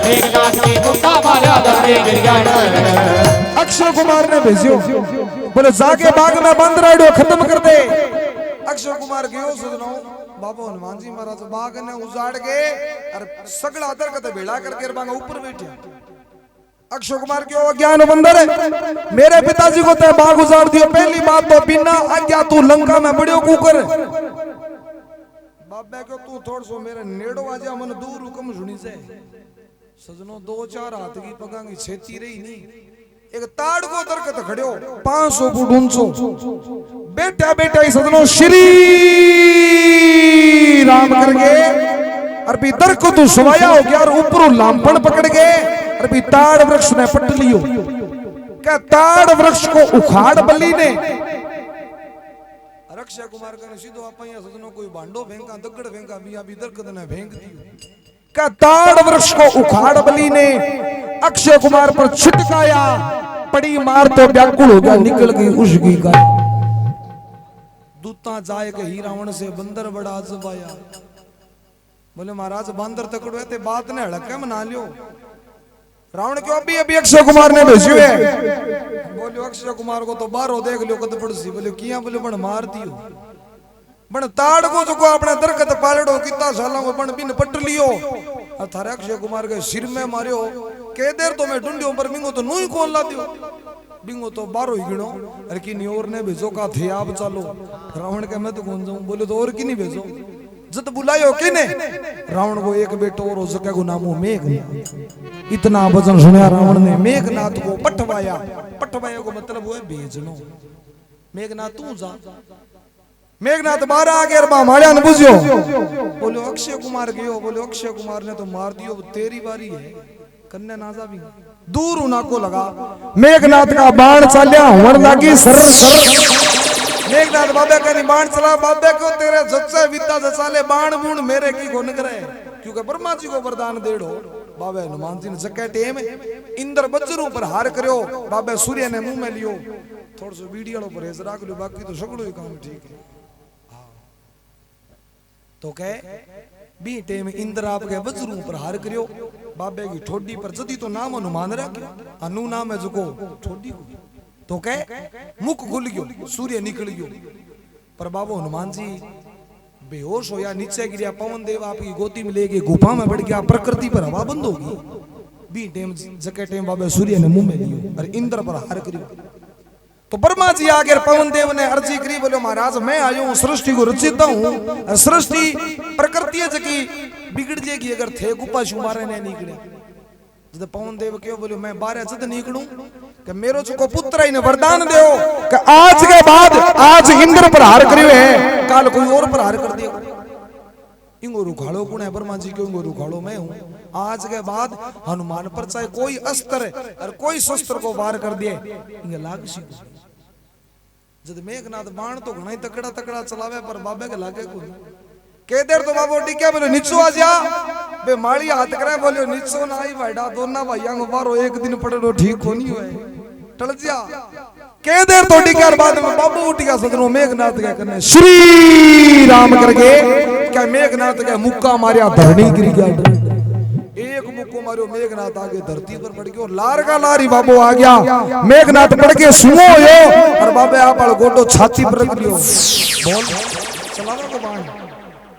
मेघनाथ के मुक्का मारा धरणी गिर गया कर। अक्षय कुमार ने भेजियो बोले जाके बाग में बंद राइडो खत्म कर दे। अक्षय कुमार गयो सजनो बाबा हनुमान जी महाराज बाग ने उजाड़ के और सगड़ा दरकत भेड़ा करके बाग ऊपर बैठे। अक्षय कुमार क्यों अज्ञान बंदर है? मेरे पिताजी को ते बाग उजाड़ दियो। पहली बात तो बिना आज्ञा तू लंका में बड़ियो कुकर। बाबा को तू थोड़ सो मेरे नेड़ो आ जा मन दूर हुक्म सुनी से सजनो दो चार हाथ की पगांगी छेती रही नहीं। एक ताड़ को दरकत खड़ियो 500 फुट ऊंचो बेटा बेटा ही सजनो श्री राम करके अरबी दरकत तो सवाया हो गया और ऊपर लामपन पकड़ गए। अरबी ताड़ वृक्ष ने पट लियो। क्या ताड़ वृक्ष को उखाड़ बली ने अक्षय कुमार का सीधो आप सजनो कोई भांडो फेंका दगड़ फेंका बिया भी दरकत ने फेंक दियो। क्या ताड़ वृक्ष को उखाड़ बली ने अक्षय कुमार पर छिटकाया। पड़ी मार तो व्याकुल हो गया निकल गई उसकी का। दूता जाए के ही रावण से बंदर बड़ा अजब आया। बोले महाराज बंदर तकड़ो है ते बात ने हड़के मना लियो। रावण क्यों अभी अभी अक्षय कुमार ने भेजो है। बोलो अक्षय कुमार को तो बाहरों देख लियो कद पड़सी। बोले किया? बोले बण मार दियो। बण ताड़ को जो अपने दरकत पालड़ो कितना सालों को बण बिन पट लियो। थारे अक्षय कुमार के सिर में मारियो के देर तो मैं ढूंढियो पर बिंगो तो नूही कौन ला दियो। बिंगो तो बारो ही गिनो। अरे कि नहीं और ने भेजो का थे आप चलो। रावण के मैं तो कौन जाऊं? बोले तो और की नहीं भेजो जत बुलायो किने? रावण को एक बेटो और हो सके को नामो मेघ। इतना वचन सुना रावण ने मेघनाथ को पटवाया। पटवाया को मतलब वो है भेजनो। मेघनाथ तू जा। मेघनाथ 12 आगे अरबा मारिया ने बुझियो। बोलो अक्षय कुमार गयो। बोलो अक्षय कुमार ने तो मार दियो तेरी बारी है कन्या ना जा भी दूर उना को लगा। मेघनाथ का बाण चलिया होण लागी सर सर। मेघनाथ बाबे का नहीं बाण चला। बाबे को तेरे जच्चे विद्या जचाले बाण बूण मेरे की को निकरे क्योंकि ब्रह्मा जी को वरदान देड़ो। बाबे हनुमान जी ने जके टेम इंद्र वज्रों पर हार करियो। बाबे सूर्य ने मुंह में लियो। थोड़ा सो वीडियो पर हेज राख लियो बाकी तो सगड़ो ही काम ठीक है। तो कह बी टेम इंद्र आपके वज्रों पर हार करियो। बाबे की ठोडी पर जदी तो नाम हनुमान रखियो। अनु नाम है जको ठोडी को। तो कह मुख खुल गयो सूर्य निकल गयो। पर बाबू हनुमान जी बेहोश होया नीचे गिरा। पवन देव आपकी गोदी में लेके गुफा में बढ़ गया। प्रकृति पर हवा बंद होगी। बी टेम जके टेम बाबे सूर्य ने मुंह में लियो और इंद्र पर हार करियो। तो ब्रह्मा जी आगे पवन देव ने अर्जी करी। बोलो महाराज मैं आयो हूं सृष्टि को रचिता हूं। सृष्टि प्रकृति जकी बिगड़ जाएगी अगर थे गुप्पा शुमारे ने निकले। जद पवन देव क्यों बोलो मैं बारे जद निकलूं कि मेरो चुको पुत्र ही ने वरदान दो कि आज के बाद आज इंद्र प्रहार करियो है काल कोई और प्रहार कर दियो। इंगो रुखाड़ो कौन है? ब्रह्मा जी क्यों इंगो रुखाड़ो मैं हूं। आज के बाद हनुमान पर चाहे कोई अस्त्र और कोई शस्त्र को वार कर दिए इंगे लाग सी। जद मेघनाथ बाण तो घना ही तकड़ा तकड़ा चलावे पर बाबे के लागे को के देर तो बाबू टिके बोले नीचो आ जा बे माड़ी हाथ करे बोलियो नीचो ना आई भाईडा दोना भाइया को बारो एक दिन पड़ो ठीक होनी होए टल जा के देर तो टिके बाद में बाबू उठ गया सदनो मेघनाथ के करने श्री राम करके क्या मेघनाथ के मुक्का मारिया धरणी गिर गया। एक मुक्को मारियो मेघनाथ आगे धरती पर पड़ गयो लार का लारी बाबू आ गया मेघनाथ पड़ के सुनो यो और बाबे आप गोडो छाती पर रख लियो बोल चलावा को बाण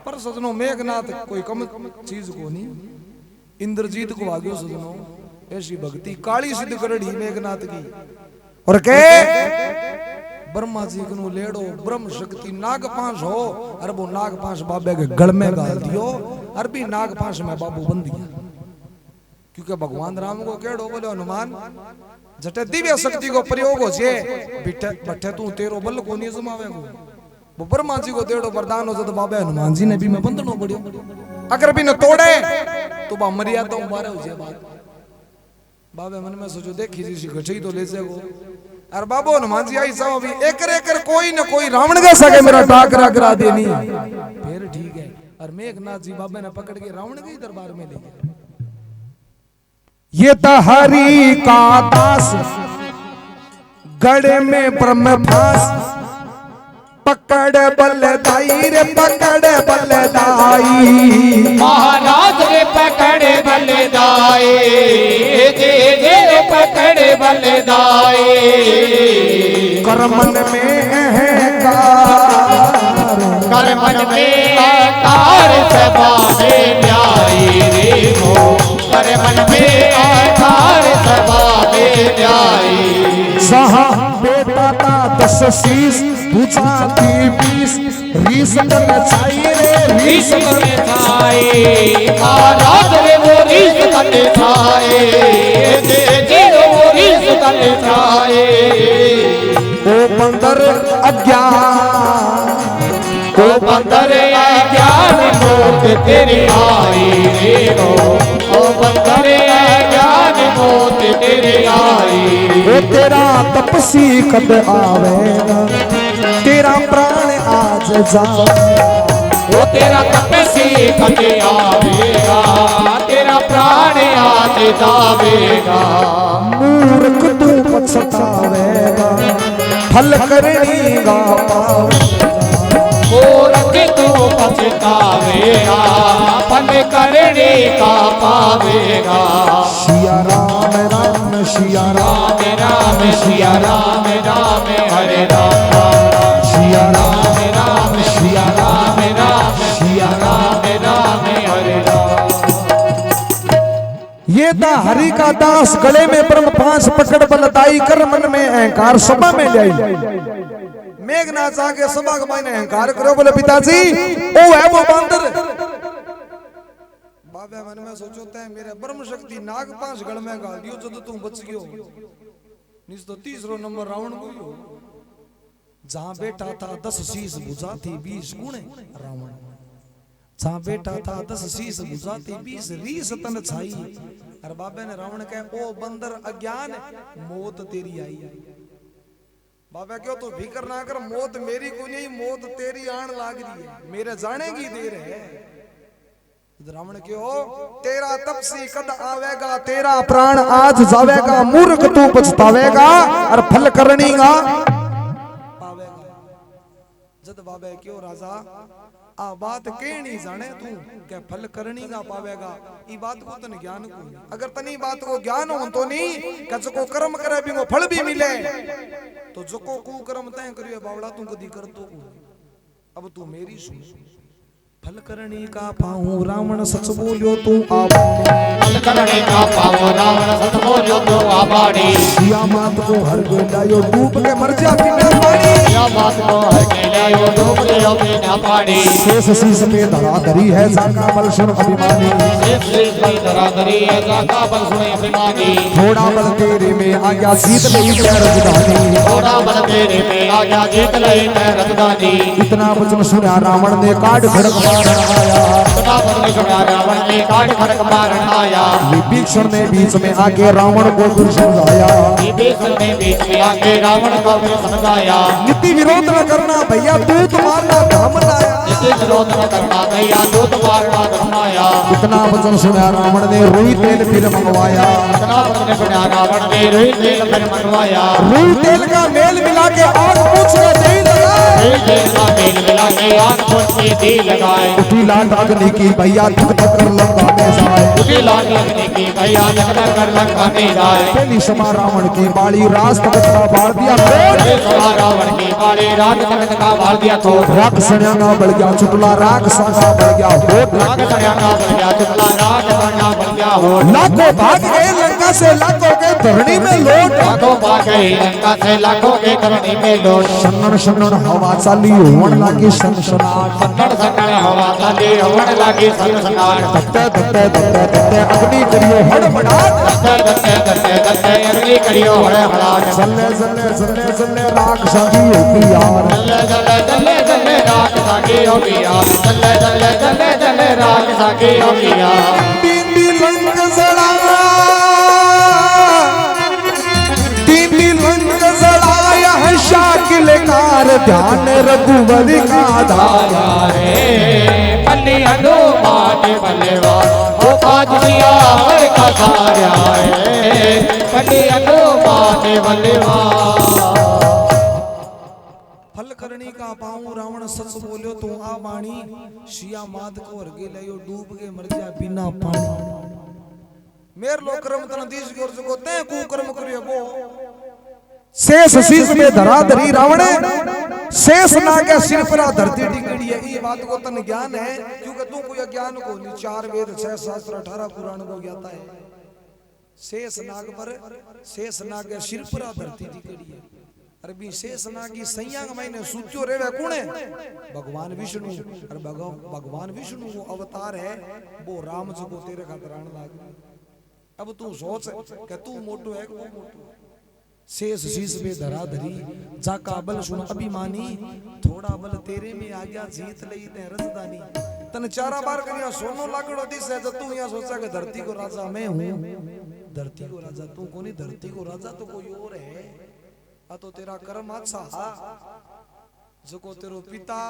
पर सजनो मेघनाथ कोई कम चीज को नहीं इंद्रजीत को आगे सजनो ऐसी भक्ति काली सिद्ध करड़ी मेघनाथ की और के ब्रह्मा जी को लेडो ब्रह्म शक्ति नाग पांच हो और वो नाग पांच बाबे के गल में डाल दियो और भी नाग पांच में बाबू बंद दिया क्योंकि भगवान राम को केड़ो बोले हनुमान जटे दिव्य शक्ति को प्रयोग हो जे बैठे तू तेरो बल को नहीं जमावे वो ब्रह्मा जी को देड़ो वरदान हो तो बाबा हनुमान जी ने भी मैं बंधनो पड़ियो अगर भी न तोड़े तो बा मर्यादा मारे हो जे बात बाबे मन में सोचो देखी जी घटी तो ले जागो और बाबू हनुमान जी आई साहब अभी एकर कोई न कोई रावण का सके मेरा टाकरा करा देनी फिर ठीक है। और मेघनाथ जी बाबे ने पकड़ के रावण के दरबार में ले गए। ये हरि का दास गड़े में ब्रह्म फास पकड़ बलदाई रे पकड़ बलदाई महाराज रे पकड़ बलदाई जे जे पकड़ बलदाई करमन में अहंकार करमन में अहंकार सबावे न्यायी रे हो करमन में अहंकार सबावे न्यायी सहा बेटा का 10 शीश बुझाती 20 रीस कर छाई रे रीस कर छाई महाराज रे वो रीस कर छाई जे वो रीस कर छाई ओ बंदर अज्ञान ओ बंदर अज्ञान मौत तेरी आई रे हो ओ बंदर अज्ञान मौत तेरी आई ओ तेरा तपसी कब आवेगा तेरा प्राण आज जाओ वो तेरा तपसी कब आवेगा तेरा प्राण आज जावेगा मूर्ख तू पछतावेगा फल करनी गा पावेगा मूर्ख तू पछतावेगा फल करने का पावेगा। सिया राम राम सिया राम राम सिया राम राम हरे राम सिया राम राम सिया राम राम सिया राम राम हरे राम। ये था हरि का दास गले में ब्रह्म पांच पकड़ बलदाई कर मन में अहंकार सभा में लाई मेघनाथ आके सभा के मायने अहंकार करो बोले पिताजी ओ है वो बंदर बाबे मन में सोचो ते मेरे ब्रह्म शक्ति नाग पांच गल में गाल दियो जद तू बच गयो निस तो तीसरो नंबर रावण को हो जहां बैठा था 10 शीश बुझा थी 20 गुण रावण जहां बैठा था 10 शीश बुझा थी 20 रीस तन छाई और बाबे ने रावण कहे ओ बंदर अज्ञान मौत तेरी आई बाबा क्यों तो फिकर ना कर मौत मेरी को नहीं मौत तेरी आन लाग रही है मेरे जाने की देर है। रावण क्यों तेरा तपसी कद आवेगा तेरा प्राण आज जावेगा मूर्ख तू पछतावेगा और फल करनी गा पावेगा। जद बाबे क्यों राजा आ बात के नहीं जाने तू क्या फल करनी गा पावेगा ई बात को तन ज्ञान को अगर तनी बात को ज्ञान हो तो नहीं कच को कर्म करे भी वो फल भी मिले तो जो को कर्म तय करियो बावड़ा तू कदी कर तो अब तू मेरी सुन फल करने का पाऊं रावण सच बोलियो तू फल करने का पाऊं रावण सच बोलियो तू आबाड़ी या बात को हर लायो डूब के मर जा बिना पानी या बात को हर के आयो डूब गयो बिना पानी शेष शीश पे धरा धरी है जाका बल सुन अभिमानी शेष शीश पे धरा धरी है जाका बल सुन अभिमानी थोड़ा बल तेरे में आ गया जीत नहीं है राजधानी थोड़ा बल तेरे में आ गया जीत लई मैं राजधानी इतना वचन सुना रावण ने काट खड़क मार आया इतना वचन सुना रावण ने काट खड़क मार आया विभीषण ने बीच में आके रावण को फिर समझाया विभीषण ने बीच में आके रावण को फिर समझाया नीति विरोध न करना भैया तू तुम्हारा धर्म लाया नीति विरोध न करना भैया तू तुम्हारा धर्म आया इतना वचन सुना रावण ने रुई तेल फिर मंगवाया इतना वचन सुना रावण ने रुई तेल फिर मंगवाया रुई तेल का मेल मिला के आग पूछ के दे लगा रुई तेल का मेल मिला के आग पूछ के दे लगाए उठी लाट अग्नि की भैया धक धक कर लंका में जाए उठी लाट लगने की भैया धक धक कर लंका में जाए पहली समा रावण की बाड़ी राज तख्त का बाढ़ दिया पहले समा रावण की बाड़ी राज तख्त का बाढ़ दिया तो राख सन्याना बढ़ गया चुटला राख सागा बढ़ गया होठ राग सन्याना बढ़ गया चुटला राग सन्याना बढ़ गया हो लाखों भाग गए लंका से लाखों के धरणी में लोट लाखों भाग गए लंका से लाखों के धरणी में लोट सन्नन सन्नन हवा चाली होवन लागी सनसनाट सन्नन सन्नन हवा चाली होवन लागी सनसनाट दत्ते दत्ते दत्ते दत्ते अग्नि करियो हड़बड़ाट दत्ते दत्ते दत्ते दत्ते अग्नि करियो हड़बड़ाट जल्ले जल्ले जल्ले जल्ले राख सागी होती यार जल्ले जल्ले जल्ले जल्ले राख सागी होगी यार जल्ले जल्ले जल्ले जल्ले राख सागी होगी यार तीन रंग जलाया तीन रंग जलाया है शाकिल कार ध्यान रघुवर का धारा पल्ली हनुमान बल्लेवान ओ काजिया हर का सारा है पल्ली हनुमान बल्लेवान फल करनी का पाऊं रावण सच बोलियो तू आ वाणी शिया मात को हरगे लियो डूब के मर जा बिना पानी मेर लो कर्म तन दीस गोर जको ते कुकर्म करियो वो शेष शीश में धरा धरी रावण शेष ना के सिर पर धरती टिकड़ी है ये बात को तन ज्ञान है क्योंकि तू कोई ज्ञान को नहीं 4 वेद 6 शास्त्र 18 पुराण को ज्ञाता है शेष नाग पर शेष नाग के सिर पर धरती टिकड़ी है अरबी शेष नाग की सैया के मायने सूत्यो रेवे कौन है भगवान विष्णु और भगवान विष्णु वो अवतार है वो राम जी को तेरे खातिर आने लाग अब तू सोच कि तू मोटो है कि वो मोटो है शेष शीश में धरा धरी जाका बल सुन अभिमानी थोड़ा बल तेरे में आ गया जीत लई ते रजदानी तन 4 बार करिया सोनो लागड़ो दिस है तू यहां सोचा कि धरती को राजा मैं हूं धरती को राजा तू कोनी धरती को राजा तो कोई और है आ तो तेरा कर्म अच्छा हा जको तेरो पिता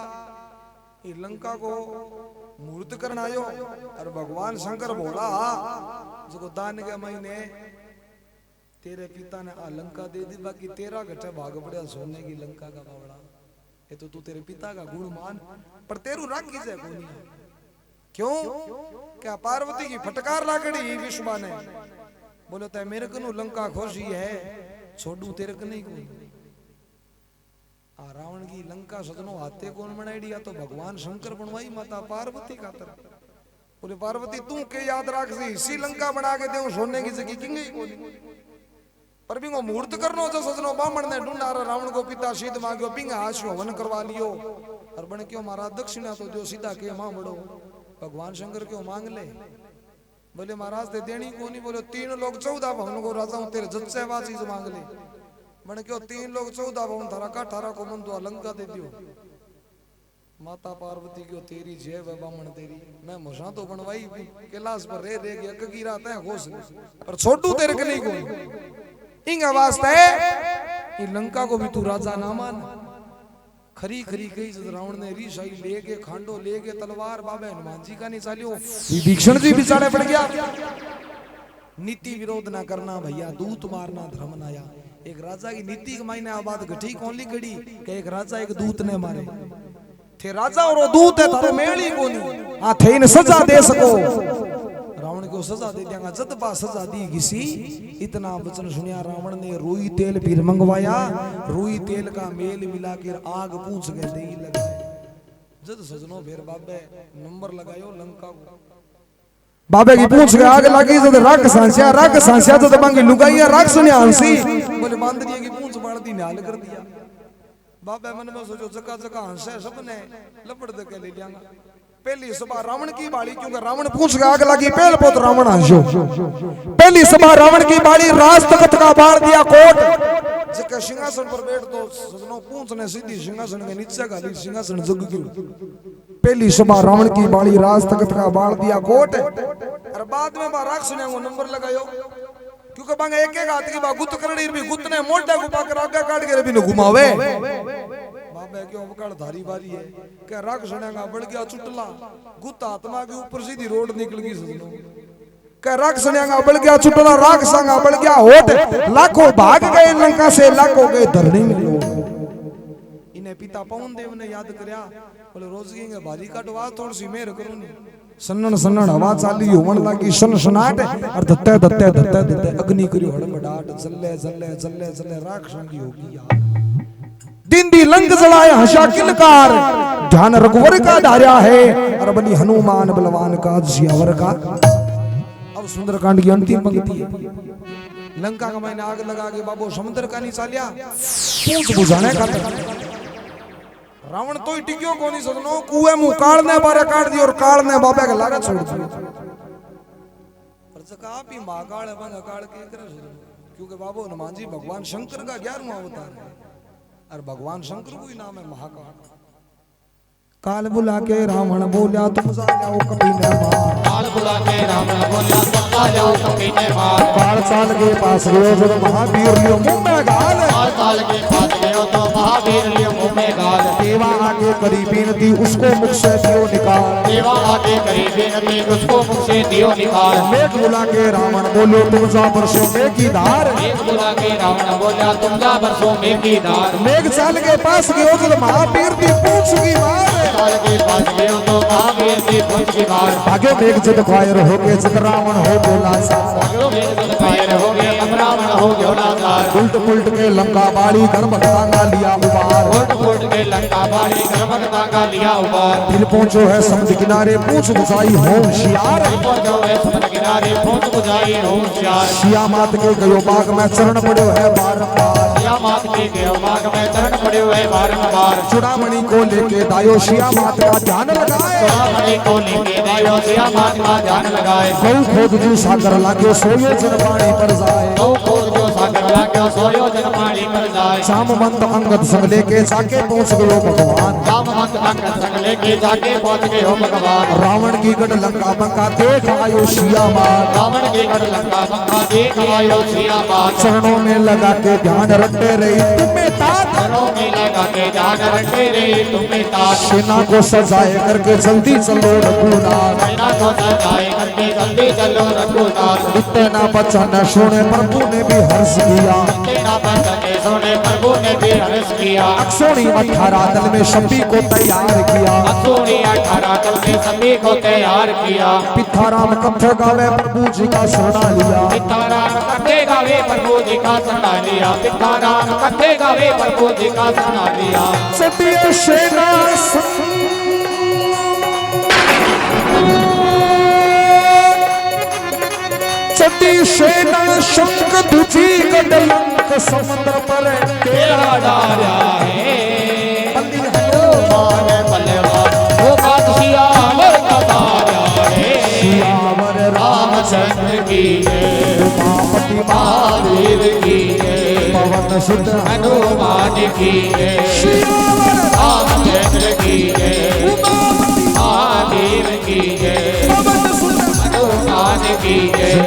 ये लंका को मूर्त करन आयो और भगवान शंकर बोला जको दान के महीने तेरे पिता ने आ लंका दे दी बाकी तेरा घटे भाग पड़ा सोने की लंका का बावड़ा ये तो तू तेरे पिता का गुण मान पर तेरू राखी से कोनी क्यों क्या पार्वती की फटकार लागड़ी विश्वा ने बोलो ते मेरे कनु लंका खुशी है छोड़ू तेरे को नहीं कोई आ रावण की लंका सजनो हाथे कौन बनाई तो भगवान शंकर बनवाई माता पार्वती का तरफ बोले पार्वती तू के याद राख सी लंका बना के दे सोने की जगह किंगे कोनी पर बिंगो मूर्त करनो जो सजनो बामण ने ढूंढा रावण को पिता सीध मांगो बिंगा हाशो हवन करवा लियो और बन क्यों महाराज दक्षिणा तो जो सीधा के मां बड़ो भगवान शंकर क्यों मांग ले बोले महाराज ते देनी को नहीं बोले 3 लोग 14 भवन को राजा हूं तेरे जच्चे वासी से मांग ले बन क्यों 3 लोग 14 भवन थारा का 18 को मन तो लंका दे दियो माता पार्वती क्यों तेरी जय व बामण तेरी मैं मसा तो बनवाई कैलाश पर रे रे के गिरा तै होश पर छोटू तेरे के नहीं कोई इंग वास्ते ये लंका को भी तू राजा ना मान खरी खरी कही रावण ने रीशाई लेके खांडो लेके तलवार बाबे हनुमान जी का नहीं चालियो विभीषण जी बिचारे पड़ गया नीति विरोध ना करना भैया दूत मारना धर्म नाया एक राजा की नीति के मायने आबाद घटी कौन ली कड़ी कि एक राजा एक दूत ने मारे थे राजा और दूत है थारे मेली कोनी आ थे इन सजा दे सको रावण को सजा दे देंगा जद बा सजा दी किसी इतना वचन सुनिया रावण ने रुई तेल फिर मंगवाया रुई तेल का मेल मिला कर आग पूछ के दे लगा जद सजनो फिर बाबे नंबर लगायो लंका को बाबे की पूछ के आग लगी जद राख सांसिया जद तो मांगी लुगाइया राख सुनिया हंसी बोले बांदरिया की पूछ बाड़ दी निहाल कर दिया बाबा मन में सोचो जगह जगह हंसे सबने लपड़ दे के ले जाऊंगा। पहली सभा रावण की बाड़ी, क्योंकि रावण पूछ के आग लगी पहल पोत रावण हंसो। पहली सभा रावण की बाड़ी, राज तख्त का बाढ़ दिया कोट, जिसके सिंहासन पर बैठ तो सजनों पूंछ ने सीधी सिंहासन के नीचे गाली, सिंहासन जग गयो। पहली सभा रावण की बाड़ी, राज तख्त का बाढ़ दिया कोट। और बाद में बा राक्षस ने वो नंबर लगायो, क्योंकि बांगे एक एक हाथ की बा गुत करड़ी भी गुत ने मोटा को पाकर आगे काट के भी न घुमावे। बाबा क्यों अवकाल धारी बारी है क्या राग सुनेगा बढ़ गया चुटला गुत आत्मा के ऊपर सीधी रोड निकल गई सजनों। क्या राग सुनेगा बढ़ गया चुटला, राग संगा बढ़ गया होठ, लाखों भाग गए लंका से, लाखों गए धरनी में लोग। इन्हें पिता पवन देव ने याद करया, बोले रोज की भारी कटवा थोड़ी सी मेहर करो नी। सन्नन सन्नन हवा चाली होवन लगी सनसनाट, और धत्ते धत्ते धत्ते धत्ते अग्नि करियो हड़बड़ाहट, जल्ले जल्ले जल्ले जल्ले राख संगी होगी यार। दिन दी लंग जलाए हंसा किलकार, ध्यान रघुवर का धार्या है, और बनी हनुमान बलवान का सियावर का। अब सुंदरकांड की अंतिम पंक्ति है। लंका का मैंने आग लगा के बाबू समुद्र का नहीं चालिया पूछ बुझाने का। रावण तो ही टिक्यो को नहीं सजनो, कुएं मुंह काल ने बारे काट दी और काल ने बाबा के लागा छोड़ दिया। पर जका आप ही महाकाल है बंग अकाल के करे, क्योंकि बाबू हनुमान जी भगवान शंकर का 11वां अवतार है, और भगवान शंकर को ही नाम है महाकाल। काल बुला के रावण बोला तुम जा जाओ कभी न मार, काल बुला के रावण बोला तुम आ जाओ कभी न मार। काल साल के पास गयो जो महावीर लियो मुंह में गाल, काल साल के पास गयो तो महावीर लियो मुंह में गाल। देवा आगे करी बिनती उसको मुख से दियो निकाल, देवा आगे करी बिनती उसको मुख से दियो निकाल। मेघ बुला के रावण बोलो तुम जा बरसो मेघ की धार, मेघ बुला के रावण बोला तुम जा बरसो मेघ की धार। मेघ साल के पास गयो जो महावीर की पूछ की मार, साल के पास गयो तो महावीर की पूछ की मार। भाग्यो मेघ जद फायर हो गए जद रावण हो बोला सा, भाग्यो मेघ जद फायर हो गए अब रावण हो गयो लाचार। उल्ट पुल्ट के लंका बाड़ी गर्भ का लिया उबार, उल्ट पुल्ट के लंका बाड़ी गर्भता का लिया उबार। दिल पहुंचो है समुद्र किनारे पूछ बुझाई होशियार, पहुंचो है समुद्र किनारे पूछ बुझाई होशियार। सिया मात के गयो बाग में चरण पड़ो है बारंबार, सिया मात के गयो बाग में चरण पड़े हुए बारंबार। चूड़ामणि को लेके दायो सिया मात का ध्यान लगाए, चूड़ामणि को लेके दायो सिया मात का ध्यान लगाए। गौ खोद जो सागर लागे सोयो जन पानी पर जाए, गौ खोद जो सागर लागे सोयो जन पानी पर जाए। सामवंत अंगद संग लेके जाके पहुंच गयो भगवान, सामवंत अंगद संग लेके जाके पहुंच गए हो भगवान। रावण की गढ़ लंका बंका देख आयो सिया मात, रावण की गढ़ लंका बंका देख आयो सिया मात। चरणों में लगा के ध्यान रखते रही तुम्हें तात, चरणों में लगा के ध्यान रखते रहे तुम्हें तात। सेना को सजाए करके जल्दी चलो रघुनाथ, सेना को सजाए करके जल्दी चलो रघुनाथ। इतना बच्चा न सुने प्रभु ने भी हर्ष किया, तेरा बंदे सोने प्रभु ने भी हर्ष किया। अक्षोणी 18 दल में सभी को तैयार किया, असूरी 18 दल में सभी को तैयार किया। पिथाराम कथे गावे प्रभु जी का शरणा लिया, पिथाराम कथे गावे प्रभु जी का शरणा लिया। पिथाराम कथे गावे प्रभु जी का शरणा लिया। सभी सेना सती सेना शंख दुजी गडलंक समुद्र पर तेरा डारा है बल्लेबाज वो बात सियावर का तारा है। सियावर रामचंद्र की जय, रामपति महावीर की जय, पवन सुत हनुमान की जय, सियावर रामचंद्र की जय, महावीर की जय, पवन सुत हनुमान की जय।